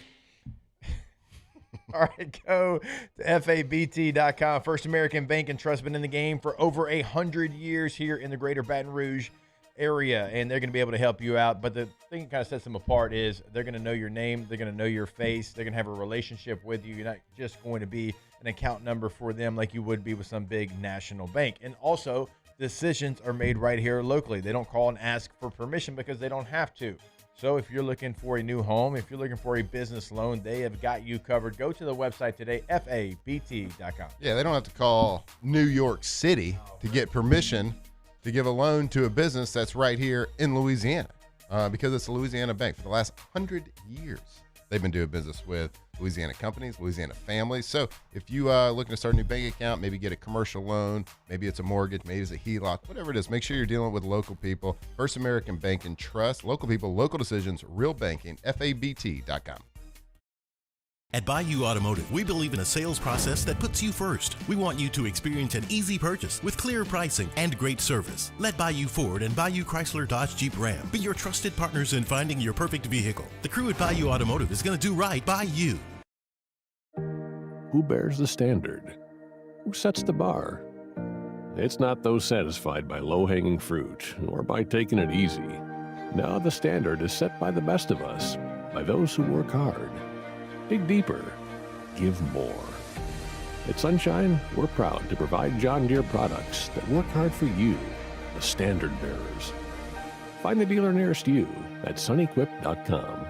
All right, go to FABT.com. First American Bank and Trust, been in the game for over 100 years here in the greater Baton Rouge area, and they're going to be able to help you out. But the thing that kind of sets them apart is they're going to know your name, they're going to know your face, they're going to have a relationship with you. You're not just going to be an account number for them like you would be with some big national bank. And also, decisions are made right here locally. They don't call and ask for permission because they don't have to. So if you're looking for a new home, if you're looking for a business loan, they have got you covered. Go to the website today, FABT.com. Yeah, they don't have to call New York City to get permission to give a loan to a business that's right here in Louisiana because it's a Louisiana bank. For the last 100 years, they've been doing business with Louisiana companies, Louisiana families. So if you looking to start a new bank account, maybe get a commercial loan, maybe it's a mortgage, maybe it's a HELOC, whatever it is, make sure you're dealing with local people. First American Bank and Trust, local people, local decisions, real banking, FABT.com. At Bayou Automotive, we believe in a sales process that puts you first. We want you to experience an easy purchase with clear pricing and great service. Let Bayou Ford and Bayou Chrysler Dodge Jeep Ram be your trusted partners in finding your perfect vehicle. The crew at Bayou Automotive is going to do right by you. Who bears the standard? Who sets the bar? It's not those satisfied by low-hanging fruit or by taking it easy. No, the standard is set by the best of us, by those who work hard. Dig deeper. Give more. At Sunshine, we're proud to provide John Deere products that work hard for you, the standard bearers. Find the dealer nearest you at sunequip.com.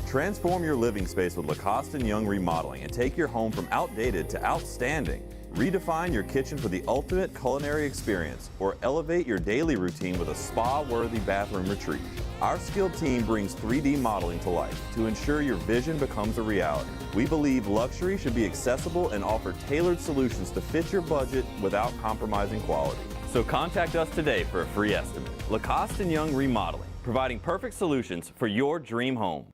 Transform your living space with Lacoste & Young Remodeling and take your home from outdated to outstanding. Redefine your kitchen for the ultimate culinary experience or elevate your daily routine with a spa-worthy bathroom retreat. Our skilled team brings 3D modeling to life to ensure your vision becomes a reality. We believe luxury should be accessible and offer tailored solutions to fit your budget without compromising quality. So contact us today for a free estimate. Lacoste & Young Remodeling, providing perfect solutions for your dream home.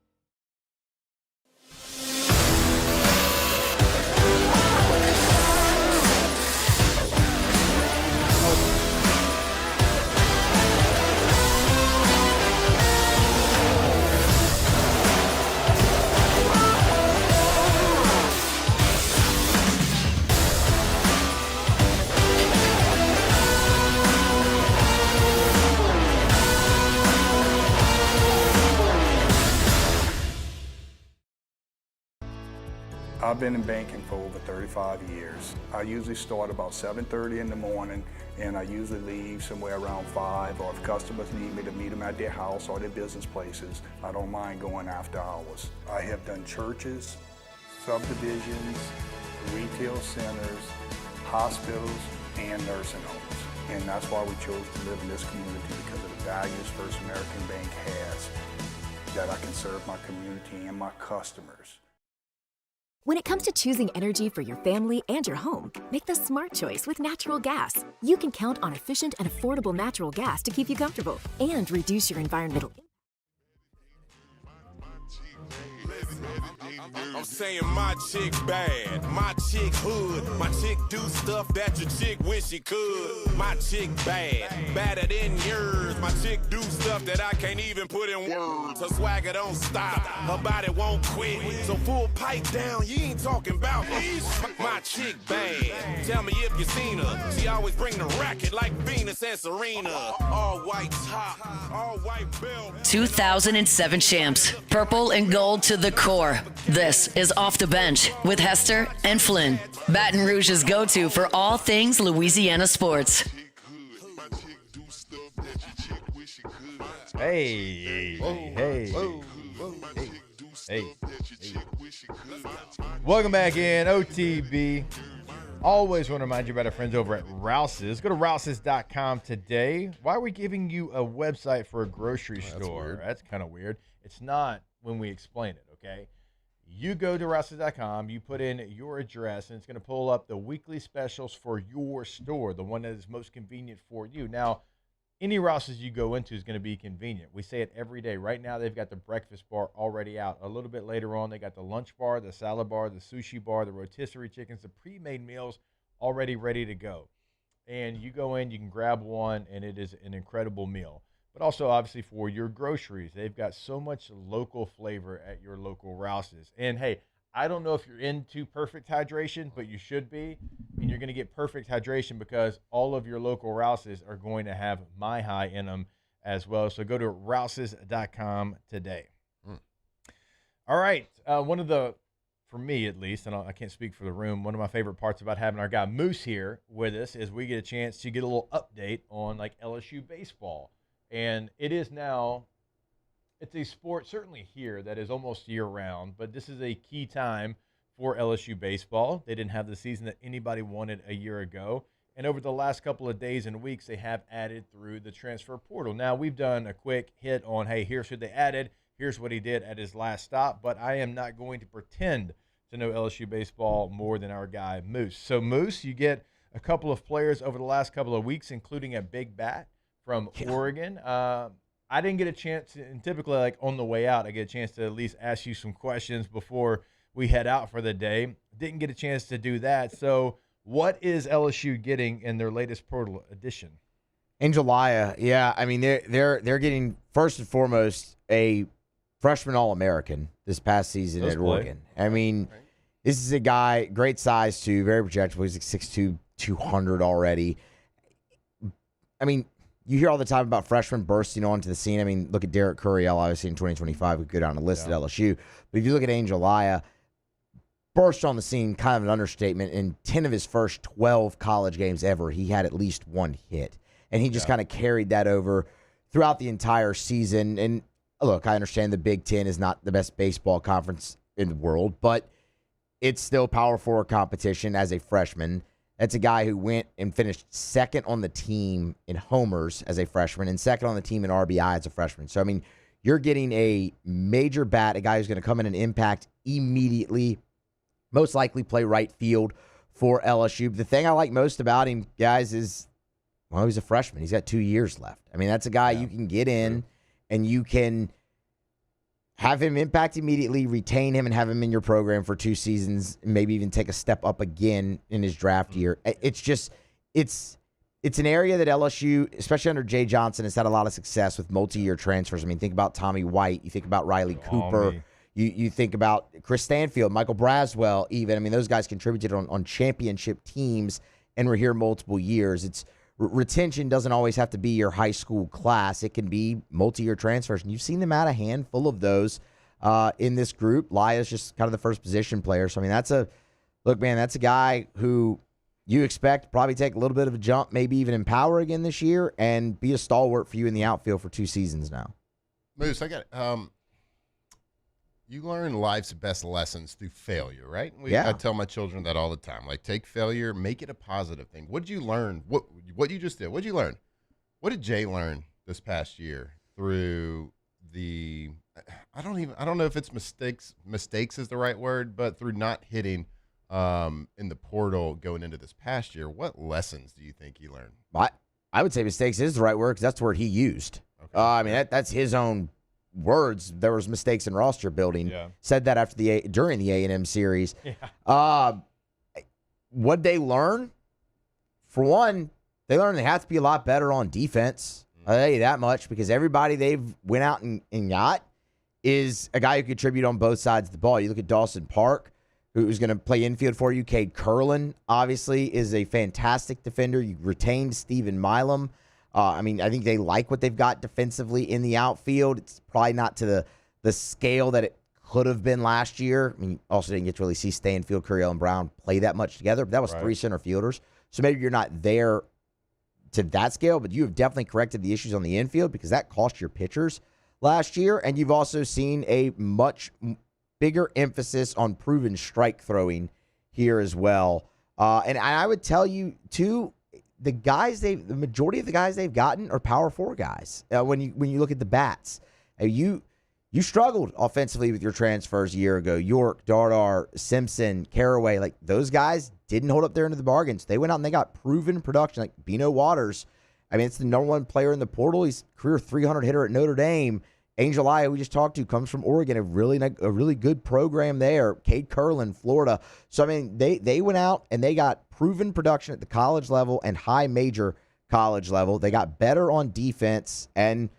I've been in banking for over 35 years. I usually start about 7:30 in the morning and I usually leave somewhere around 5, or if customers need me to meet them at their house or their business places, I don't mind going after hours. I have done churches, subdivisions, retail centers, hospitals, and nursing homes. And that's why we chose to live in this community, because of the values First American Bank has, that I can serve my community and my customers. When it comes to choosing energy for your family and your home, make the smart choice with natural gas. You can count on efficient and affordable natural gas to keep you comfortable and reduce your environmental impact. I'm saying my chick bad, my chick hood, my chick do stuff that your chick wish she could. My chick bad, badder than yours. My chick do stuff that I can't even put in words. Her swagger don't stop, her body won't quit. So full pipe down, you ain't talking about me. My chick bad, tell me if you seen her. She always bring the racket like Venus and Serena. All white top, all white belt. 2007 champs, purple and gold to the core. This is Off the Bench with Hester and Flynn, Baton Rouge's go-to for all things Louisiana sports. Hey. Welcome back in, OTB. Always want to remind you about our friends over at Rouse's. Go to rouses.com today. Why are we giving you a website for a grocery store? That's kind of weird. It's not when we explain it, okay? You go to rouses.com, you put in your address, and it's going to pull up the weekly specials for your store, the one that is most convenient for you. Now, any Rouse's you go into is going to be convenient. We say it every day. Right now, they've got the breakfast bar already out. A little bit later on, they got the lunch bar, the salad bar, the sushi bar, the rotisserie chickens, the pre-made meals already ready to go. And you go in, you can grab one, and it is an incredible meal. But also, obviously, for your groceries, they've got so much local flavor at your local Rouse's. And, hey, I don't know if you're into perfect hydration, but you should be. And you're going to get perfect hydration because all of your local Rouses are going to have My High in them as well. So go to rouses.com today. All right. One of the, for me at least, and I can't speak for the room, one of my favorite parts about having our guy Moose here with us is we get a chance to get a little update on like LSU baseball. And it is now, it's a sport certainly here that is almost year-round, but this is a key time for LSU baseball. They didn't have the season that anybody wanted a year ago. And over the last couple of days and weeks, they have added through the transfer portal. Now, we've done a quick hit on, hey, here's who they added. Here's what he did at his last stop. But I am not going to pretend to know LSU baseball more than our guy, Moose. So, Moose, you get a couple of players over the last couple of weeks, including a big bat from Oregon. I didn't get a chance to, and typically, like on the way out, I get a chance to at least ask you some questions before we head out for the day. Didn't get a chance to do that. So, what is LSU getting in their latest portal edition? Angelaya, yeah. I mean, they're getting first and foremost a freshman All-American this past season at Oregon. I mean, this is a guy, great size too, very projectable. He's like 6'2", 200 already. I mean, you hear all the time about freshmen bursting onto the scene. I mean, look at Derek Curiel, obviously in 2025, we go down the list at LSU. But if you look at Angelaya, burst on the scene, kind of an understatement. In 10 of his first 12 college games ever, he had at least one hit. And he just kind of carried that over throughout the entire season. And look, I understand the Big Ten is not the best baseball conference in the world, but it's still Power 4 competition as a freshman. That's a guy who went and finished second on the team in homers as a freshman and second on the team in RBI as a freshman. So, I mean, you're getting a major bat, a guy who's going to come in and impact immediately, most likely play right field for LSU. The thing I like most about him, guys, is, well, he's a freshman. He's got 2 years left. I mean, that's a guy you can get in and you can have him impact immediately, retain him, and have him in your program for 2 seasons, and maybe even take a step up again in his draft year. It's just, it's an area that LSU, especially under Jay Johnson, has had a lot of success with multi-year transfers. I mean, think about Tommy White. You think about Riley Cooper. You think about Chris Stanfield, Michael Braswell even. I mean, those guys contributed on championship teams and were here multiple years. It's retention doesn't always have to be your high school class. It can be multi-year transfers, and you've seen them add a handful of those in this group. Laya's just kind of the first position player. So, I mean, that's a guy who you expect probably take a little bit of a jump, maybe even in power again this year, and be a stalwart for you in the outfield for 2 seasons now. Moose, I got you learn life's best lessons through failure, right? I tell my children that all the time. Like, take failure, make it a positive thing. What did you learn? What you just did? What did you learn? What did Jay learn this past year through the? I don't know if it's mistakes. Mistakes is the right word, but through not hitting in the portal going into this past year, what lessons do you think he learned? I would say mistakes is the right word because that's the word he used. Okay. I mean, that's his own words. There was mistakes in roster building. Said that after during the A&M series. What'd they learn? For one, they learned they have to be a lot better on defense. I'll tell you that much, because everybody they've went out and got is a guy who can contribute on both sides of the ball. You look at Dawson Park, who's going to play infield for you. Cade Curlin, obviously, is a fantastic defender. You retained Stephen Milam. I mean, I think they like what they've got defensively in the outfield. It's probably not to the scale that it could have been last year. I mean, you also didn't get to really see Stanfield, Curiel, and Brown play that much together, but that was 3 center fielders. So maybe you're not there to that scale, but you have definitely corrected the issues on the infield because that cost your pitchers last year. And you've also seen a much bigger emphasis on proven strike throwing here as well. And I would tell you, too, the majority of the guys they've gotten are Power 4 guys. When you look at the bats, you struggled offensively with your transfers a year ago. York, Dardar, Simpson, Caraway, like those guys didn't hold up their end of the bargains. They went out and they got proven production, like Bino Waters. I mean, it's the number 1 player in the portal. He's career 300 hitter at Notre Dame. Angelaya, we just talked to, comes from Oregon, a really good program there. Cade Curlin, Florida. So, I mean, they went out and they got proven production at the college level and high major college level. They got better on defense. And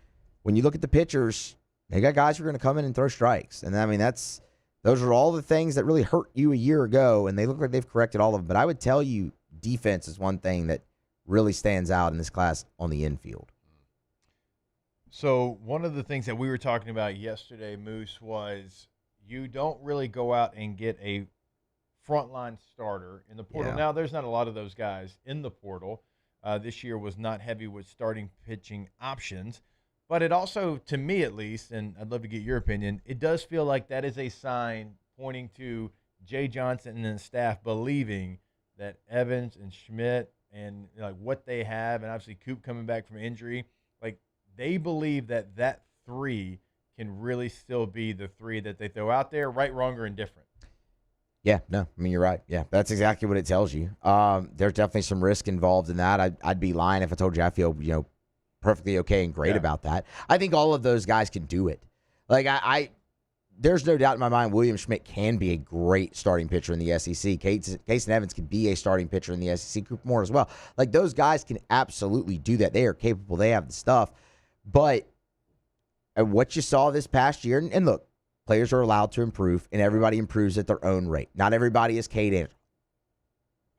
when you look at the pitchers, they got guys who are going to come in and throw strikes. And, I mean, that's Those are all the things that really hurt you a year ago, and they look like they've corrected all of them. But I would tell you defense is one thing that really stands out in this class on the infield. So one of the things that we were talking about yesterday, Moose, was you don't really go out and get a frontline starter in the portal. Yeah. Now, there's not a lot of those guys in the portal. This year was not heavy with starting pitching options. But it also, to me at least, and I'd love to get your opinion, it does feel like that is a sign pointing to Jay Johnson and the staff believing that Evans and Schmidt and like what they have, and obviously Coop coming back from injury, like they believe that that three can really still be the three that they throw out there, right, wrong, or indifferent. Yeah, no, I mean, you're right. Yeah, that's exactly what it tells you. There's definitely some risk involved in that. I'd be lying if I told you I feel, perfectly okay and great about that. I think all of those guys can do it. Like, there's no doubt in my mind William Schmidt can be a great starting pitcher in the SEC. Casey Evans can be a starting pitcher in the SEC. Cooper Moore as well. Like, those guys can absolutely do that. They are capable. They have the stuff. But what you saw this past year, and look, players are allowed to improve, and everybody improves at their own rate. Not everybody is Cade Anderson.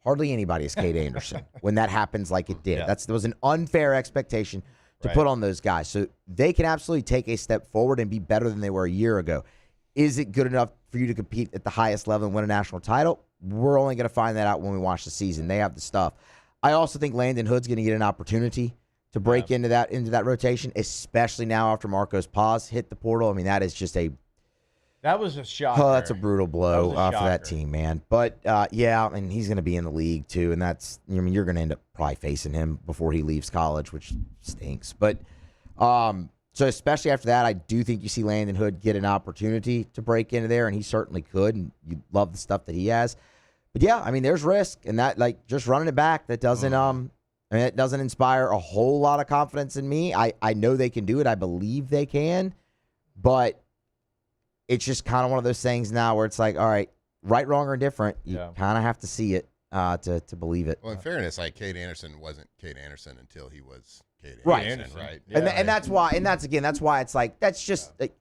Hardly anybody is Cade Anderson when that happens like it did. Yeah. That was an unfair expectation to put on those guys. So they can absolutely take a step forward and be better than they were a year ago. Is it good enough for you to compete at the highest level and win a national title? We're only going to find that out when we watch the season. They have the stuff. I also think Landon Hood's going to get an opportunity to break into that rotation, especially now after Marcos Paz hit the portal. I mean, that is just that was a shocker. Oh, that's a brutal blow That was a for that shocker. team, man. But, and he's going to be in the league, too, and you're going to end up probably facing him before he leaves college, which stinks. But so especially after that, I do think you see Landon Hood get an opportunity to break into there, and he certainly could, and you love the stuff that he has. But, yeah, I mean, there's risk, and that, like, just running it back, that doesn't it doesn't inspire a whole lot of confidence in me. I know they can do it. I believe they can, but it's just kind of one of those things now where it's like, all right, right, wrong, or indifferent. You kind of have to see it to believe it. Well, in fairness, like Cade Anderson wasn't Cade Anderson until he was Cade Right. Anderson, right? And that's why it's like, that's just like,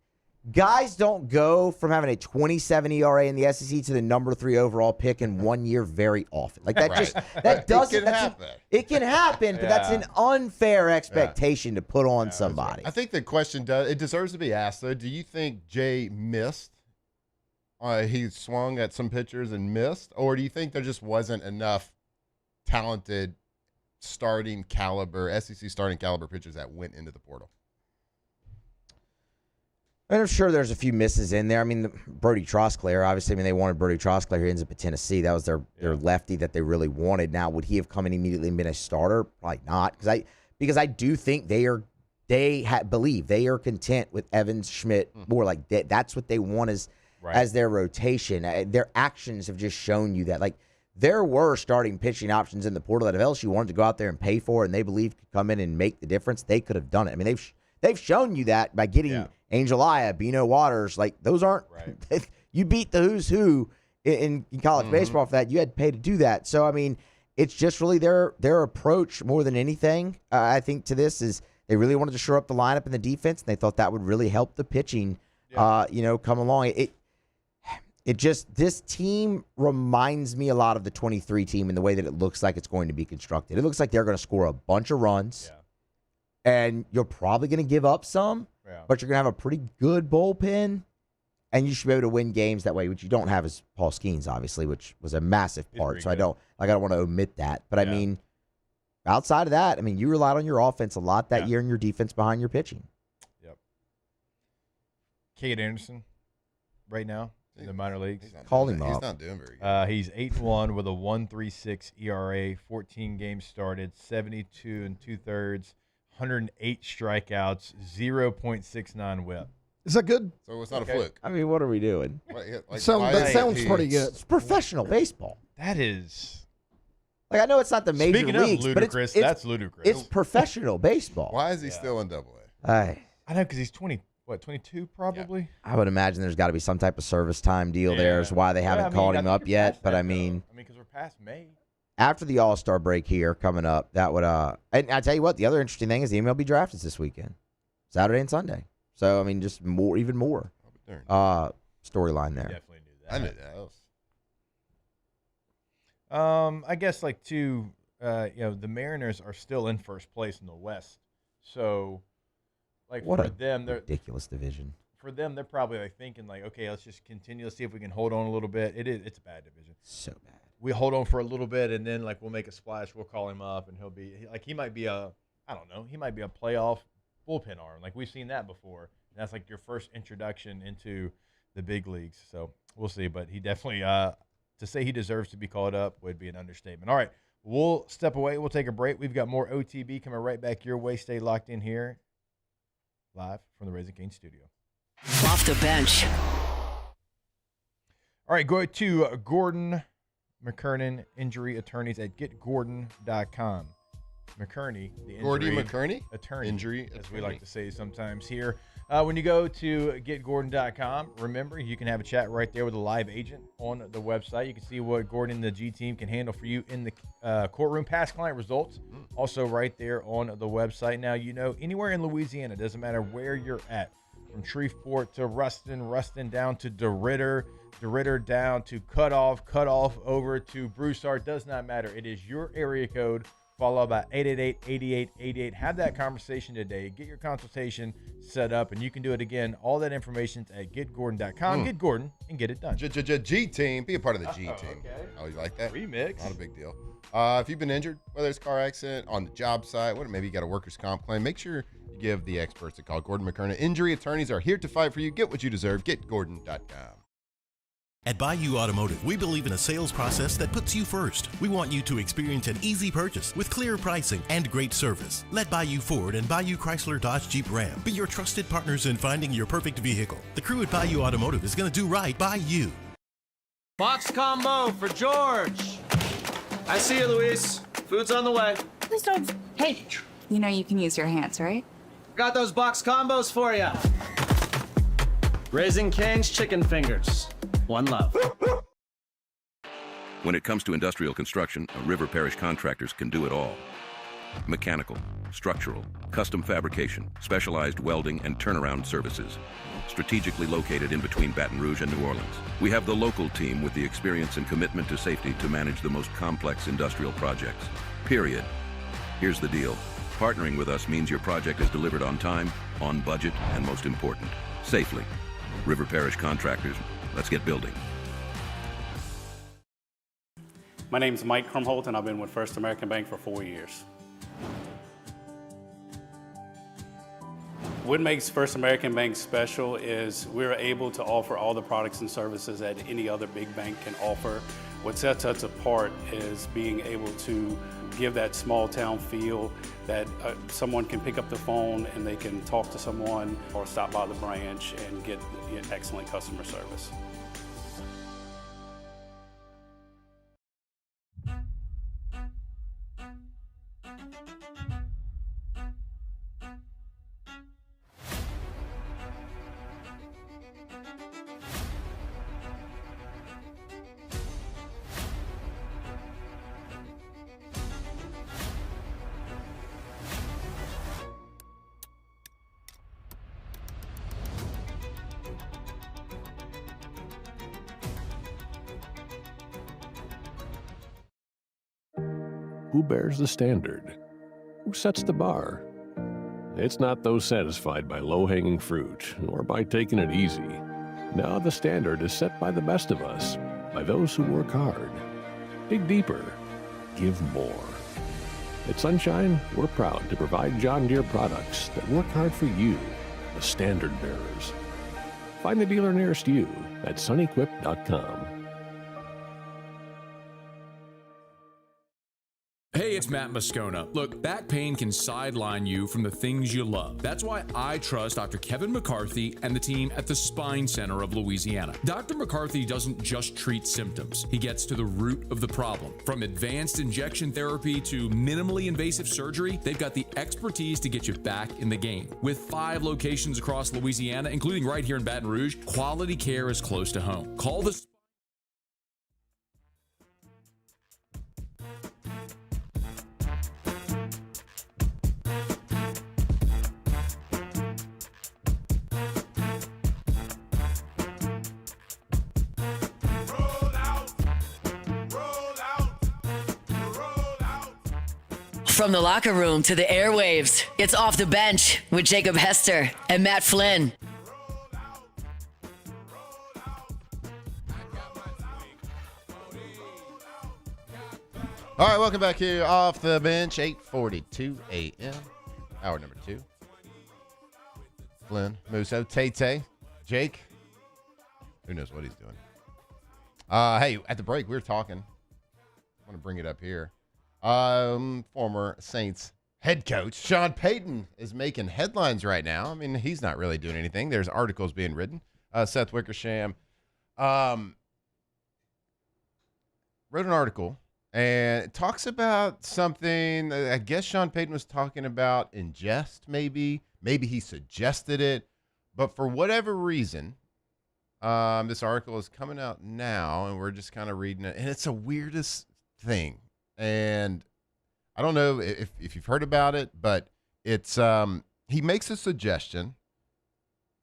guys don't go from having a 27 ERA in the SEC to the number 3 overall pick in 1 year very often. Like that that doesn't It can happen. It can happen, but that's an unfair expectation to put on somebody. I think the question deserves to be asked though. Do you think Jay missed? He swung at some pitchers and missed, or do you think there just wasn't enough talented starting caliber SEC starting caliber pitchers that went into the portal? And I'm sure there's a few misses in there. I mean, Brody Trosclair, obviously, they wanted Brody Trosclair. He ends up at Tennessee. That was their lefty that they really wanted. Now, would he have come in immediately and been a starter? Probably not, because I do think they believe they are content with Evans, Schmidt, more like that. That's what they want as their rotation. Their actions have just shown you that. Like, there were starting pitching options in the portal that if LSU wanted to go out there and pay for, and they believed could come in and make the difference, they could have done it. I mean, they've shown you that by getting Angel Aya, Bino Waters. Like, those aren't you beat the who's who in college baseball for that. You had to pay to do that. So, I mean, it's just really their approach more than anything. I think to this is they really wanted to shore up the lineup and the defense, and they thought that would really help the pitching, come along. It just, this team reminds me a lot of the 23 team in the way that it looks like it's going to be constructed. It looks like they're going to score a bunch of runs, and you're probably going to give up some, but you're going to have a pretty good bullpen, and you should be able to win games that way, which you don't have as Paul Skeens, obviously, which was a massive part. So I don't want to omit that. But I mean, outside of that, I mean, you relied on your offense a lot that year and your defense behind your pitching. Yep. Cade Anderson, right now in the minor leagues. He's not doing very good. He's 8-1 with a 1.36 ERA, 14 games started, 72 2/3, 108 strikeouts, 0.69 WHIP. Is that good? So it's not a fluke. I mean, what are we doing? That sounds pretty good. It's professional baseball. That is. Like, I know it's not the major Speaking leagues, of but ludicrous, it's that's ludicrous. It's professional baseball. Why is he still in Double-A? I know, because he's 22 probably? I would imagine there's got to be some type of service time deal there is why they haven't called him up yet. But I mean, because we're past May. After the All-Star break here coming up, that would and I tell you what, the other interesting thing is the MLB draft is this weekend, Saturday and Sunday. So I mean, just even more storyline there. Definitely that. I knew that. I guess the Mariners are still in first place in the West. So, What for a them, they're ridiculous division. For them, they're probably thinking okay, let's just continue. Let's see if we can hold on a little bit. It's a bad division. So bad. We hold on for a little bit, and then we'll make a splash. We'll call him up, and he might be a playoff bullpen arm. We've seen that before. And that's your first introduction into the big leagues. So we'll see. But he definitely, to say he deserves to be called up would be an understatement. All right, we'll step away. We'll take a break. We've got more OTB coming right back your way. Stay locked in here, live from the Raising Cane studio. Off the bench. All right, go to Gordon McKernan Injury Attorneys at getgordon.com. McKerney, the Gordy injury McKerney? attorney, Injury as we attorney. like to say sometimes here. When you go to getgordon.com, remember, you can have a chat right there with a live agent on the website. You can see what Gordon and the G team can handle for you in the courtroom. Past client results, also right there on the website. Now, anywhere in Louisiana, doesn't matter where you're at, from Shreveport to Ruston down to DeRidder down to Cutoff over to Broussard, does not matter. It is your area code, followed by 888-8888. Have that conversation today. Get your consultation set up, and you can do it again. All that information at getgordon.com. Get Gordon and get it done. G team. Be a part of the G team. Okay. Oh, you like that? Remix. Not a big deal. If you've been injured, whether it's a car accident, on the job site, maybe you got a workers' comp claim, make sure you give the experts a call. Gordon McKernan Injury Attorneys are here to fight for you. Get what you deserve. GetGordon.com. At Bayou Automotive, we believe in a sales process that puts you first. We want you to experience an easy purchase with clear pricing and great service. Let Bayou Ford and Bayou Chrysler Dodge Jeep Ram be your trusted partners in finding your perfect vehicle. The crew at Bayou Automotive is going to do right by you. Box combo for George. I see you, Luis. Food's on the way. Please don't. Hey, you can use your hands, right? Got those box combos for you. Raising Cane's chicken fingers. One love. When it comes to industrial construction, River Parish contractors can do it all. Mechanical, structural, custom fabrication, specialized welding, and turnaround services. Strategically located in between Baton Rouge and New Orleans, we have the local team with the experience and commitment to safety to manage the most complex industrial projects. Period. Here's the deal. Partnering with us means your project is delivered on time, on budget, and most important, safely. River Parish Contractors. Let's get building. My name's Mike Krumholt, and I've been with First American Bank for 4 years. What makes First American Bank special is we're able to offer all the products and services that any other big bank can offer. What sets us apart is being able to give that small town feel that someone can pick up the phone and they can talk to someone or stop by the branch and get excellent customer service. Who bears the standard? Who sets the bar? It's not those satisfied by low-hanging fruit or by taking it easy. Now the standard is set by the best of us, by those who work hard. Dig deeper. Give more. At Sunshine, we're proud to provide John Deere products that work hard for you, the standard bearers. Find the dealer nearest you at sunequip.com. Hey, it's Matt Moscona. Look, back pain can sideline you from the things you love. That's why I trust Dr. Kevin McCarthy and the team at the Spine Center of Louisiana. Dr. McCarthy doesn't just treat symptoms. He gets to the root of the problem. From advanced injection therapy to minimally invasive surgery, they've got the expertise to get you back in the game. With 5 locations across Louisiana, including right here in Baton Rouge, quality care is close to home. Call the From the locker room to the airwaves, it's Off the Bench with Jacob Hester and Matt Flynn. All right, welcome back here Off the Bench, 8:42 a.m. Hour number 2. Flynn, Musso, Tay, Jake. Who knows what he's doing? Hey, at the break, we were talking. I want to bring it up here. Former Saints head coach Sean Payton is making headlines right now. I mean, he's not really doing anything. There's articles being written. Seth Wickersham wrote an article, and it talks about something I guess Sean Payton was talking about in jest, maybe. Maybe he suggested it. But for whatever reason, this article is coming out now, and we're just kind of reading it. And it's the weirdest thing. And I don't know if you've heard about it, but it's he makes a suggestion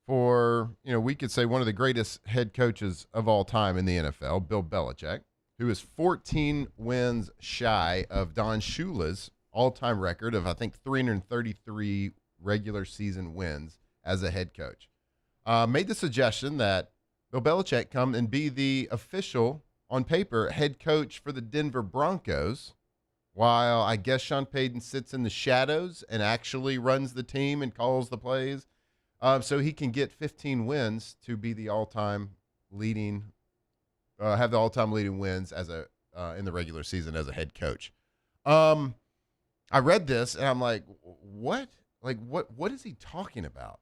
for, we could say one of the greatest head coaches of all time in the NFL, Bill Belichick, who is 14 wins shy of Don Shula's all-time record of, I think, 333 regular season wins as a head coach. Made the suggestion that Bill Belichick come and be the official, on paper, head coach for the Denver Broncos, while I guess Sean Payton sits in the shadows and actually runs the team and calls the plays, so he can get 15 wins to be the all-time leading, have the all-time leading wins as a in the regular season as a head coach. I read this and I'm like, what? Like, what is he talking about?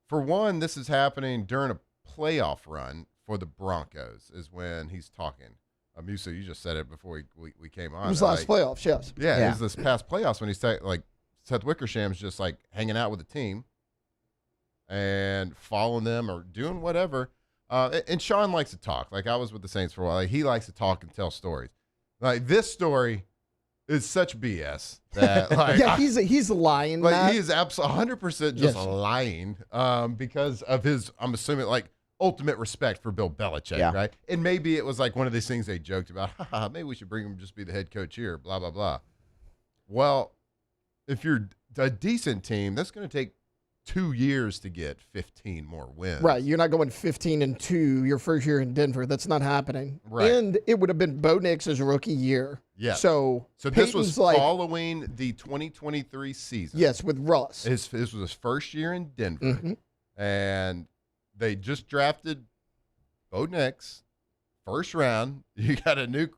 For one, this is happening during a playoff run for the Broncos is when he's talking. Musa, you just said it before we came on. It was last playoffs, yes. Yeah, it was this past playoffs when he's like Seth Wickersham's just like hanging out with the team and following them or doing whatever. And Sean likes to talk. Like, I was with the Saints for a while. Like, he likes to talk and tell stories. Like, this story is such BS that like yeah, he's lying. Like, Matt. he is absolutely 100% just lying because of his, I'm assuming, like, ultimate respect for Bill Belichick, right? And maybe it was like one of these things they joked about. Maybe we should bring him just be the head coach here. Blah blah blah. Well, if you're a decent team, that's going to take 2 years to get 15 more wins. Right. You're not going 15-2 your first year in Denver. That's not happening. Right. And it would have been Bo Nix's rookie year. Yeah. So this was like, following the 2023 season. Yes, with Russ. This was his first year in Denver. Mm-hmm. And they just drafted Bo Nix, first round. You got a new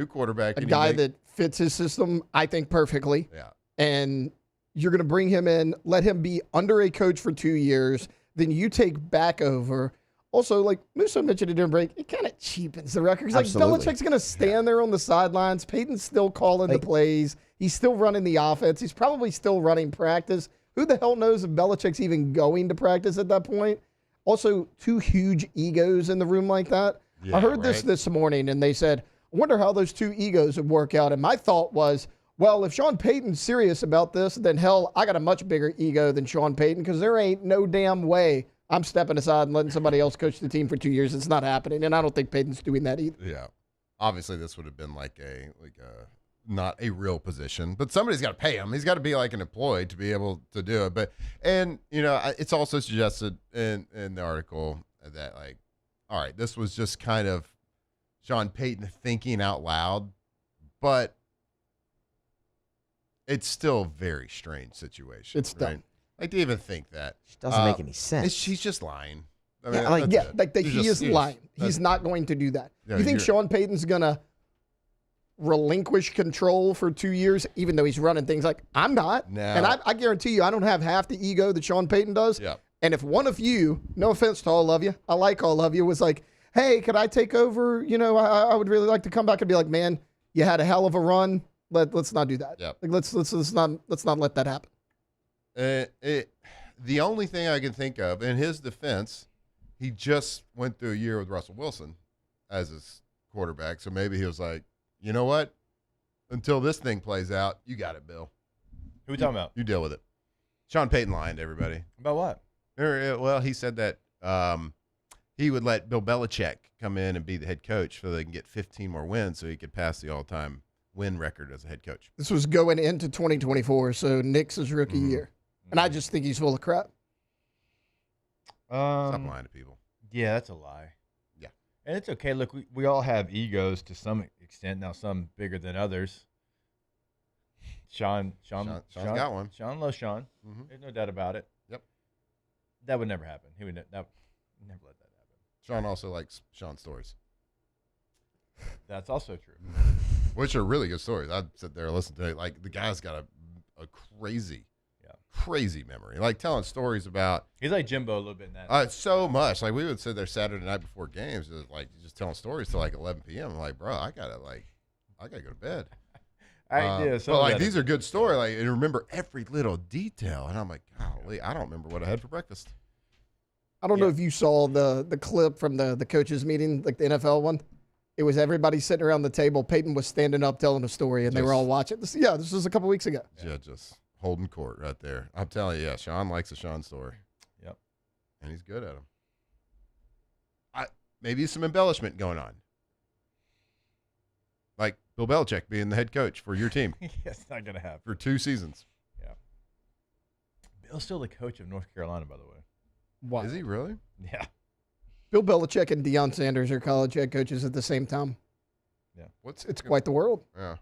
quarterback. A guy that fits his system, I think, perfectly. Yeah. And you're going to bring him in, let him be under a coach for 2 years, then you take back over. Also, like Musso mentioned it during break, it kind of cheapens the record. Like, Belichick's going to stand there on the sidelines. Peyton's still calling the plays. He's still running the offense. He's probably still running practice. Who the hell knows if Belichick's even going to practice at that point? Also, 2 huge egos in the room like that. Yeah, I heard this morning, and they said, I wonder how those 2 egos would work out. And my thought was, well, if Sean Payton's serious about this, then hell, I got a much bigger ego than Sean Payton because there ain't no damn way I'm stepping aside and letting somebody else coach the team for 2 years. It's not happening, and I don't think Payton's doing that either. Yeah. Obviously, this would have been like a not a real position, but somebody's got to pay him. He's got to be like an employee to be able to do it. And it's also suggested in the article that, like, all right, this was just kind of Sean Payton thinking out loud, but it's still a very strange situation. It's dumb. Like, to even think that. It doesn't make any sense. She's just lying. I mean, he is lying. He's not going to do that. Yeah, you think Sean Payton's going to relinquish control for 2 years, even though he's running things like, I'm not. No. And I guarantee you, I don't have half the ego that Sean Payton does. Yeah. And if one of you, no offense to all of you, I like all of you, was like, hey, could I take over? I would really like to come back and be like, man, you had a hell of a run. Let's not do that. Yep. Like, let's not let that happen. The only thing I can think of, in his defense, he just went through a year with Russell Wilson as his quarterback. So maybe he was like, you know what? Until this thing plays out, you got it, Bill. Who are we talking about? You deal with it. Sean Payton lying to everybody. About what? Well, he said that he would let Bill Belichick come in and be the head coach so they can get 15 more wins so he could pass the all-time win record as a head coach. This was going into 2024, so Nick's his rookie year. And I just think he's full of crap. Stop lying to people. Yeah, that's a lie. Yeah. And it's okay. Look, we all have egos to some extent. Now, some bigger than others. Sean's got one. Sean loves Sean. There's no doubt about it. Yep. That would never happen. He would never let that happen. Sean also likes Sean's stories. That's also true. Which are really good stories. I'd sit there and listen to it. Like, the guy's got a crazy memory. Like, telling stories about. He's like Jimbo a little bit in that. So much. Like, we would sit there Saturday night before games, just telling stories till like 11 p.m. I'm like, bro, I gotta go to bed. But these are good stories. Like, and remember every little detail. And I'm like, golly, I don't remember what I had for breakfast. I don't know if you saw the clip from the coaches meeting, like the NFL one. It was everybody sitting around the table. Peyton was standing up telling a story, and they were all watching. This was a couple weeks ago. Yeah, just holding court right there. I'm telling you, Sean likes a Sean story. Yep. And he's good at them. Maybe some embellishment going on. Like Bill Belichick being the head coach for your team. It's not going to happen. For 2 seasons. Yeah. Bill's still the coach of North Carolina, by the way. Wow. Is he really? Yeah. Bill Belichick and Deion Sanders are college head coaches at the same time. Yeah. It's quite the world. Yeah.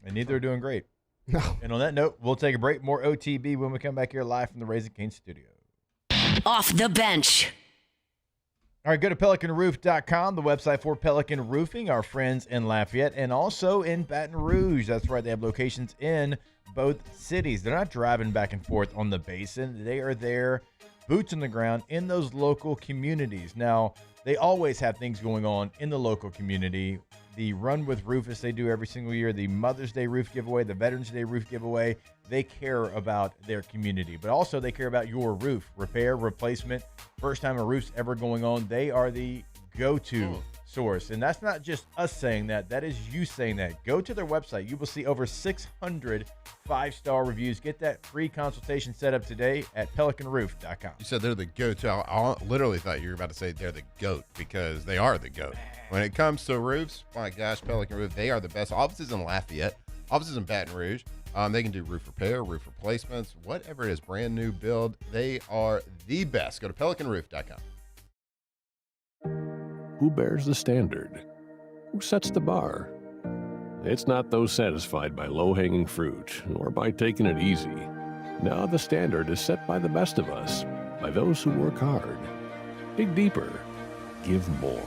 And neither are doing great. No. And on that note, we'll take a break. More OTB when we come back here live from the Raising Cane studio. Off the bench. All right, go to PelicanRoof.com, the website for Pelican Roofing, our friends in Lafayette, and also in Baton Rouge. That's right, they have locations in both cities. They're not driving back and forth on the basin. They are there, boots on the ground, in those local communities. Now, they always have things going on in the local community. The Run with Rufus they do every single year, the Mother's Day roof giveaway, the Veterans Day roof giveaway. They care about their community, but also they care about your roof. Repair, replacement, first time a roof's ever going on, they are the go-to source. And that's not just us saying that. That is you saying that. Go to their website. You will see over 600 5-star reviews. Get that free consultation set up today at pelicanroof.com. You said they're the go-to. I literally thought you were about to say they're the GOAT because they are the GOAT. When it comes to roofs, my gosh, Pelican Roof, they are the best. Offices in Lafayette, offices in Baton Rouge. They can do roof repair, roof replacements, whatever it is, brand new build. They are the best. Go to pelicanroof.com. Who bears the standard? Who sets the bar? It's not those satisfied by low-hanging fruit or by taking it easy. Now the standard is set by the best of us, by those who work hard. Dig deeper. Give more.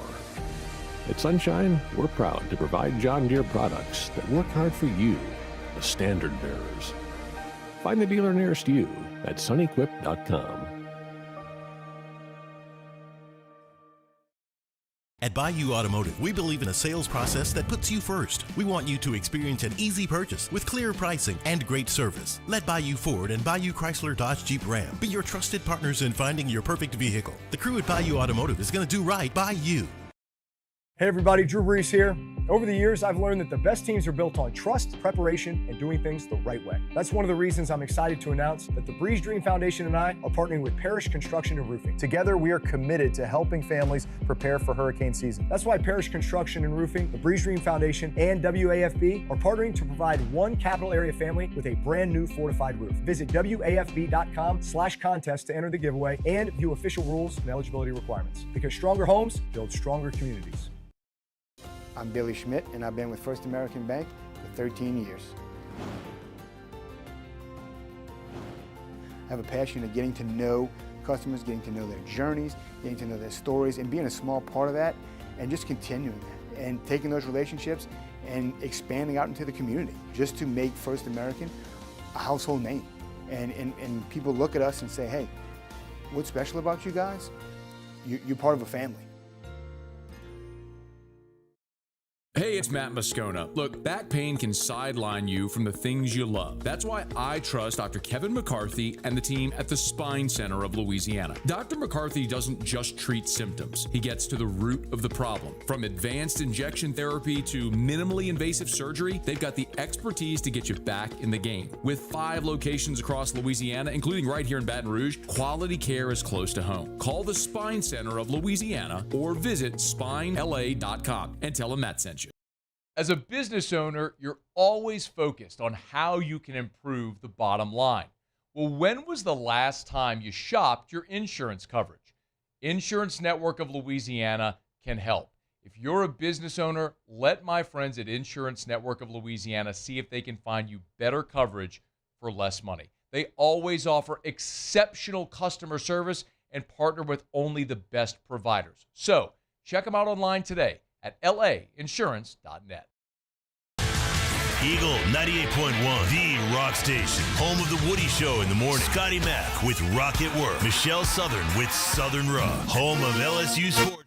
At Sunshine, we're proud to provide John Deere products that work hard for you, the standard bearers. Find the dealer nearest you at sunequip.com. At Bayou Automotive, we believe in a sales process that puts you first. We want you to experience an easy purchase with clear pricing and great service. Let Bayou Ford and Bayou Chrysler Dodge Jeep Ram be your trusted partners in finding your perfect vehicle. The crew at Bayou Automotive is going to do right by you. Hey everybody, Drew Brees here. Over the years, I've learned that the best teams are built on trust, preparation, and doing things the right way. That's one of the reasons I'm excited to announce that the Breeze Dream Foundation and I are partnering with Parish Construction and Roofing. Together, we are committed to helping families prepare for hurricane season. That's why Parish Construction and Roofing, the Breeze Dream Foundation, and WAFB are partnering to provide one capital area family with a brand new fortified roof. Visit WAFB.com/contest to enter the giveaway and view official rules and eligibility requirements. Because stronger homes build stronger communities. I'm Billy Schmidt, and I've been with First American Bank for 13 years. I have a passion of getting to know customers, getting to know their journeys, getting to know their stories, and being a small part of that, and just continuing that, and taking those relationships and expanding out into the community, just to make First American a household name. And people look at us and say, hey, what's special about you guys? You're part of a family. Hey, it's Matt Moscona. Look, back pain can sideline you from the things you love. That's why I trust Dr. Kevin McCarthy and the team at the Spine Center of Louisiana. Dr. McCarthy doesn't just treat symptoms. He gets to the root of the problem. From advanced injection therapy to minimally invasive surgery, they've got the expertise to get you back in the game. With 5 locations across Louisiana, including right here in Baton Rouge, quality care is close to home. Call the Spine Center of Louisiana or visit spinela.com and tell them Matt sent you. As a business owner, you're always focused on how you can improve the bottom line. Well, when was the last time you shopped your insurance coverage? Insurance Network of Louisiana can help. If you're a business owner, let my friends at Insurance Network of Louisiana see if they can find you better coverage for less money. They always offer exceptional customer service and partner with only the best providers. So check them out online today at lainsurance.net. Eagle 98.1, the rock station. Home of the Woody Show in the morning. Scotty Mack with Rock at Work. Michelle Southern with Southern Rock. Home of LSU Sports.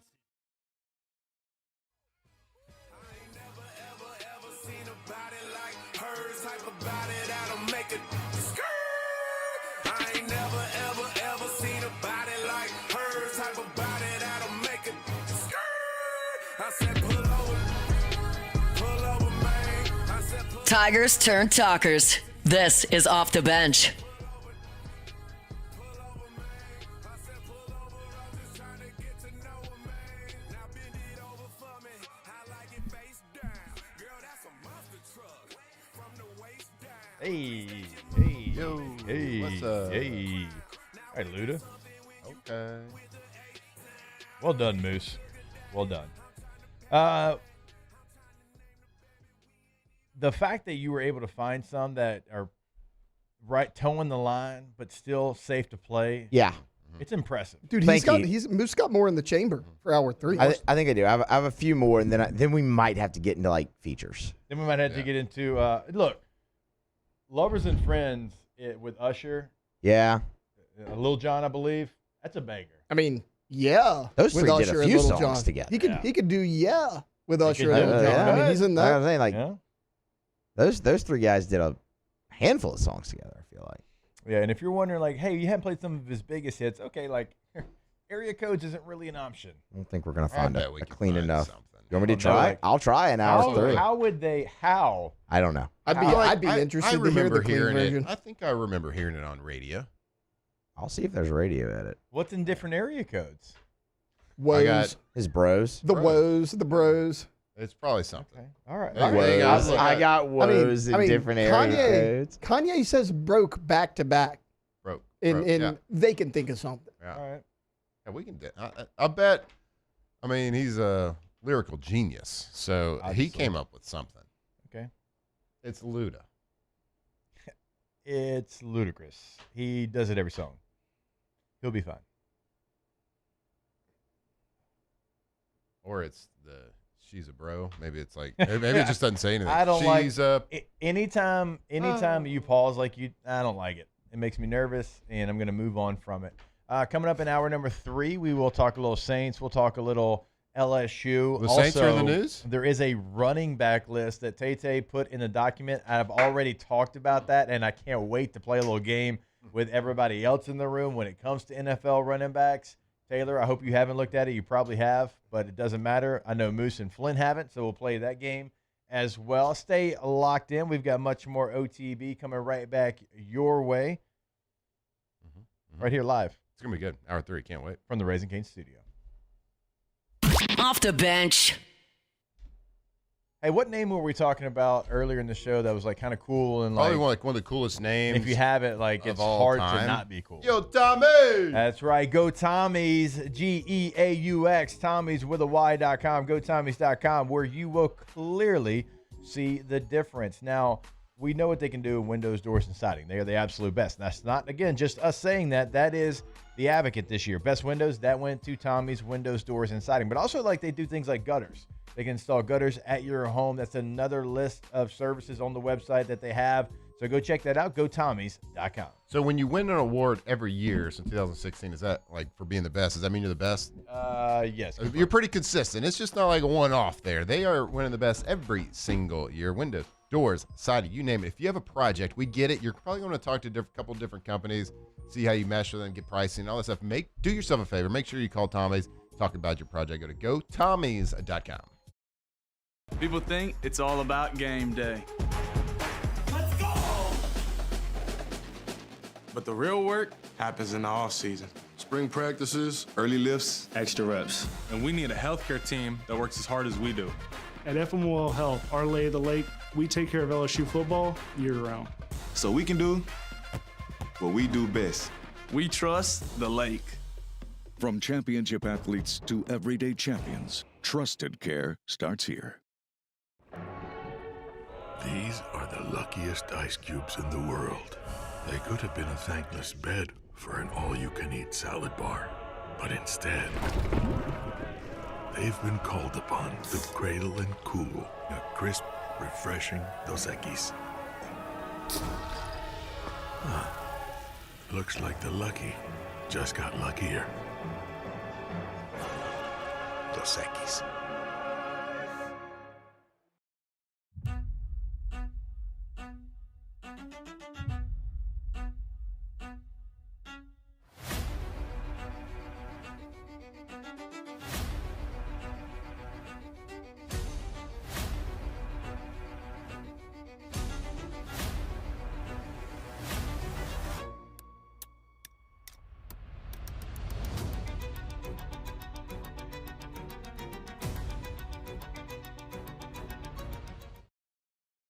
Tigers turn talkers. This is Off the Bench. Hey, yo, hey, what's up? Hey. All right, Luda. Okay. Well done, Moose. Well done. The fact that you were able to find some that are right towing the line but still safe to play. Yeah. It's impressive. Dude, Moose got more in the chamber for hour 3. I think I do. I have a few more, and then we might have to get into like features. Then we might have to get into look, Lovers and Friends with Usher. Yeah. Lil Jon, I believe. That's a banger. I mean, yeah. Those with three Usher did a and few Lil songs Jon. together. He could do with Usher could and Lil do Jon. I mean, he's in that. I was saying, those three guys did a handful of songs together, I feel like. Yeah, and if you're wondering, like, hey, you haven't played some of his biggest hits, okay, like, area codes isn't really an option. I don't think we're going to find a clean find enough. something. You want me to try? I'll try an hour 3. How would they, I don't know. I'd be interested to hear the clean version. I think I remember hearing it on radio. I'll see if there's a radio edit. What's in different area codes? Woes. His bros. The woes, the bros. It's probably something. Okay. All right. I got woes in different area codes. Kanye says broke back to back. Broke. And they can think of something. Yeah. All right. Yeah, we can. I bet. I mean, he's a lyrical genius, so Obviously. he came up with something. Okay. It's Luda. It's ludicrous. He does it every song. He'll be fine. Or it's the she's a bro. Maybe it's like maybe it just doesn't say anything. I don't she's anytime you pause like I don't like it. It makes me nervous, and I'm going to move on from it. Coming up in hour number 3, we will talk a little Saints. We'll talk a little LSU. The Saints are in the news? There is a running back list that Tay put in the document. I've already talked about that, and I can't wait to play a little game with everybody else in the room when it comes to NFL running backs. Taylor, I hope you haven't looked at it. You probably have, but it doesn't matter. I know Moose and Flynn haven't, so we'll play that game as well. Stay locked in. We've got much more OTB coming right back your way. Right here live. It's going to be good. Hour 3. Can't wait. From the Raising Cane's studio. Off the bench. Hey, what name were we talking about earlier in the show that was like kind of cool and Probably like one of the coolest names. if you have it, like it's hard to not be cool. Yo, Tommy! That's right. Go Tommy's, GEAUX, Tommy's with a Y.com, GoTommy's.com, where you will clearly see the difference. Now, we know what they can do in windows, doors, and siding. They are the absolute best. That's not, again, just us saying that. That is the advocate this year. Best windows, that went to Tommy's windows, doors, and siding. But also, like, they do things like gutters. They can install gutters at your home. That's another list of services on the website that they have. So go check that out. GoTommy's.com. So when you win an award every year since 2016, is that like for being the best? Does that mean you're the best? Yes. You're pretty consistent. It's just not like a one-off there. They are winning the best every single year. Windows, doors, siding, you name it. If you have a project, we get it. You're probably going to talk to a couple different companies, see how you mesh with them, get pricing, all that stuff. Do yourself a favor. Make sure you call Tommy's, talk about your project. Go to GoTommy's.com. People think it's all about game day. Let's go! But the real work happens in the off season. Spring practices, early lifts, extra reps. And we need a healthcare team that works as hard as we do. At FMOL Health, our lay of the lake, we take care of LSU football year-round. So we can do what we do best. We trust the lake. From championship athletes to everyday champions, trusted care starts here. These are the luckiest ice cubes in the world. They could have been a thankless bed for an all-you-can-eat salad bar. But instead, they've been called upon to cradle and cool a crisp, refreshing Dos Equis. Looks like the lucky just got luckier. Dos Equis.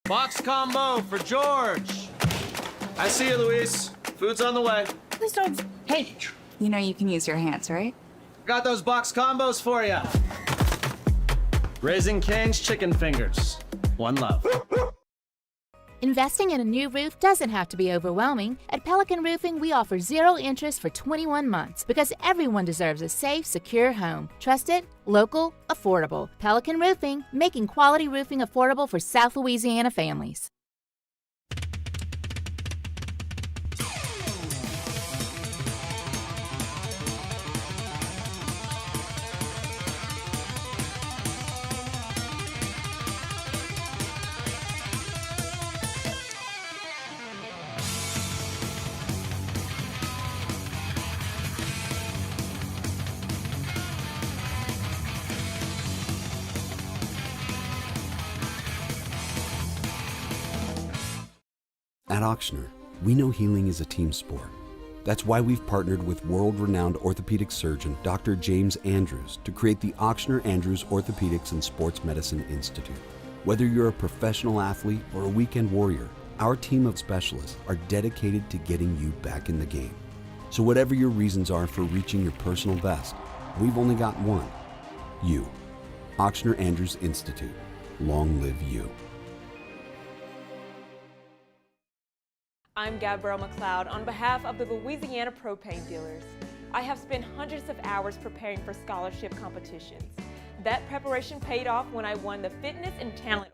Box combo for George. I see you, Luis. Food's on the way. Please don't. Hey, you know you can use your hands, right? Got those box combos for you. Raising Cane's chicken fingers. One love. Investing in a new roof doesn't have to be overwhelming. At Pelican Roofing, we offer 0 interest for 21 months because everyone deserves a safe, secure home. Trusted, local, affordable. Pelican Roofing, making quality roofing affordable for South Louisiana families. At Ochsner, we know healing is a team sport. That's why we've partnered with world-renowned orthopedic surgeon Dr. James Andrews to create the Ochsner Andrews Orthopedics and Sports Medicine Institute. Whether you're a professional athlete or a weekend warrior, our team of specialists are dedicated to getting you back in the game. So whatever your reasons are for reaching your personal best, we've only got one: you. Ochsner Andrews Institute. Long live you. I'm Gabrielle McLeod on behalf of the Louisiana Propane Dealers. I have spent hundreds of hours preparing for scholarship competitions. That preparation paid off when I won the Fitness and Talent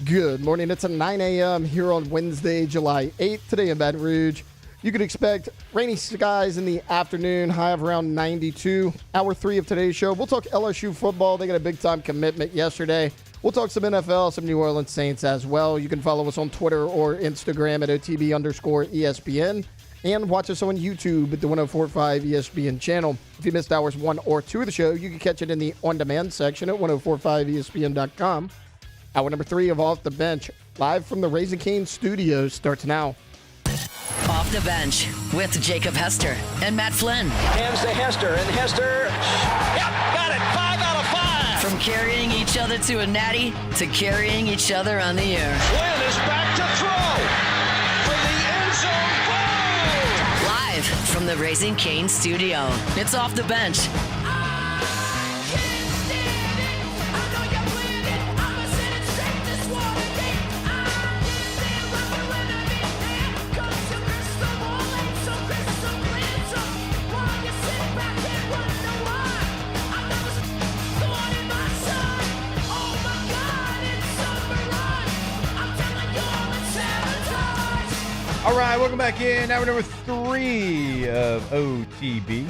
Good morning. It's a 9 a.m. here on Wednesday, July 8th. Today in Baton Rouge, you can expect rainy skies in the afternoon, high of around 92. Hour 3 of today's show, we'll talk LSU football. They got a big-time commitment yesterday. We'll talk some NFL, some New Orleans Saints as well. You can follow us on Twitter or Instagram at OTB_ESPN and watch us on YouTube at the 104.5 ESPN channel. If you missed hours 1 or 2 of the show, you can catch it in the on-demand section at 1045ESPN.com. Hour number 3 of Off the Bench, live from the Raising Cane's studios, starts now. Off the Bench with Jacob Hester and Matt Flynn. Hands to Hester, and Hester, yep, got it, 5 out of 5. From carrying each other to a natty to carrying each other on the air. Flynn is back to throw for the end zone goal. Live from the Raising Cane studio, it's Off the Bench. All right, welcome back in. Hour number 3 of OTB.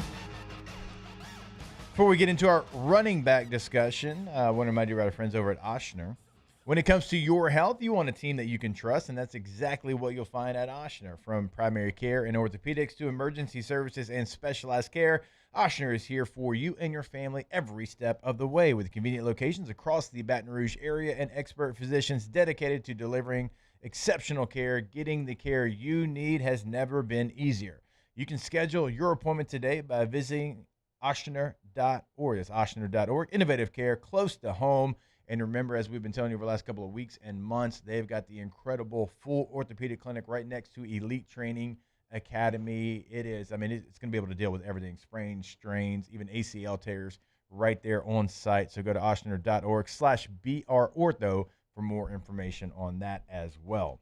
Before we get into our running back discussion, I want to remind you about our friends over at Ochsner. When it comes to your health, you want a team that you can trust, and that's exactly what you'll find at Ochsner. From primary care and orthopedics to emergency services and specialized care, Ochsner is here for you and your family every step of the way, with convenient locations across the Baton Rouge area and expert physicians dedicated to delivering exceptional care. Getting the care you need has never been easier. You can schedule your appointment today by visiting Ochsner.org. That's Ochsner.org. Innovative care close to home. And remember, as we've been telling you over the last couple of weeks and months, they've got the incredible full orthopedic clinic right next to Elite Training Academy. It's going to be able to deal with everything, sprains, strains, even ACL tears right there on site. So go to Ochsner.org/BROrtho for more information on that as well.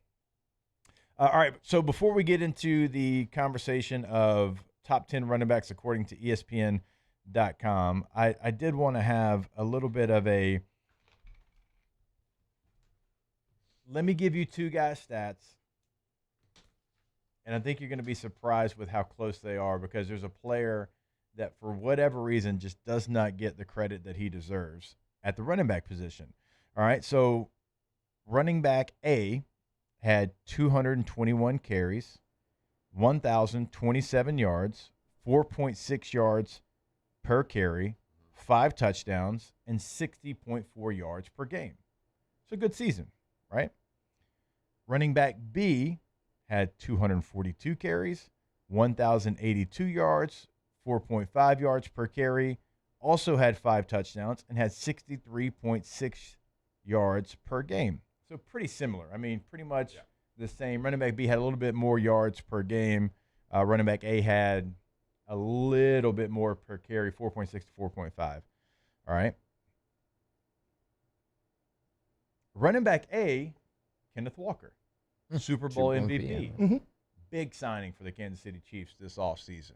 All right, so before we get into the conversation of top 10 running backs according to ESPN.com, I did want to have a little bit of a – let me give you two guys' stats, and I think you're going to be surprised with how close they are, because there's a player that for whatever reason just does not get the credit that he deserves at the running back position. All right, so running back A had 221 carries, 1,027 yards, 4.6 yards per carry, 5 touchdowns, and 60.4 yards per game. It's a good season, right? Running back B had 242 carries, 1,082 yards, 4.5 yards per carry, also had 5 touchdowns, and had 63.6 yards per game. So pretty similar. Pretty much the same. Running back B had a little bit more yards per game. Running back A had a little bit more per carry, 4.6 to 4.5. All right. Running back A, Kenneth Walker, Super Bowl MVP. Mm-hmm. Big signing for the Kansas City Chiefs this offseason.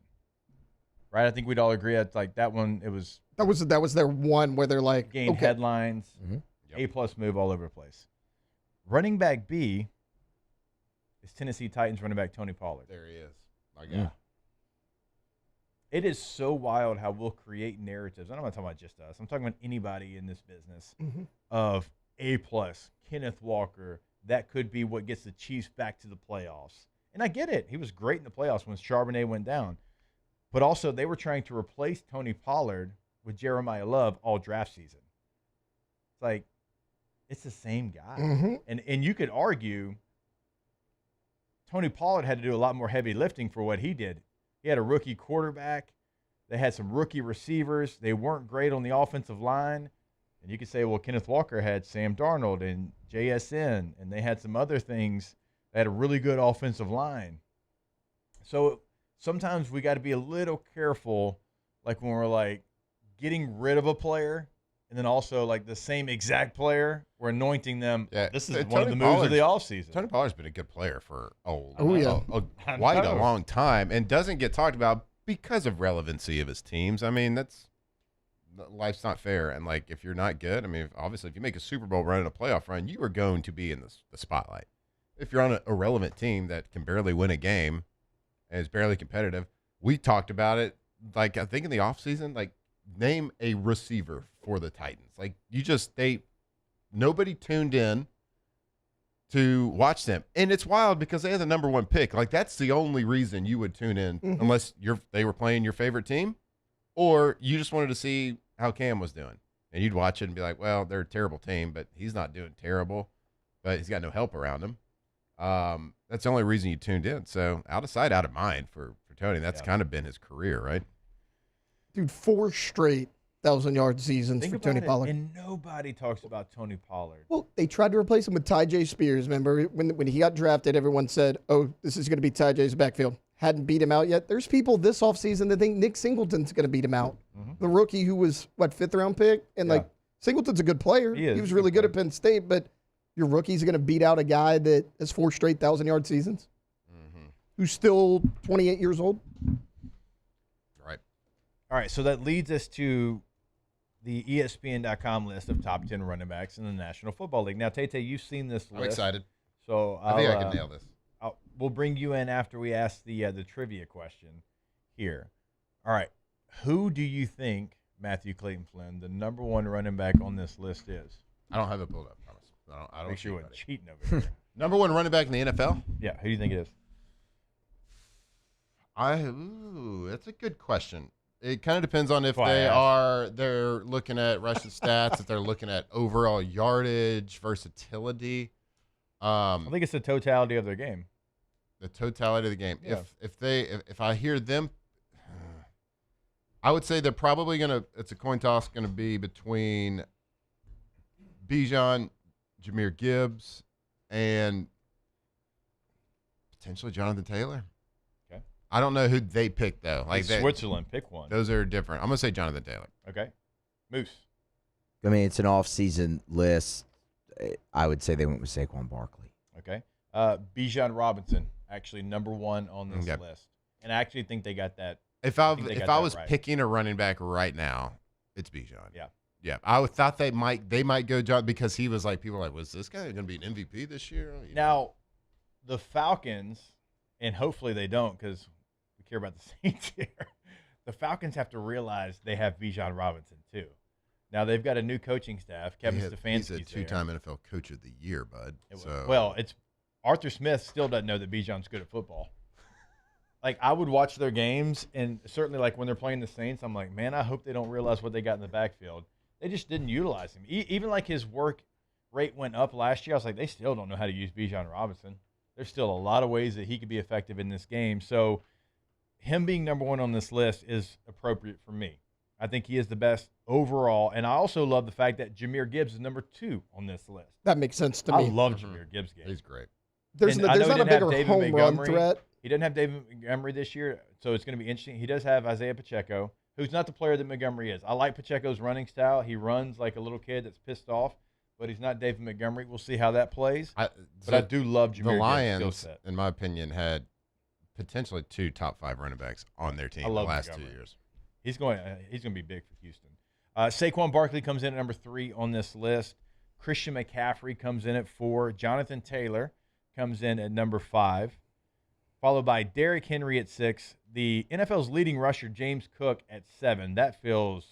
Right? I think we'd all agree that one, it was. That was their one where they're like. Gained headlines, A+ move all over the place. Running back B is Tennessee Titans running back Tony Pollard. There he is. My God. It is so wild how we'll create narratives. I'm not talking about just us. I'm talking about anybody in this business of A+, Kenneth Walker. That could be what gets the Chiefs back to the playoffs. And I get it. He was great in the playoffs when Charbonnet went down. But also, they were trying to replace Tony Pollard with Jeremiah Love all draft season. It's like, it's the same guy. And you could argue Tony Pollard had to do a lot more heavy lifting for what he did. He had a rookie quarterback. They had some rookie receivers. They weren't great on the offensive line. And you could say, well, Kenneth Walker had Sam Darnold and JSN, and they had some other things. They had a really good offensive line. So sometimes we got to be a little careful, like when we're getting rid of a player, and then also the same exact player, we're anointing them. Yeah, this is one of the moves of the offseason. Tony Pollard's been a good player for quite a long time, and doesn't get talked about because of relevancy of his teams. Life's not fair, and if you're not good, obviously if you make a Super Bowl run and a playoff run, you are going to be in the spotlight. If you're on an irrelevant team that can barely win a game and is barely competitive, we talked about it. I think in the offseason, name a receiver for the Titans. Nobody tuned in to watch them, and it's wild because they had the number 1 pick. That's the only reason you would tune in, unless they were playing your favorite team, or you just wanted to see how Cam was doing, and you'd watch it and be like, well, they're a terrible team, but he's not doing terrible, but he's got no help around him. That's the only reason you tuned in. So out of sight, out of mind for Tony. That's kind of been his career, right? Dude, 4 straight 1,000-yard seasons for Tony Pollard. And nobody talks about Tony Pollard. Well, they tried to replace him with Ty J. Spears. Remember, when he got drafted, everyone said, oh, this is going to be Ty J's backfield. Hadn't beat him out yet. There's people this offseason that think Nick Singleton's going to beat him out. The rookie who was, 5th-round pick? And, Singleton's a good player. He was really good at Penn State, but your rookie's going to beat out a guy that has 4 straight 1,000-yard seasons, who's still 28 years old. Right. All right, so that leads us to the ESPN.com list of top 10 running backs in the National Football League. Now, Tate, you've seen this list. I'm excited. So I think I can nail this. We'll bring you in after we ask the trivia question here. All right, who do you think, Matthew Clayton Flynn, the number 1 running back on this list is? I don't have it pulled up, promise. I don't Make sure you cheat, weren't buddy. cheating over here. Number one running back in the NFL? Yeah, who do you think it is? That's a good question. It kind of depends on if they're looking at rushing stats, if they're looking at overall yardage, versatility. I think it's the totality of their game. The totality of the game. Yeah. If I hear them, I would say they're probably it's a coin toss gonna be between Bijan, Jahmyr Gibbs, and potentially Jonathan Taylor. Okay. I don't know who they pick though. Like Switzerland, pick one. Those are different. I'm gonna say Jonathan Taylor. Okay. Moose. I mean, it's an off-season list. I would say they went with Saquon Barkley. Okay. Bijan Robinson, actually number one on this list. And I actually think they got that. If I was right. picking a running back right now, it's Bijan. Yeah. Yeah. I thought they might go John because he was like, people were like, was this guy going to be an MVP this year? You know? Now, the Falcons, and hopefully they don't because we care about the Saints here. The Falcons have to realize they have Bijan Robinson too. Now they've got a new coaching staff. Kevin Stefanski's He's a two-time NFL Coach of the Year, bud. It's Arthur Smith still doesn't know that Bijan's good at football. Like, I would watch their games, and certainly, like, when they're playing the Saints, I'm like, man, I hope they don't realize what they got in the backfield. They just didn't utilize him. Even, like, his work rate went up last year. I was like, they still don't know how to use Bijan Robinson. There's still a lot of ways that he could be effective in this game. So, him being number one on this list is appropriate for me. I think he is the best overall, and I also love the fact that Jahmyr Gibbs is number 2 on this list. That makes sense to me. I love Jahmyr Gibbs' game. He's great. There's not a bigger home run threat. He doesn't have David Montgomery this year, so it's going to be interesting. He does have Isaiah Pacheco, who's not the player that Montgomery is. I like Pacheco's running style. He runs like a little kid that's pissed off, but he's not David Montgomery. We'll see how that plays. I do love Jahmyr Gibbs' The Lions, skill set. in my opinion, had potentially 2 top 5 running backs on their team the last Montgomery. 2 years. He's going to be big for Houston. Saquon Barkley comes in at number 3 on this list. Christian McCaffrey comes in at 4. Jonathan Taylor comes in at number 5. Followed by Derrick Henry at 6. The NFL's leading rusher, James Cook, at 7. That feels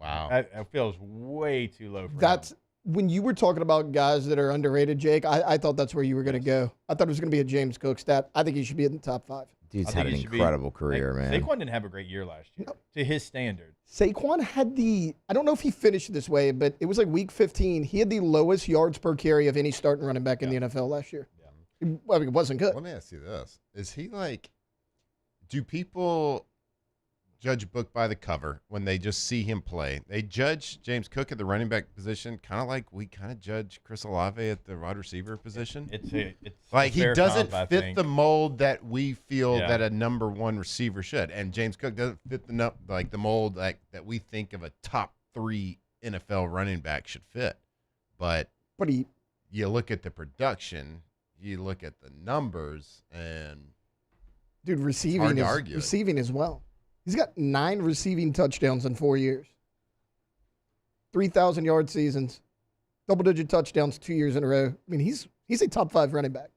That feels way too low for him. When you were talking about guys that are underrated, Jake, I thought that's where you were going to go. I thought it was going to be a James Cook stat. I think he should be in the top 5. Dude's had an incredible career, man. Saquon didn't have a great year last year, to his standard. Saquon had I don't know if he finished this way, but it was like week 15. He had the lowest yards per carry of any starting running back in the NFL last year. I mean, it wasn't good. Let me ask you this. Is he like, do people judge a book by the cover when they just see him play? They judge James Cook at the running back position kind of like we kind of judge Chris Olave at the wide receiver position. It's like he doesn't comp, fit the mold that we feel Yeah. that a number 1 receiver should. And James Cook doesn't fit the mold that we think of a top 3 NFL running back should fit. But you look at the production, you look at the numbers, and Dude, it's hard to argue it. receiving as well. He's got 9 receiving touchdowns in 4 years. 3,000-yard seasons, double-digit touchdowns 2 years in a row. I mean, he's a top 5 running back.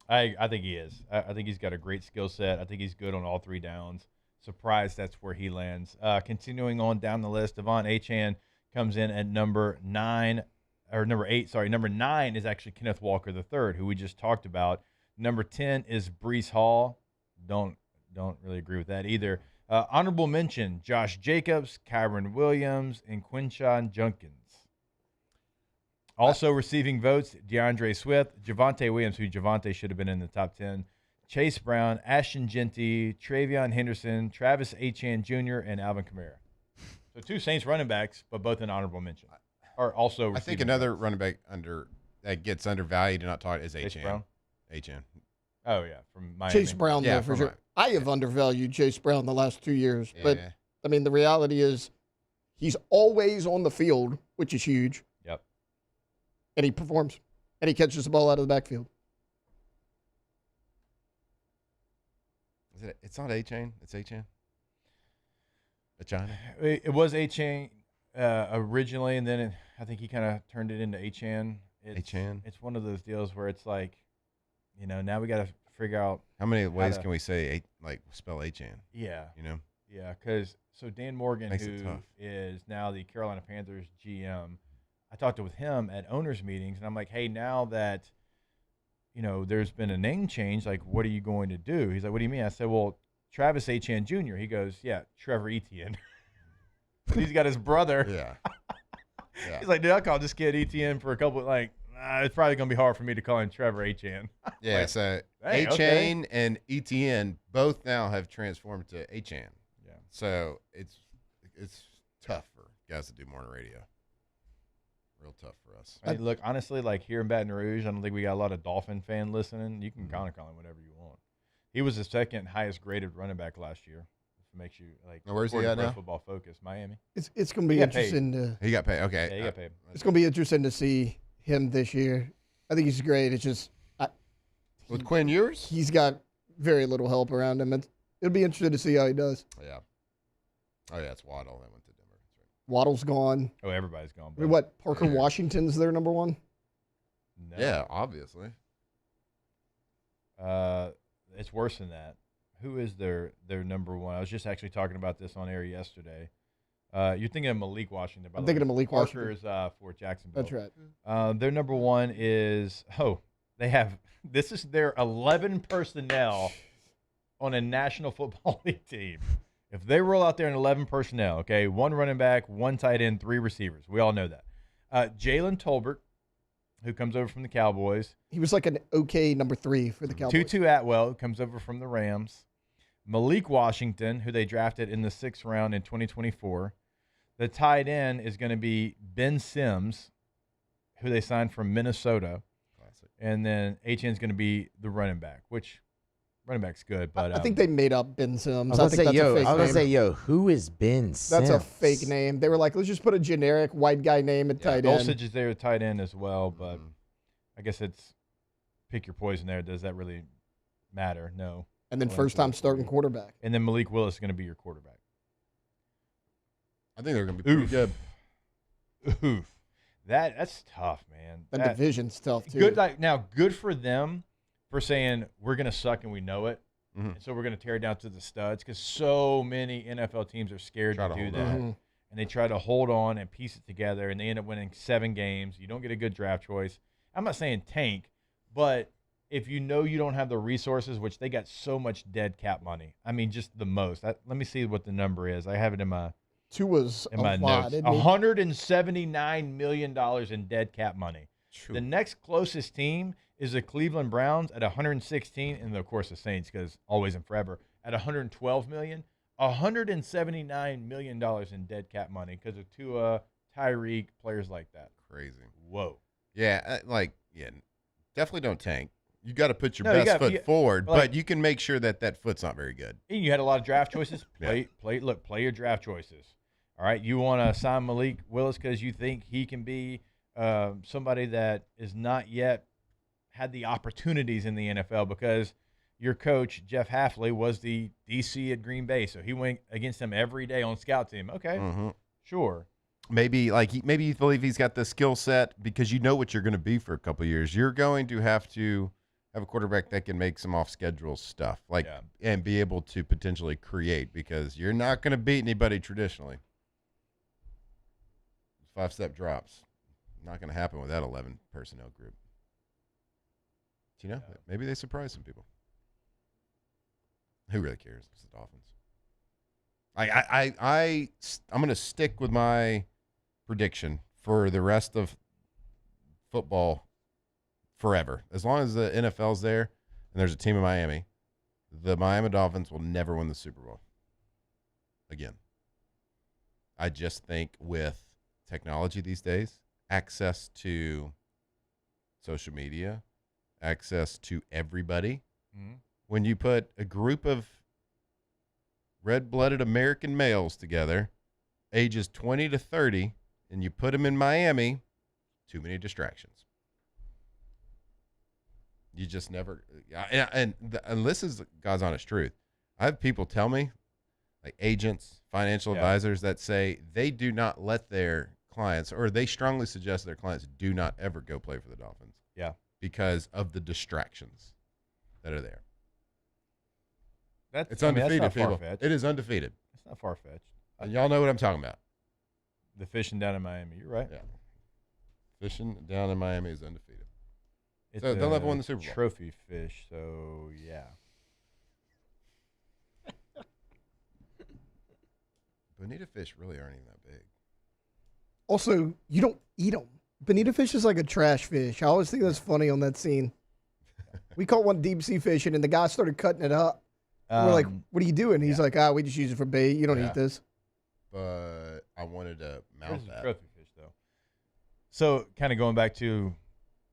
I think he is. I think he's got a great skill set. I think he's good on all 3 downs. Surprised that's where he lands. Continuing on down the list, Devon Achane comes in at number 9. Number 9 is actually Kenneth Walker III, who we just talked about. Number 10 is Breece Hall. Don't really agree with that either. Honorable mention, Josh Jacobs, Kyron Williams, and Quinshawn Junkins. Also receiving votes, DeAndre Swift, Javonte Williams, who Javonte should have been in the top 10, Chase Brown, Ashton Genty, Travion Henderson, Travis Etienne Jr., and Alvin Kamara. So 2 Saints running backs, but both an honorable mention. Are also I think another running back that gets undervalued and not taught is Chase Achane. Brown? Achane. Oh, yeah, from Miami. Chase Brown, Yeah, though, for from sure. I have undervalued Chase Brown the last 2 years. But, Yeah. I mean, the reality is he's always on the field, which is huge. Yep. And he performs. And he catches the ball out of the backfield. It's not Achane. It's Achane. Achane. It was Achane originally, and then I think he kind of turned it into Achane. Achane. It's one of those deals where it's like, now we got to figure out How many ways can we say spell Achane? Yeah. You know. because Dan Morgan, Makes it who tough. is now the Carolina Panthers GM, I talked with him at owners meetings, and I'm like, hey, now that, there's been a name change, like, what are you going to do? He's like, what do you mean? I said, well, Travis Etienne Jr. He goes, yeah, Trevor Etienne. He's got his brother. Yeah. He's like, dude, I'll call this kid Etienne for a couple, it's probably going to be hard for me to call him Trevor Etienne. Yeah, Like, so hey, A-Chain and Etienne both now have transformed to A-Chan. Yeah. So it's tough for guys to do morning radio. Real tough for us. Hey, look, honestly, like here in Baton Rouge, I don't think we got a lot of Dolphin fan listening. You can kind of call him whatever you want. He was the second highest graded running back last year. If it makes you Now, where's he at now? Football Focus, Miami. It's going to be interesting. He got paid. Okay. Yeah, he got paid. It's going to be interesting to see him this year. I think he's great. It's just with Quinn Ewers, he's got very little help around him. It'll be interesting to see how he does. Yeah. Oh yeah, it's Waddle that went to Denver. That's right. Waddle's gone. Oh, everybody's gone. I mean, what? Parker Washington's their number one? No. Yeah, obviously. It's worse than that. Who is their number one? I was just actually talking about this on air yesterday. You're thinking of Malik Washington. I'm thinking of Malik Washington. Parker's for Jacksonville. That's right. Their number one is this is their 11 personnel on a National Football League team. If they roll out there in 11 personnel, okay, 1 running back, 1 tight end, 3 receivers. We all know that. Jalen Tolbert, who comes over from the Cowboys. He was like an okay number 3 for the Cowboys. Tutu Atwell comes over from the Rams. Malik Washington, who they drafted in the 6th round in 2024. The tight end is going to be Ben Sims, who they signed from Minnesota. Classic. And then H.N. is going to be the running back, which running back's good. But I think they made up Ben Sims. I was going to say, who is Ben Sims? That's a fake name. They were like, let's just put a generic white guy name at tight end. Dulcich is there at tight end as well, but I guess it's pick your poison there. Does that really matter? No. And then first-time starting quarterback. And then Malik Willis is going to be your quarterback. I think they're going to be pretty good. Oof. That's tough, man. The division's tough, too. Good for them for saying we're going to suck and we know it. And so we're going to tear it down to the studs because so many NFL teams are scared to do that. And they try to hold on and piece it together, and they end up winning 7 games. You don't get a good draft choice. I'm not saying tank, but if you know you don't have the resources, which they got so much dead cap money. I mean, just the most. Let me see what the number is. I have it in my notes. $179 million in dead cap money. True. The next closest team is the Cleveland Browns at 116, and of course the Saints, because always and forever, at 112 million. $179 million in dead cap money because of Tua, Tyreek, players like that. Crazy. Whoa. Yeah, definitely don't tank. You got to put your best foot forward, but you can make sure that foot's not very good. And you had a lot of draft choices. Play your draft choices. All right, you want to sign Malik Willis because you think he can be somebody that is not yet had the opportunities in the NFL because your coach, Jeff Hafley, was the DC at Green Bay, so he went against them every day on scout team. Okay, sure. Maybe you believe he's got the skill set because you know what you're going to be for a couple of years. You're going to have a quarterback that can make some off-schedule stuff, and be able to potentially create because you're not going to beat anybody traditionally. 5-step drops. Not going to happen with that 11 personnel group. Maybe they surprise some people. Who really cares? It's the Dolphins. I'm going to stick with my prediction for the rest of football forever. As long as the NFL's there and there's a team in Miami, the Miami Dolphins will never win the Super Bowl again. I just think with technology these days, access to social media, access to everybody, when you put a group of red-blooded American males together, ages 20 to 30, and you put them in Miami, too many distractions. You just never and this is God's honest truth. I have people tell me, like agents, financial advisors, that say they do not let their clients, or they strongly suggest their clients do not ever go play for the Dolphins. Yeah. Because of the distractions that are there. It's undefeated, that's not people. far-fetched. It is undefeated. It's not far-fetched. And y'all know what I'm talking about. The fishing down in Miami. You're right. Yeah. Fishing down in Miami is undefeated. It's So they'll have won the Super Bowl. Trophy fish, so yeah. Bonita fish really aren't even that big. Also, you don't eat them. Bonita fish is like a trash fish. I always think that's funny on that scene. We caught one deep sea fishing, and the guy started cutting it up. We're like, what are you doing? He's like, we just use it for bait. You don't eat this. But I wanted to mount that. Trophy fish, though. So, kind of going back to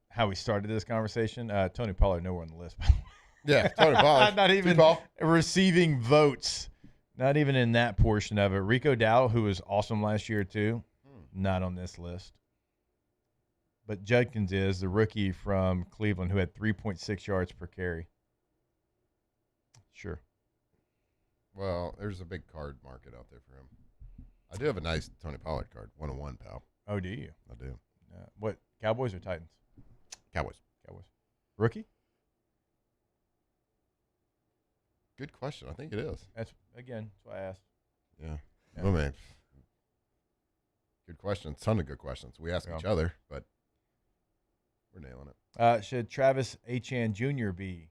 how we started this conversation, Tony Pollard nowhere on the list, by the way. Yeah, Tony Pollard. Not even receiving votes. Not even in that portion of it. Rico Dowdle, who was awesome last year too, not on this list. But Judkins is the rookie from Cleveland who had 3.6 yards per carry. Sure. Well, there's a big card market out there for him. I do have a nice Tony Pollard card, 101, pal. Oh, do you? I do. What, Cowboys or Titans? Cowboys. Rookie? Good question. I think it is. That's why I asked. Yeah. Oh, man. Good question. Ton of good questions. We ask each other, but we're nailing it. Should Travis Etienne Jr. be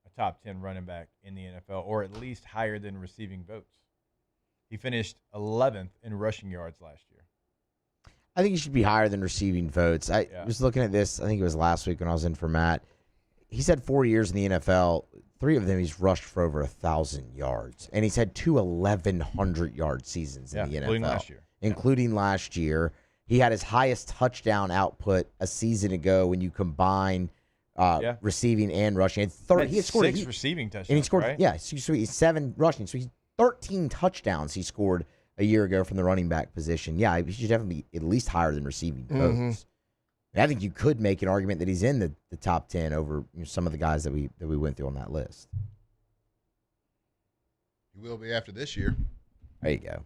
a top 10 running back in the NFL, or at least higher than receiving votes? He finished 11th in rushing yards last year. I think he should be higher than receiving votes. I was looking at this, I think it was last week when I was in for Matt. He's had 4 years in the NFL. 3 of them he's rushed for over 1,000 yards. And he's had 2 1,100-yard seasons in the NFL. Including last year. He had his highest touchdown output a season ago when you combine receiving and rushing. He had scored 6 receiving touchdowns, and he scored, right? So he's 7 rushing. So he's 13 touchdowns he scored a year ago from the running back position. Yeah, he should definitely be at least higher than receiving votes. I think you could make an argument that he's in the top 10 over some of the guys that we went through on that list. He will be after this year. There you go.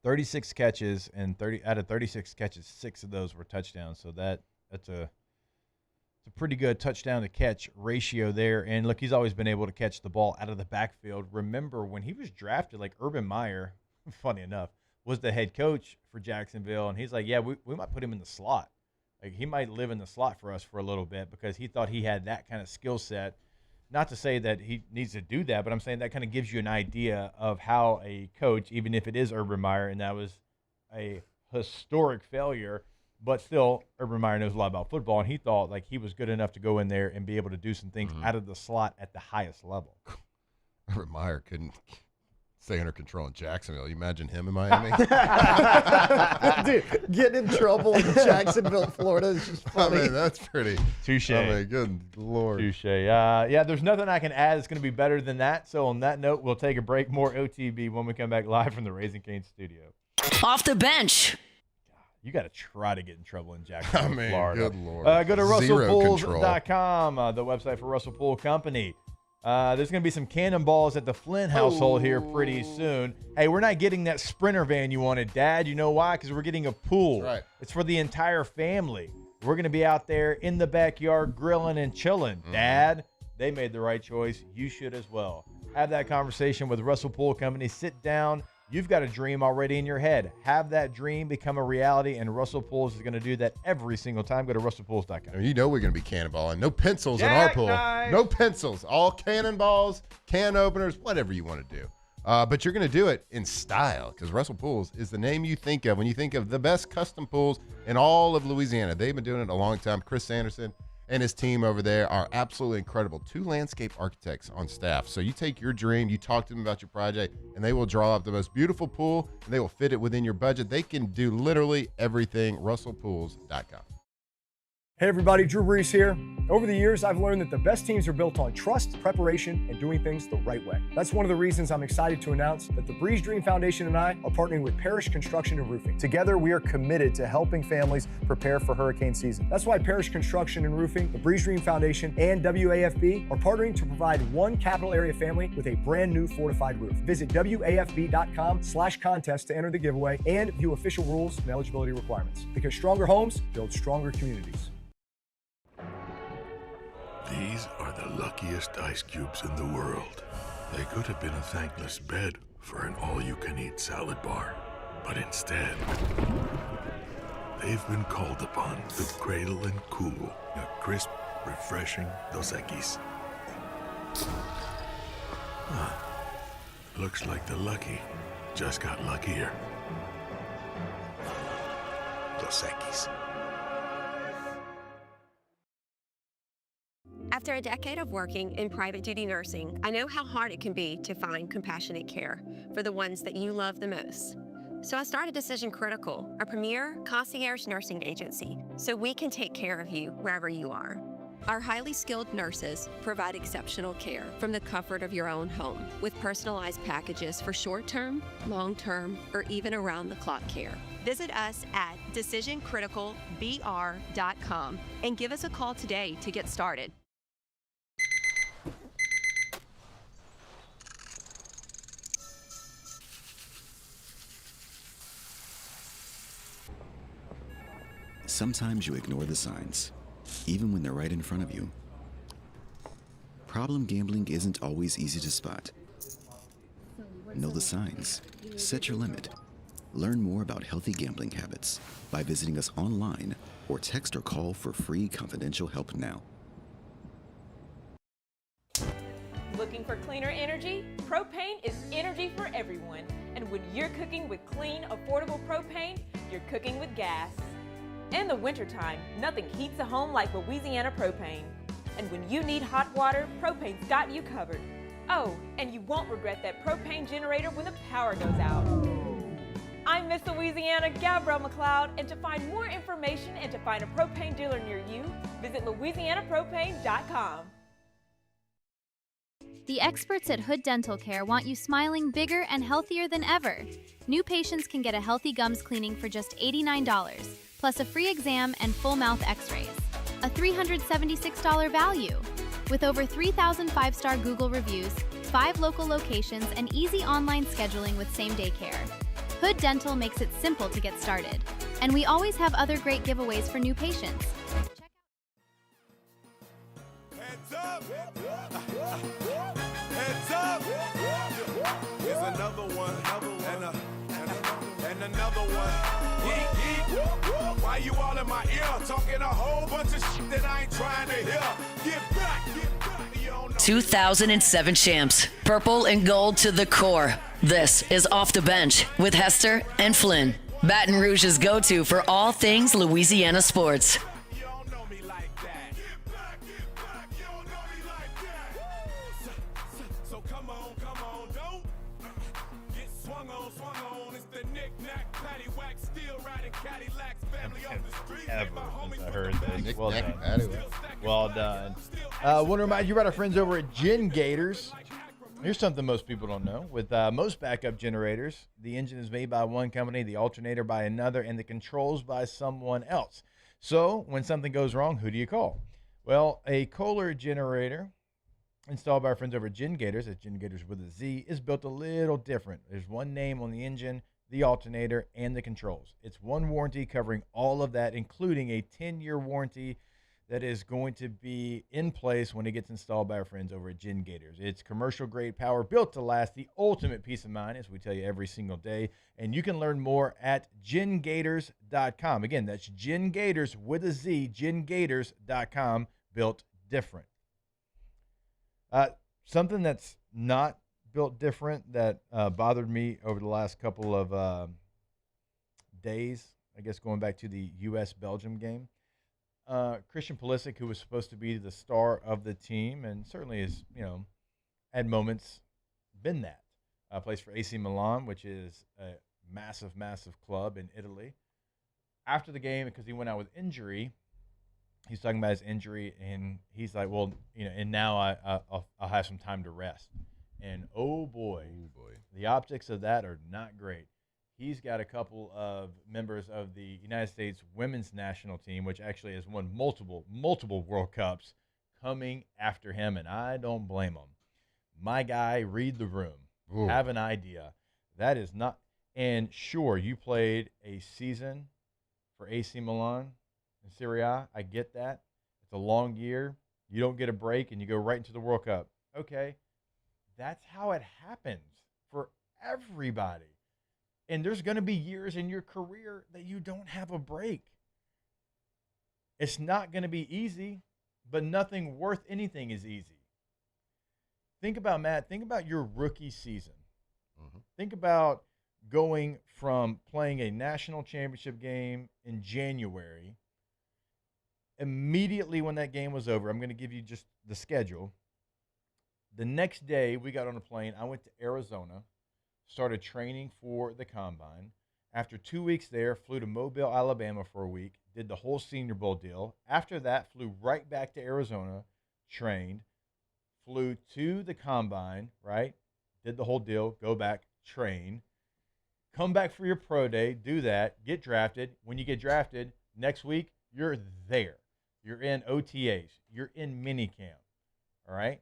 36 catches, and out of 36 catches, 6 of those were touchdowns. So that's a pretty good touchdown to catch ratio there. And look, he's always been able to catch the ball out of the backfield. Remember when he was drafted, like Urban Meyer, funny enough, was the head coach for Jacksonville, and he's like, yeah, we might put him in the slot. Like, he might live in the slot for us for a little bit because he thought he had that kind of skill set. Not to say that he needs to do that, but I'm saying that kind of gives you an idea of how a coach, even if it is Urban Meyer, and that was a historic failure, but still Urban Meyer knows a lot about football, and he thought like he was good enough to go in there and be able to do some things out of the slot at the highest level. Urban Meyer couldn't stay under control in Jacksonville. You imagine him in Miami? Dude, getting in trouble in Jacksonville, Florida is just funny. I mean, that's pretty. Touche. I mean, good Lord. Touche. Yeah, there's nothing I can add that's going to be better than that. So on that note, we'll take a break. More OTB when we come back live from the Raising Cane's studio. Off the bench. You got to try to get in trouble in Jacksonville, Florida. Good Lord. Go to RussellPools.com, the website for Russell Pool Company. There's going to be some cannonballs at the Flynn household here pretty soon. Hey, we're not getting that Sprinter van you wanted, Dad. You know why? Because we're getting a pool. That's right. It's for the entire family. We're going to be out there in the backyard grilling and chilling. Dad, they made the right choice. You should as well. Have that conversation with Russell Pool Company. Sit down. You've got a dream already in your head. Have that dream become a reality, and Russell Pools is going to do that every single time. Go to russellpools.com. You know we're going to be cannonballing. No pencils in our pool. No pencils. All cannonballs, can openers, whatever you want to do. But you're going to do it in style because Russell Pools is the name you think of when you think of the best custom pools in all of Louisiana. They've been doing it a long time. Chris Sanderson and his team over there are absolutely incredible. 2 landscape architects on staff. So you take your dream, you talk to them about your project, and they will draw up the most beautiful pool, and they will fit it within your budget. They can do literally everything. RussellPools.com. Hey everybody, Drew Brees here. Over the years, I've learned that the best teams are built on trust, preparation, and doing things the right way. That's one of the reasons I'm excited to announce that the Breeze Dream Foundation and I are partnering with Parish Construction and Roofing. Together, we are committed to helping families prepare for hurricane season. That's why Parish Construction and Roofing, the Breeze Dream Foundation, and WAFB are partnering to provide one capital area family with a brand new fortified roof. Visit WAFB.com/contest to enter the giveaway and view official rules and eligibility requirements. Because stronger homes build stronger communities. These are the luckiest ice cubes in the world. They could have been a thankless bed for an all-you-can-eat salad bar. But instead, They've been called upon to cradle and cool a crisp, refreshing Dos Equis. Looks like the lucky just got luckier. Dos Equis. After a decade of working in private duty nursing, I know how hard it can be to find compassionate care for the ones that you love the most. So I started Decision Critical, a premier concierge nursing agency, so we can take care of you wherever you are. Our highly skilled nurses provide exceptional care from the comfort of your own home with personalized packages for short-term, long-term, or even around-the-clock care. Visit us at decisioncriticalbr.com and give us a call today to get started. Sometimes you ignore the signs, even when they're right in front of you. Problem gambling isn't always easy to spot. Know the signs. Set your limit. Learn more about healthy gambling habits by visiting us online or text or call for free confidential help now. Looking for cleaner energy? Propane is energy for everyone. And when you're cooking with clean, affordable propane, you're cooking with gas. In the wintertime, nothing heats a home like Louisiana propane. And when you need hot water, propane's got you covered. Oh, and you won't regret that propane generator when the power goes out. I'm Miss Louisiana, Gabrielle McLeod, and to find more information and to find a propane dealer near you, visit louisianapropane.com. The experts at Hood Dental Care want you smiling bigger and healthier than ever. New patients can get a healthy gums cleaning for just $89, plus a free exam and full mouth x-rays. A $376 value. With over 3,000 five-star Google reviews, 5 local locations, and easy online scheduling with same-day care. Hood Dental makes it simple to get started. And we always have other great giveaways for new patients. Heads up! Heads up! Here's another one, and another one. Yeet, yeet. Why you all in my ear talking a whole bunch of shit that I ain't trying to hear? Get back, get back. You don't know. 2007 champs, purple and gold to the core. This is Off the Bench with Hester and Flynn. Baton Rouge's go-to for all things Louisiana sports. Ever since I heard this. Well done. Well done. Want to remind you about our friends over at Gen Gators. Here's something most people don't know. With most backup generators, the engine is made by one company, the alternator by another, and the controls by someone else. So when something goes wrong, who do you call? Well, a Kohler generator installed by our friends over at Gen Gators, that's Gen Gators with a Z, is built a little different. There's one name on the engine, the alternator, and the controls. It's one warranty covering all of that, including a 10-year warranty that is going to be in place when it gets installed by our friends over at Gen Gators. It's commercial-grade power built to last, the ultimate peace of mind, as we tell you every single day. And you can learn more at gengators.com. Again, that's Gen Gators with a Z, gengators.com, built different. Something that's not built different that bothered me over the last couple of days, I guess going back to the U.S.-Belgium game. Christian Pulisic, who was supposed to be the star of the team and certainly is, at moments been that. Plays for AC Milan, which is a massive, massive club in Italy. After the game, because he went out with injury, he's talking about his injury, and he's like, well, and now I'll have some time to rest. And oh boy, the optics of that are not great. He's got a couple of members of the United States women's national team, which actually has won multiple World Cups, coming after him, and I don't blame him. My guy, read the room. Ooh. Have an idea. That is not – and sure, you played a season for AC Milan in Serie A. I get that. It's a long year. You don't get a break, and you go right into the World Cup. Okay. That's how it happens for everybody. And there's going to be years in your career that you don't have a break. It's not going to be easy, but nothing worth anything is easy. Think about, Matt, think about your rookie season. Think about going from playing a national championship game in January. Immediately when that game was over, I'm going to give you just the schedule. The next day, we got on a plane. I went to Arizona, started training for the Combine. After 2 weeks there, flew to Mobile, Alabama for a week, did the whole Senior Bowl deal. After that, flew right back to Arizona, trained, flew to the Combine, right? Did the whole deal, go back, train, come back for your pro day, do that, get drafted. When you get drafted, next week, you're there. You're in OTAs. You're in minicamp, all right?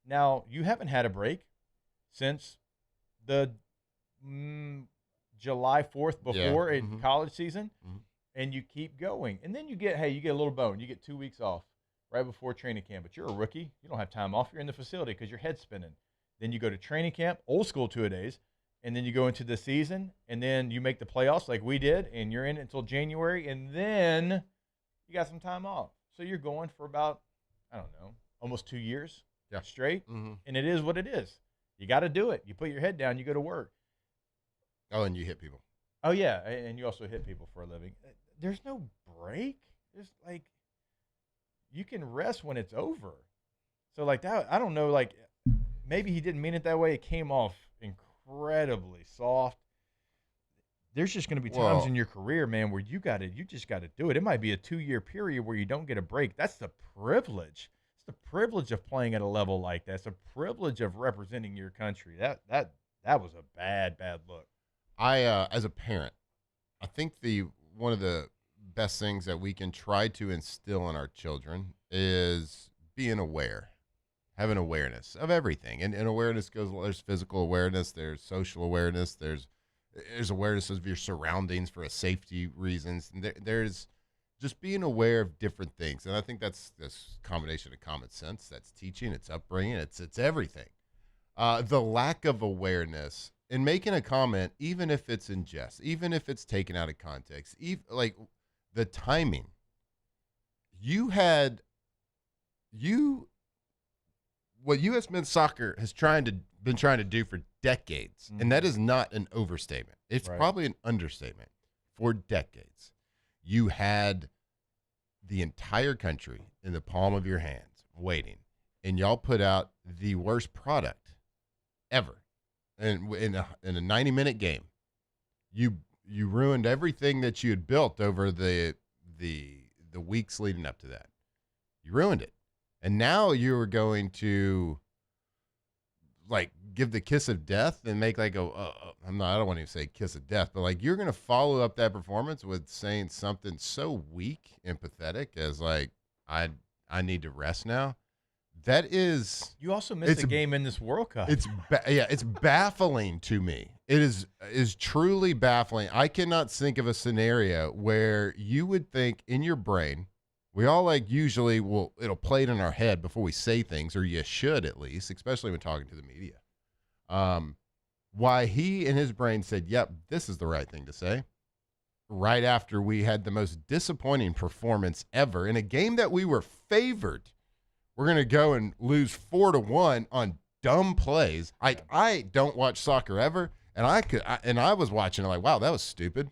Now, you haven't had a break since the July 4th before in college season, and you keep going. And then you get a little bone. You get 2 weeks off right before training camp, but you're a rookie. You don't have time off. You're in the facility because your head's spinning. Then you go to training camp, old school 2-a-days, and then you go into the season, and then you make the playoffs like we did, and you're in until January, and then you got some time off. So you're going for about, I don't know, almost 2 years straight, and it is what it is. You got to do it. You put your head down, you go to work. Oh, and you hit people. Oh, yeah, and you also hit people for a living. There's no break. There's like, you can rest when it's over. So like that, I don't know, like maybe he didn't mean it that way. It came off incredibly soft. There's just going to be times in your career, man, where you just got to do it. It might be a 2-year period where you don't get a break. That's the privilege. It's the privilege of playing at a level like that. It's the privilege of representing your country. That was a bad look. As a parent, I think one of the best things that we can try to instill in our children is being aware, having awareness of everything. And awareness there's physical awareness, there's social awareness, there's awareness of your surroundings for a safety reasons. And there's just being aware of different things. And I think that's this combination of common sense, that's teaching, it's upbringing, it's everything. The lack of awareness in making a comment, even if it's in jest, even if it's taken out of context, like the timing, what U.S. men's soccer has been trying to do for decades, and that is not an overstatement. It's probably an understatement. For decades, you had the entire country in the palm of your hands waiting, and y'all put out the worst product ever. And in a 90-minute game, you ruined everything that you had built over the weeks leading up to that. You ruined it. And now you are going to like give the kiss of death and make like I don't want to say kiss of death, but like you're going to follow up that performance with saying something so weak and pathetic as like I need to rest now. That is, you also missed a game in this World Cup. It's it's baffling to me. It is truly baffling. I cannot think of a scenario where you would think in your brain, we all like usually it'll play it in our head before we say things, or you should at least, especially when talking to the media. Why he in his brain said, "Yep, this is the right thing to say," right after we had the most disappointing performance ever in a game that we were favored. We're going to go and lose 4-1 on dumb plays. I don't watch soccer ever, and I was watching it like, wow, that was stupid.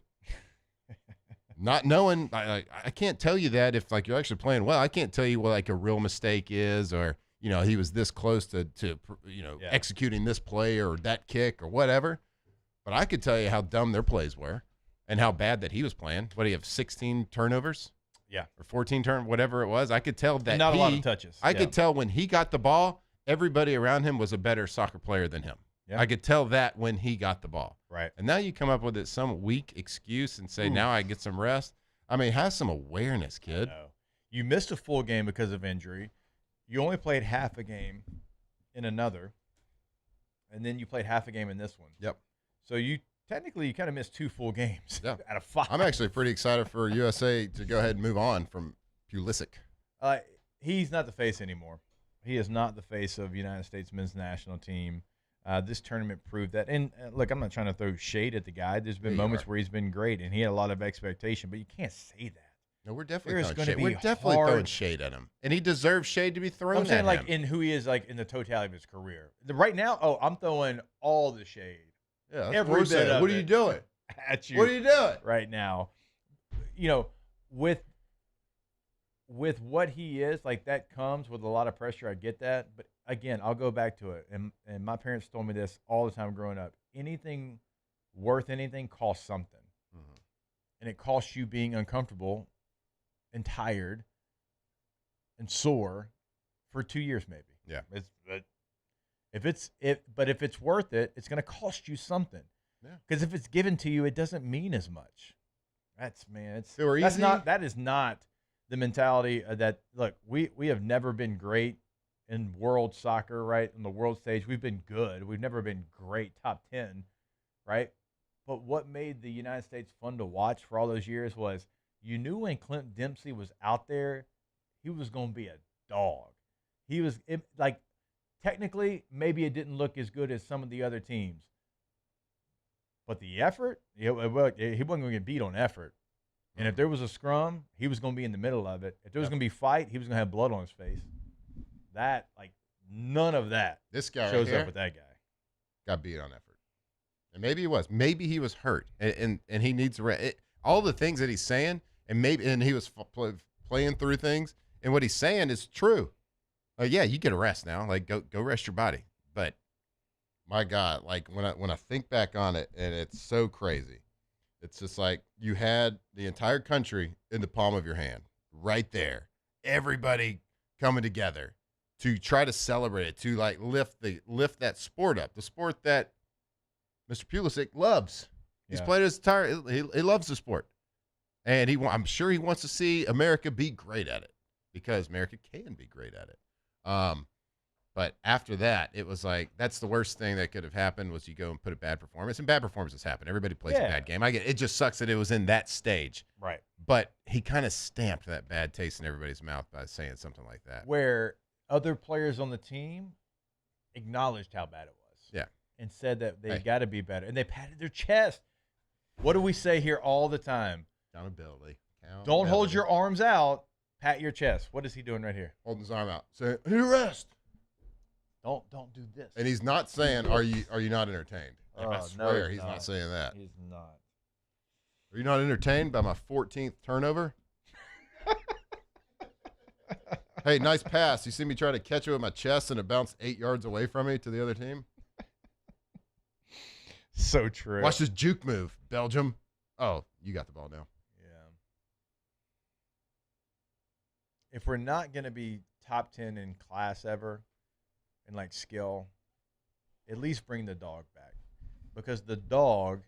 Not knowing, I can't tell you that if like you're actually playing well. I can't tell you what like a real mistake is, or he was this close to executing this play or that kick or whatever. But I could tell you how dumb their plays were and how bad that he was playing. What do you have, 16 turnovers? Yeah. Or 14 whatever it was. I could tell that not a lot of touches. I could tell when he got the ball, everybody around him was a better soccer player than him. Yeah. I could tell that when he got the ball. Right. And now you come up with some weak excuse and say, now I get some rest. I mean, have some awareness, kid. You missed a full game because of injury. You only played half a game in another, and then you played half a game in this one. Yep. So technically, you kind of missed 2 full games out of 5. I'm actually pretty excited for USA to go ahead and move on from Pulisic. He's not the face anymore. He is not the face of United States men's national team. This tournament proved that. And look, I'm not trying to throw shade at the guy. There's been moments where he's been great, and he had a lot of expectation, but you can't say that. No, we're definitely throwing shade. We're We're definitely throwing shade at him, and he deserves shade to be thrown. I'm saying at like him. in who he is, like in the totality of his career. Right now, I'm throwing all the shade. Yeah, that's every bit of what are you doing? At you. What are you doing right now? You know, with what he is, like that comes with a lot of pressure. I get that, but again, I'll go back to it. And my parents told me this all the time growing up. Anything worth anything costs something, and it costs you being uncomfortable and tired and sore for 2 years, maybe. Yeah. If it's worth it, it's going to cost you something. Yeah. Because if it's given to you, it doesn't mean as much. That is not the mentality that, look, we have never been great in world soccer, right? On the world stage, we've been good. We've never been great, top 10, right? But what made the United States fun to watch for all those years was you knew when Clint Dempsey was out there, he was going to be a dog. He was technically, maybe it didn't look as good as some of the other teams. But the effort, he wasn't going to get beat on effort. And if there was a scrum, he was going to be in the middle of it. If there was going to be fight, he was going to have blood on his face. That, none of that this guy shows right here up with that guy. Got beat on effort. And maybe he was. Maybe he was hurt. And he needs to rest. All the things that he's saying, and he was playing through things, and what he's saying is true. Yeah, you get a rest now. Go rest your body. But my God, when I think back on it, and it's so crazy. It's just like you had the entire country in the palm of your hand, right there. Everybody coming together to try to celebrate it, to lift that sport up, the sport that Mr. Pulisic loves. He's played his entire. He loves the sport, and I'm sure he wants to see America be great at it because America can be great at it. But after that, it was like that's the worst thing that could have happened was you go and put a bad performance, and bad performances happen. Everybody plays a bad game. I get it. Just sucks that it was in that stage. Right. But he kind of stamped that bad taste in everybody's mouth by saying something like that. Where other players on the team acknowledged how bad it was. Yeah. And said that they got to be better, and they patted their chest. What do we say here all the time? Accountability. Don't hold your arms out. Pat your chest. What is he doing right here? Holding his arm out. Saying, "Hey, rest." Don't do this. And he's not saying, "Are you not entertained?" I swear he's not saying that. He's not. Are you not entertained by my 14th turnover? Hey, nice pass. You see me try to catch it with my chest and it bounced 8 yards away from me to the other team? So true. Watch this juke move, Belgium. Oh, you got the ball now. Yeah. If we're not going to be top 10 in class ever, and skill, at least bring the dog back, because the dog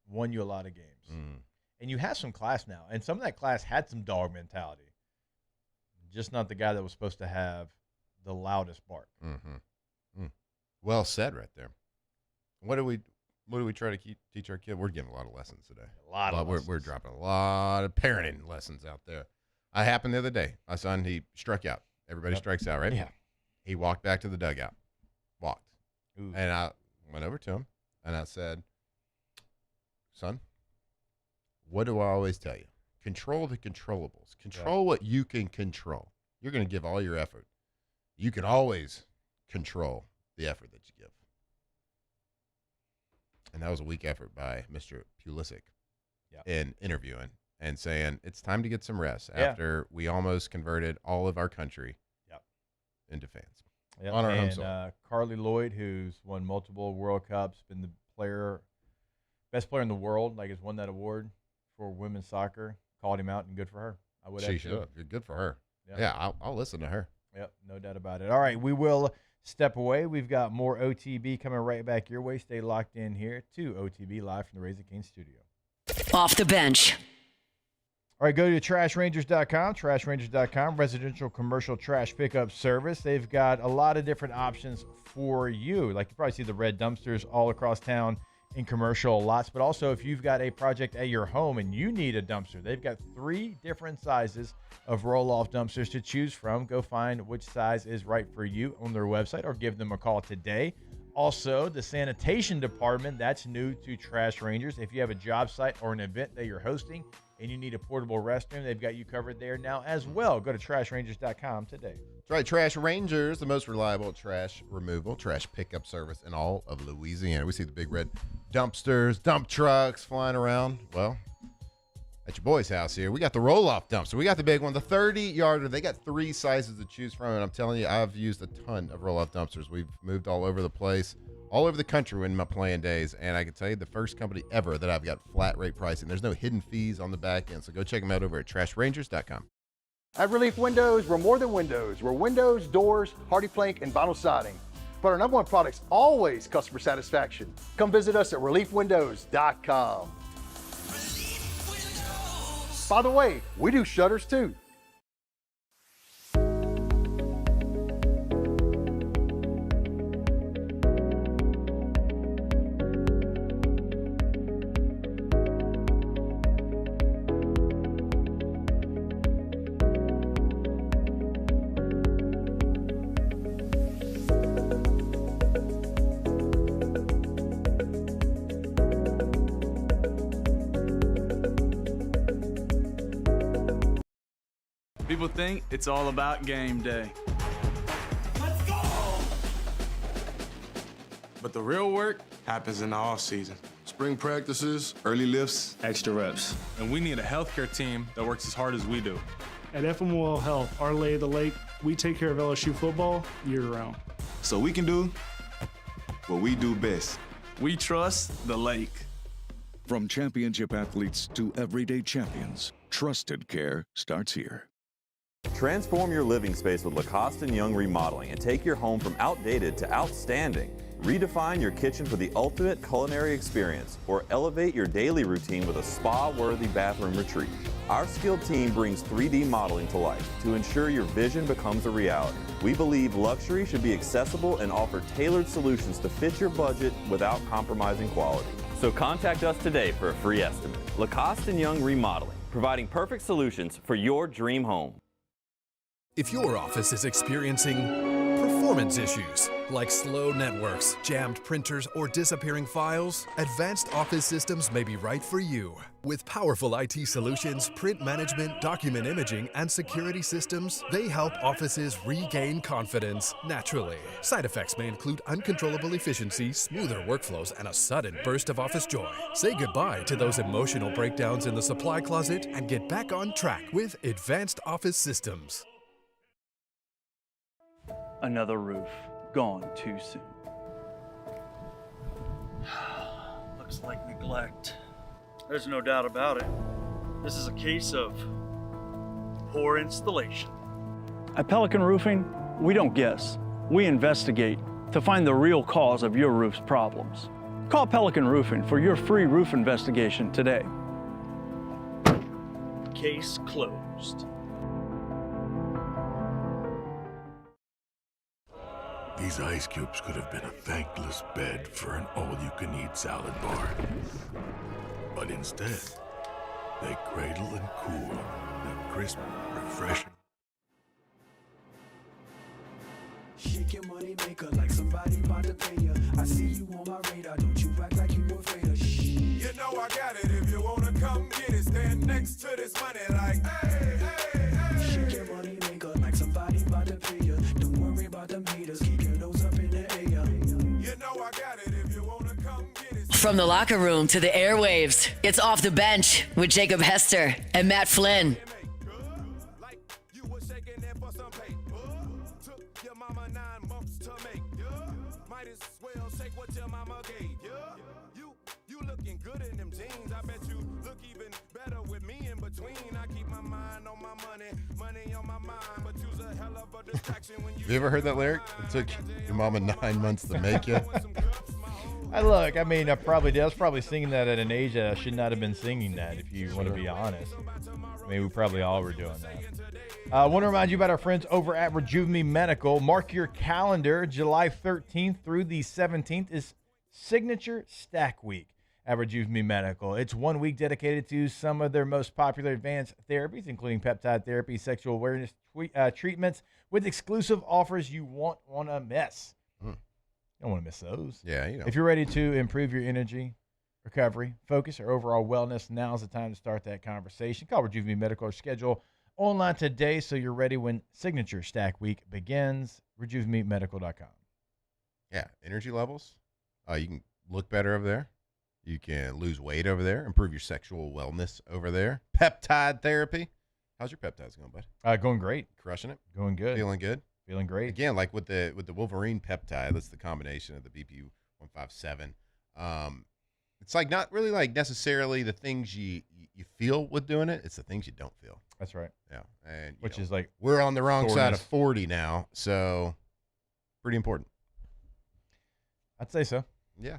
won you a lot of games, and you have some class now, and some of that class had some dog mentality. Just not the guy that was supposed to have the loudest bark. Well said, right there. What do we try to teach our kid? We're giving a lot of lessons today. We're dropping a lot of parenting lessons out there. I happened the other day. My son, he struck out. Everybody strikes out, right? Yeah. He walked back to the dugout. Walked. Ooh. And I went over to him, and I said, "Son, what do I always tell you? Control the controllables. Control what you can control. You're going to give all your effort. You can always control the effort that you give." And that was a weak effort by Mr. Pulisic in interviewing and saying it's time to get some rest after we almost converted all of our country into fans on our home soil. Carly Lloyd, who's won multiple World Cups, been the best player in the world, has won that award for women's soccer, called him out, and good for her. I would. She should. Good for her. Yeah, I'll listen to her. Yep, no doubt about it. All right, we will step away. We've got more OTB coming right back your way. Stay locked in here to OTB live from the Raising Cane's studio. Off the bench. All right, go to trashrangers.com, trashrangers.com, residential commercial trash pickup service. They've got a lot of different options for you. You probably see the red dumpsters all across town in commercial lots, but also if you've got a project at your home and you need a dumpster, they've got 3 different sizes of roll-off dumpsters to choose from. Go find which size is right for you on their website or give them a call today. Also, the sanitation department, that's new to Trash Rangers. If you have a job site or an event that you're hosting and you need a portable restroom, they've got you covered there now as well. Go to trashrangers.com today. That's right, Trash Rangers, the most reliable trash removal, trash pickup service in all of Louisiana. We see the big red dumpsters, dump trucks flying around. Well, at your boy's house here, we got the roll-off dumpster. We got the big one, the 30-yarder. They got 3 sizes to choose from, and I'm telling you, I've used a ton of roll-off dumpsters. We've moved all over the place, all over the country in my playing days, and I can tell you the first company ever that I've got flat rate pricing. There's no hidden fees on the back end, so go check them out over at trashrangers.com. At Relief Windows, we're more than windows. We're windows, doors, hardy plank, and vinyl siding. But our number one product's always customer satisfaction. Come visit us at reliefwindows.com. By the way, we do shutters too. People think it's all about game day. Let's go! But the real work happens in the off season. Spring practices, early lifts, Extra reps. And we need a healthcare team that works as hard as we do. At FMOL Health, our lay of the lake, we take care of LSU football year-round. so we can do what we do best. We trust the lake. From championship athletes to everyday champions, trusted care starts here. Transform your living space with Lacoste & Young Remodeling and take your home from outdated to outstanding. Redefine your kitchen for the ultimate culinary experience or elevate your daily routine with a spa-worthy bathroom retreat. Our skilled team brings 3D modeling to life to ensure your vision becomes a reality. We believe luxury should be accessible and offer tailored solutions to fit your budget without compromising quality. So contact us today for a free estimate. Lacoste & Young Remodeling, providing perfect solutions for your dream home. If your office is experiencing performance issues like slow networks, jammed printers, or disappearing files, Advanced Office Systems may be right for you. With powerful IT solutions, print management, document imaging, and security systems, they help offices regain confidence naturally. Side effects may include uncontrollable efficiency, smoother workflows, and a sudden burst of office joy. Say goodbye to those emotional breakdowns in the supply closet and get back on track with Advanced Office Systems. Another roof gone too soon. Looks like neglect. There's no doubt about it. This is a case of poor installation. At Pelican Roofing, we don't guess. We investigate to find the real cause of your roof's problems. Call Pelican Roofing for your free roof investigation today. Case closed. These ice cubes could have been a thankless bed for an all-you-can-eat salad bar. But instead, they cradle and cool the crisp, refreshing. Shake your money maker like somebody about to pay you. I see you on my radar, don't you act like you afraid of shh. You know I got it, if you wanna come get it, stand next to this money like, hey, hey, hey. Shake your money maker like somebody about to pay you. Don't worry about them haters, keep your nose up in the air. You know I got it, if you wanna come get it. From the locker room to the airwaves, it's Off the Bench with Jacob Hester and Matt Flynn. Have you ever heard that lyric? It took your mama 9 months to make you. I mean, I probably did. I was probably singing that at an age that I should not have been singing that, if you want to be honest. I mean, we probably all were doing that. I want to remind you about our friends over at Rejuve Me Medical. Mark your calendar. July 13th through the 17th is Signature Stack Week at Rejuve Me Medical. It's 1 week dedicated to some of their most popular advanced therapies, including peptide therapy, sexual awareness treatments, with exclusive offers you won't want to miss. You don't want to miss those. Yeah, you know. If you're ready to improve your energy, recovery, focus, or overall wellness, now's the time to start that conversation. Call Rejuve Me Medical or schedule online today so you're ready when Signature Stack Week begins. RejuveMeMedical.com. Yeah, energy levels. You can look better over there. You can lose weight over there, improve your sexual wellness over there. Peptide therapy. How's your peptides going, bud? Going great. Crushing it? Going good. Feeling good? Feeling great. Again, like with the Wolverine peptide, that's the combination of the BP157. It's like not really like necessarily the things you feel with doing it. It's the things you don't feel. That's right. Yeah. And which is like we're on the wrong side of soreness. 40 now, so pretty important. I'd say so. Yeah.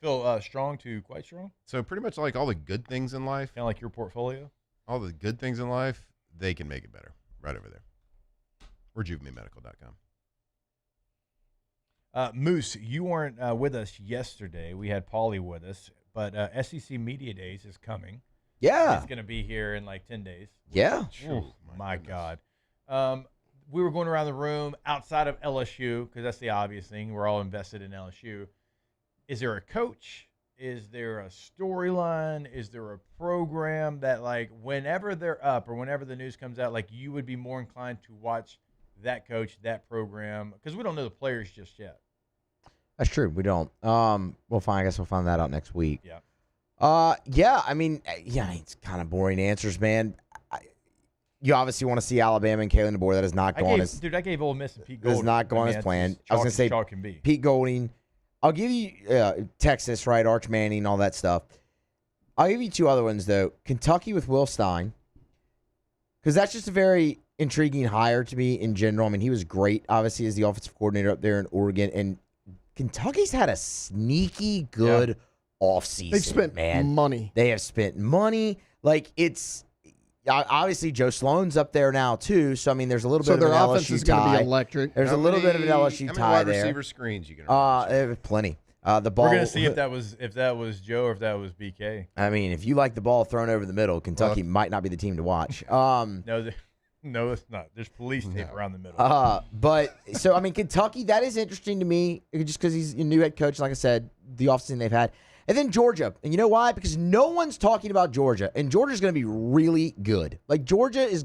Feel strong to quite strong. So pretty much like all the good things in life. Kind of like your portfolio. All the good things in life, they can make it better. Right over there. RejuveMeMedical.com. Moose, you weren't with us yesterday. We had Paulie with us, but SEC Media Days is coming. Yeah. It's going to be here in like 10 days. Yeah. Oh, my God. We were going around the room outside of LSU because that's the obvious thing. We're all invested in LSU. Is there a coach? Is there a storyline? Is there a program that, like, whenever they're up or whenever the news comes out, like, you would be more inclined to watch that coach, that program? Because we don't know the players just yet. That's true. We don't. We'll find. I guess we'll find that out next week. Yeah. Yeah. I mean, it's kind of boring answers, man. You obviously want to see Alabama and Kalen DeBoer. That is not going as. Dude, I gave Ole Miss and Pete That Golding. is not going as planned. I was going to say chalk can be. Pete Golding. I'll give you Texas, right? Arch Manning, all that stuff. I'll give you two other ones though. Kentucky with Will Stein, because that's just a very intriguing hire to me in general. I mean, he was great, obviously, as the offensive coordinator up there in Oregon, and Kentucky's had a sneaky good offseason. They've spent money. They have spent money. Like, it's obviously Joe Sloan's up there now too. So I mean, there's a little bit of an their LSU offense is tie. going to be electric. There's a little bit of an LSU tie wide there. receiver screens you can plenty. The ball. We're gonna see if that was Joe or if that was BK. I mean, if you like the ball thrown over the middle, Kentucky might not be the team to watch. No, it's not. There's police tape around the middle. But so I mean, Kentucky, that is interesting to me, just because he's a new head coach. Like I said, the offseason they've had, and then Georgia, and you know why? Because no one's talking about Georgia, and Georgia's going to be really good. Like, Georgia is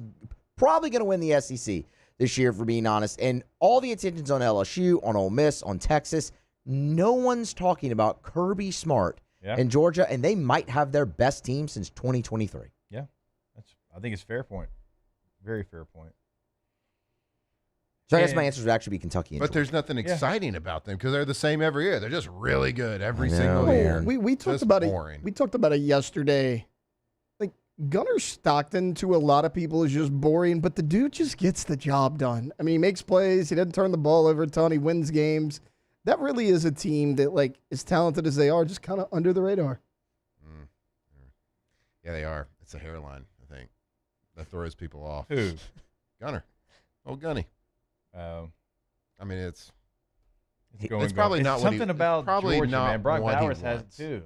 probably going to win the SEC this year, for being honest. And all the attention's on LSU, on Ole Miss, on Texas. No one's talking about Kirby Smart and Georgia, and they might have their best team since 2023. Yeah, I think it's a fair point. Very fair point. So I guess my answer would actually be Kentucky. And But Georgia. there's nothing exciting about them because they're the same every year. They're just really good every single year. We talked Just about boring. it. We talked about it yesterday. Like, Gunnar Stockton to a lot of people is just boring, but the dude just gets the job done. I mean, he makes plays. He doesn't turn the ball over a ton. He wins games. That really is a team that, like, as talented as they are, just kind of under the radar. Yeah, they are. It's a hairline, I think, that throws people off. Who? Gunner. Old Gunny. I mean, it's probably not something what he, about probably Georgia, not man. Brock what he Bowers has it wants. too.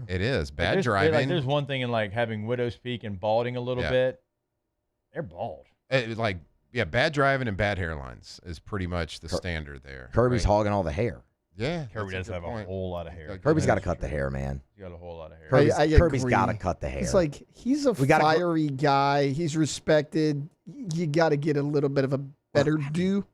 It is bad Like, driving. there's one thing in like having widow's peak and balding a little bit. They're bald. Bad driving and bad hairlines is pretty much the standard there. Kirby's right? hogging all the hair. Yeah, Kirby that's does have a point. whole lot of hair. Kirby's got to cut the hair, man. He's got a whole lot of hair. Kirby's agree. got to cut the hair. It's like, he's a fiery guy. He's respected. You got to get a little bit of a better due.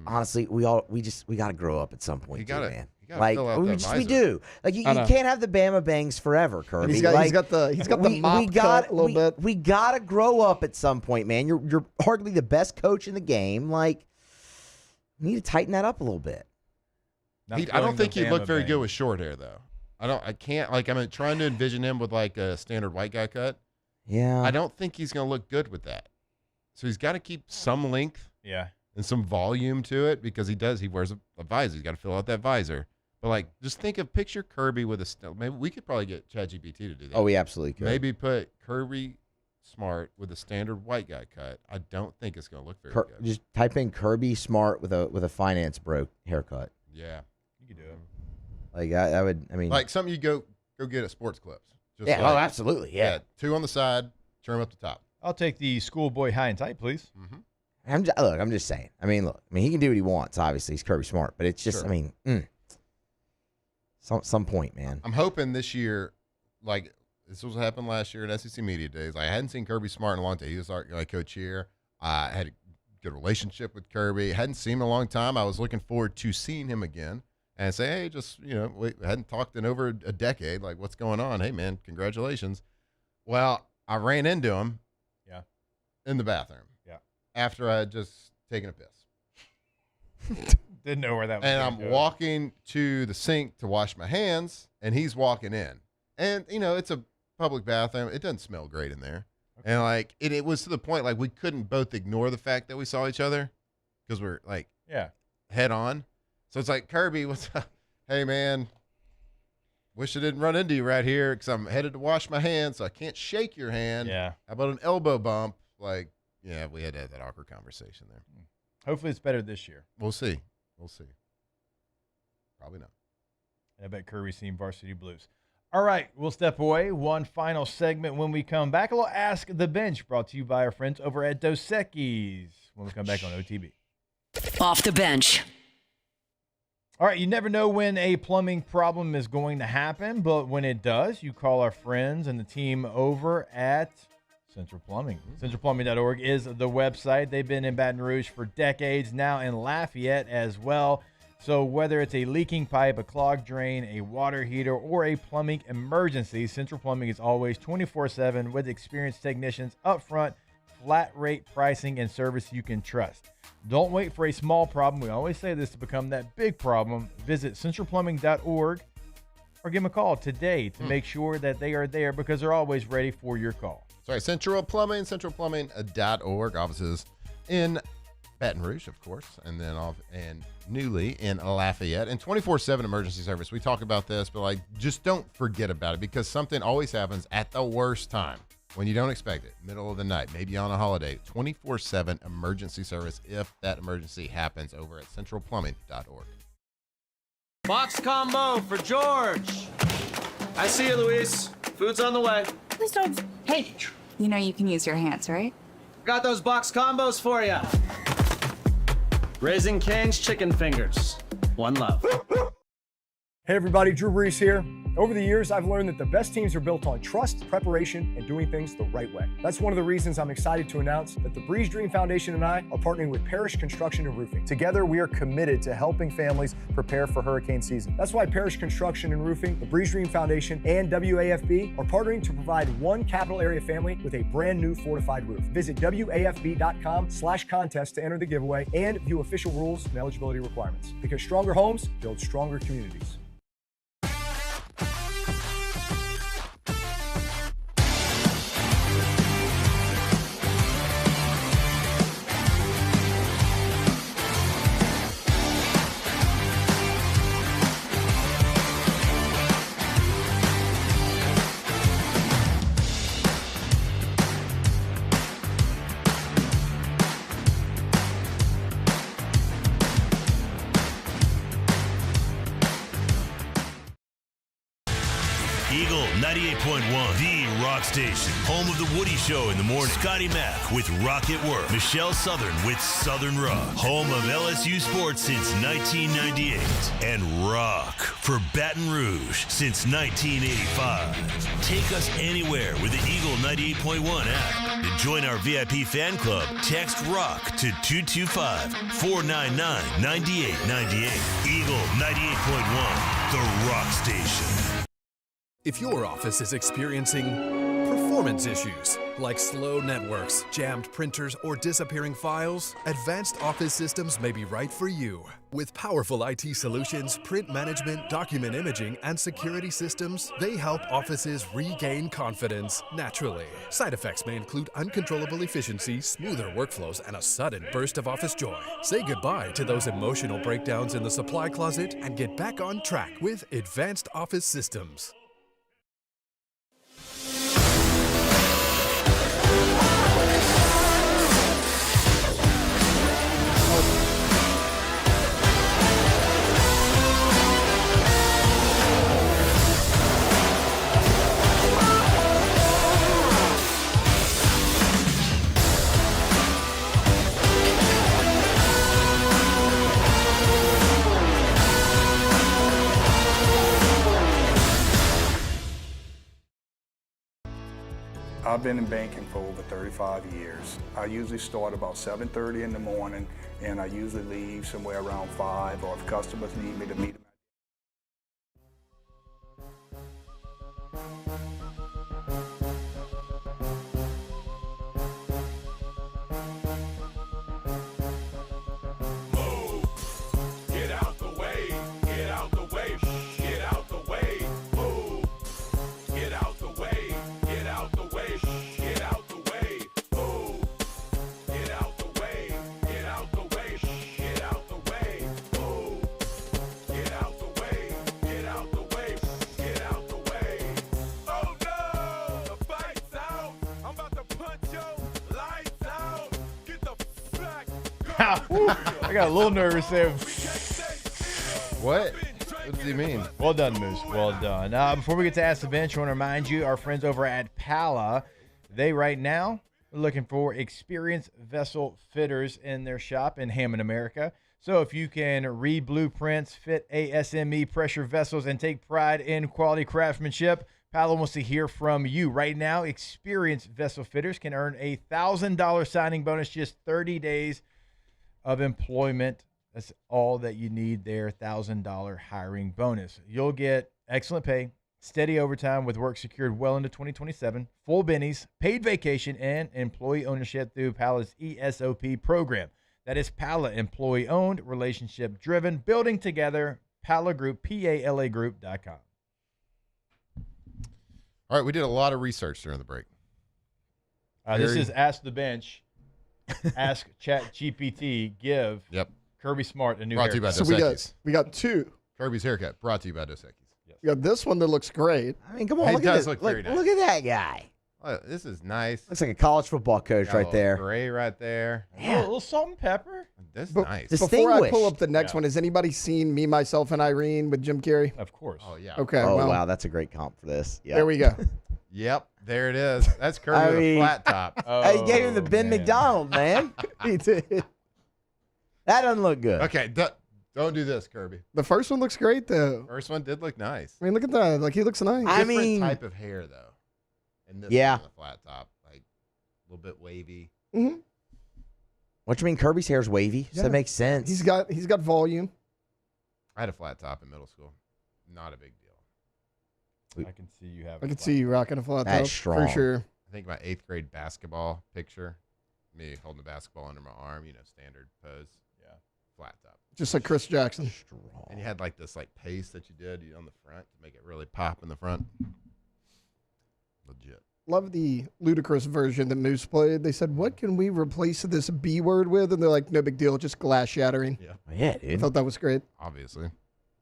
Honestly, we got to grow up at some point, man. Like we do. Like you can't have the Bama bangs forever, Kirby. And he's got the mop cut a little bit. We got to grow up at some point, man. You're hardly the best coach in the game. Like, you need to tighten that up a little bit. I don't think he'd look very good with short hair, though. I can't. Like, I'm trying to envision him with like a standard white guy cut. Yeah. I don't think he's going to look good with that. So he's got to keep some length. Yeah. And some volume to it because he wears a visor. He's got to fill out that visor. But like, just picture Kirby with maybe we could probably get ChatGPT to do that. Oh, we absolutely could. Maybe put Kirby Smart with a standard white guy cut. I don't think it's going to look very good. Just type in Kirby Smart with a finance bro haircut. Yeah. You can do it. Like I would. I mean, like something you go get at Sports Clips. Just yeah. like, Oh, absolutely. Yeah. 2 on the side, trim up the top. I'll take the schoolboy high and tight, please. I'm just saying. I mean, he can do what he wants. Obviously, he's Kirby Smart, but it's just. Sure. I mean, some point, man. I'm hoping this year, like this was what happened last year at SEC Media Days. Like, I hadn't seen Kirby Smart in a long time. He was our coach here. I had a good relationship with Kirby. Hadn't seen him in a long time. I was looking forward to seeing him again and say, hey, just we hadn't talked in over a decade. Like, what's going on? Hey, man, congratulations. Well, I ran into him. Yeah. In the bathroom. Yeah. After I had just taken a piss. Didn't know where that was. And I'm walking to the sink to wash my hands, and he's walking in. And, it's a public bathroom. It doesn't smell great in there. Okay. And, like, it was to the point, like, we couldn't both ignore the fact that we saw each other because we're, like, head on. So it's like, Kirby, what's up? Hey, man, wish I didn't run into you right here because I'm headed to wash my hands, so I can't shake your hand. Yeah. How about an elbow bump? Like, yeah, we had to have that awkward conversation there. Hopefully it's better this year. We'll see. Probably not. I bet Kirby's seen Varsity Blues. All right, we'll step away. One final segment when we come back. A little Ask the Bench brought to you by our friends over at Dos Equis when we come back on OTB. Off the bench. All right, you never know when a plumbing problem is going to happen, but when it does, you call our friends and the team over at Central Plumbing. CentralPlumbing.org is the website. They've been in Baton Rouge for decades, now in Lafayette as well. So whether it's a leaking pipe, a clogged drain, a water heater, or a plumbing emergency, Central Plumbing is always 24/7 with experienced technicians up front, flat rate pricing, and service you can trust. Don't wait for a small problem. We always say this to become that big problem. Visit centralplumbing.org or give them a call today to make sure that they are there because they're always ready for your call. Sorry, Central Plumbing, centralplumbing.org. Offices in Baton Rouge, of course, and then newly in Lafayette, and 24/7 emergency service. We talk about this, but just don't forget about it because something always happens at the worst time when you don't expect it, middle of the night, maybe on a holiday. 24/7 emergency service if that emergency happens over at centralplumbing.org. Box combo for George. I see you, Luis. Food's on the way. Please don't. Hey, you can use your hands, right? Got those box combos for you. Raising Cane's chicken fingers. One love. Hey everybody, Drew Brees here. Over the years, I've learned that the best teams are built on trust, preparation, and doing things the right way. That's one of the reasons I'm excited to announce that the Breeze Dream Foundation and I are partnering with Parish Construction and Roofing. Together, we are committed to helping families prepare for hurricane season. That's why Parish Construction and Roofing, the Breeze Dream Foundation, and WAFB are partnering to provide one capital area family with a brand new fortified roof. Visit WAFB.com/contest to enter the giveaway and view official rules and eligibility requirements. Because stronger homes build stronger communities. Eagle 98.1, the rock station. Home of the Woody Show in the morning. Scotty Mack with Rock at Work. Michelle Southern with Southern Rock. Home of LSU sports since 1998. And rock for Baton Rouge since 1985. Take us anywhere with the Eagle 98.1 app. To join our VIP fan club, text ROCK to 225-499-9898. Eagle 98.1, the rock station. If your office is experiencing performance issues like slow networks, jammed printers, or disappearing files, Advanced Office Systems may be right for you. With powerful IT solutions, print management, document imaging, and security systems, they help offices regain confidence naturally. Side effects may include uncontrollable efficiency, smoother workflows, and a sudden burst of office joy. Say goodbye to those emotional breakdowns in the supply closet and get back on track with Advanced Office Systems. I've been in banking for over 35 years. I usually start about 7:30 in the morning, and I usually leave somewhere around 5, or if customers need me to meet them. I got a little nervous there. What? What does he mean? Well done, Moose. Well done. Before we get to Ask the Bench, I want to remind you, our friends over at Pala, they right now are looking for experienced vessel fitters in their shop in Hammond, America. So if you can read blueprints, fit ASME pressure vessels, and take pride in quality craftsmanship, Pala wants to hear from you. Right now, experienced vessel fitters can earn a $1,000 signing bonus, just 30 days of employment. That's all that you need there, $1,000 hiring bonus. You'll get excellent pay, steady overtime with work secured well into 2027, full bennies, paid vacation, and employee ownership through Pala's ESOP program. That is Pala, employee-owned, relationship-driven, building together, Pala Group, PALAgroup.com. All right, we did a lot of research during the break. This is Ask the Bench. Ask ChatGPT. Give Kirby Smart a new Brought to you by haircut. Dos So Equis. we got two. Kirby's haircut, brought to you by Dos Equis. We got this one that looks great. I mean, come on, He look does at look this. very nice. Look at that guy. Oh, this is nice. Looks like a college football coach Got a right little there. Gray right there. A little salt and pepper. That's But nice. before I pull up the next one, has anybody seen Me, Myself, and Irene with Jim Carrey? Of course. Oh, yeah. Okay. Oh, well, wow, that's a great comp for this. Yeah. There we go. Yep, there it is. That's Kirby I with a mean- flat top. Hey, he gave him the Ben McDonald, man. He did. That doesn't look good. Okay, don't do this, Kirby. The first one looks great, though. First one did look nice. I mean, look at that. Like, he looks nice. Different type of hair, though. And this Yeah. one, the flat top, like a little bit wavy. Mm-hmm. What you mean? Kirby's hair's wavy. So that makes sense. He's got volume. I had a flat top in middle school. Not a big deal. I can see you have. I can see you rocking a flat top. That's strong. For sure. I think my 8th grade basketball picture, me holding the basketball under my arm, standard pose. Yeah. Flat top. Just like Chris Jackson. And you had like this paste that you did on the front to make it really pop in the front. Legit. Love the ludicrous version that Moose played. They said, what can we replace this B word with? And they're like, no big deal, just glass shattering. Yeah. Yeah, I dude. thought that was great. Obviously.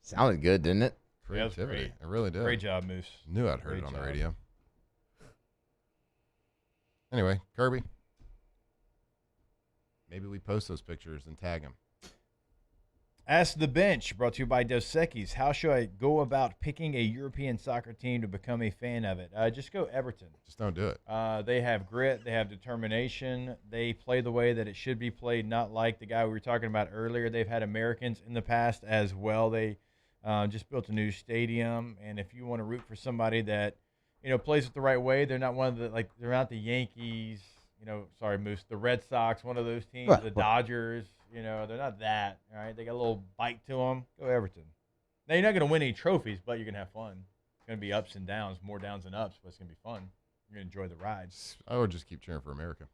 Sounded good, didn't it? Yeah, that's Creativity. great. It really did. Great job, Moose. Knew I'd heard Great it on the job. radio. Anyway, Kirby. Maybe we post those pictures and tag them. Ask the Bench, brought to you by Dos Equis. How should I go about picking a European soccer team to become a fan of it? Just go Everton. Just don't do it. They have grit. They have determination. They play the way that it should be played, not like the guy we were talking about earlier. They've had Americans in the past as well. They just built a new stadium, and if you want to root for somebody that plays it the right way, they're not one of the they're not the Yankees. Sorry, Moose, the Red Sox, one of those teams, Right, the right. Dodgers. They're not that. All right, they got a little bite to them. Go Everton. Now you're not going to win any trophies, but you're going to have fun. It's going to be ups and downs, more downs than ups, but it's going to be fun. You're going to enjoy the ride. I would just keep cheering for America.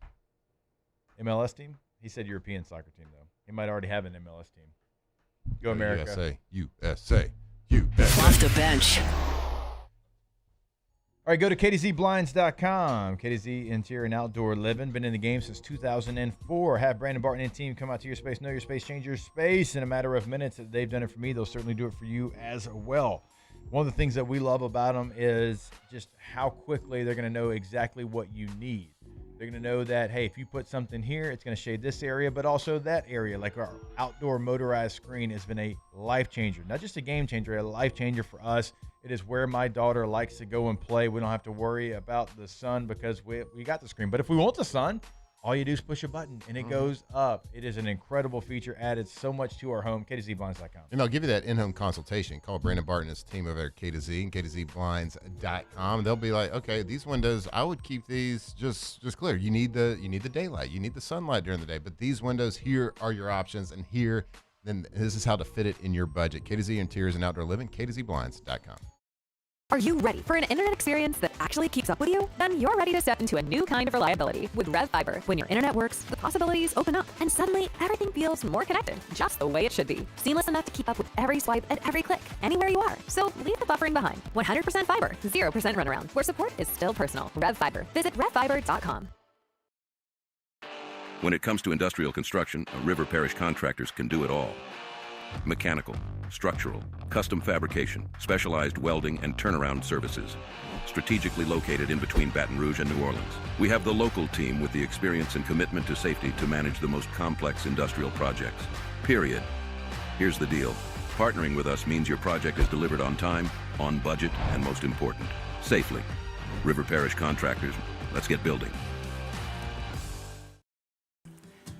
MLS team? He said European soccer team, though. He might already have an MLS team. Go America. USA. Off the bench. All right, go to KDZBlinds.com. KDZ Interior and Outdoor Living. Been in the game since 2004. Have Brandon Barton and team come out to your space, know your space, change your space in a matter of minutes. They've done it for me. They'll certainly do it for you as well. One of the things that we love about them is just how quickly they're going to know exactly what you need. They're going to know that, hey, if you put something here, it's going to shade this area, but also that area. Like our outdoor motorized screen has been a life changer. Not just a game changer, a life changer for us. It is where my daughter likes to go and play. We don't have to worry about the sun because we got the screen. But if we want the sun, All you do is push a button, and it goes up. It is an incredible feature. Added so much to our home. KTZBlinds.com. And they'll give you that in-home consultation. Call Brandon Barton and his team over at K2Z and KTZBlinds.com. They'll be like, okay, these windows, I would keep these just clear. You need the daylight. You need the sunlight during the day. But these windows, here are your options. And here, then this is how to fit it in your budget. K2Z Interiors and Outdoor Living, KTZBlinds.com. Are you ready for an internet experience that actually keeps up with you? Then you're ready to step into a new kind of reliability with RevFiber. When your internet works, the possibilities open up, and suddenly everything feels more connected, just the way it should be. Seamless enough to keep up with every swipe and every click, anywhere you are. So leave the buffering behind. 100% fiber, 0% runaround, where support is still personal. RevFiber. Visit RevFiber.com. When it comes to industrial construction, River Parish contractors can do it all. Mechanical, structural, custom fabrication, specialized welding, and turnaround services. Strategically located in between Baton Rouge and New Orleans, we have the local team with the experience and commitment to safety to manage the most complex industrial projects. Period. Here's the deal. Partnering with us means your project is delivered on time, on budget, and most important, safely. River Parish Contractors, let's get building.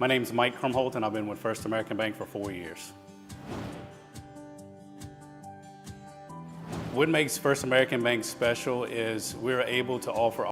My name's Mike Krumholt, and I've been with First American Bank for 4 years. What makes First American Bank special is we're able to offer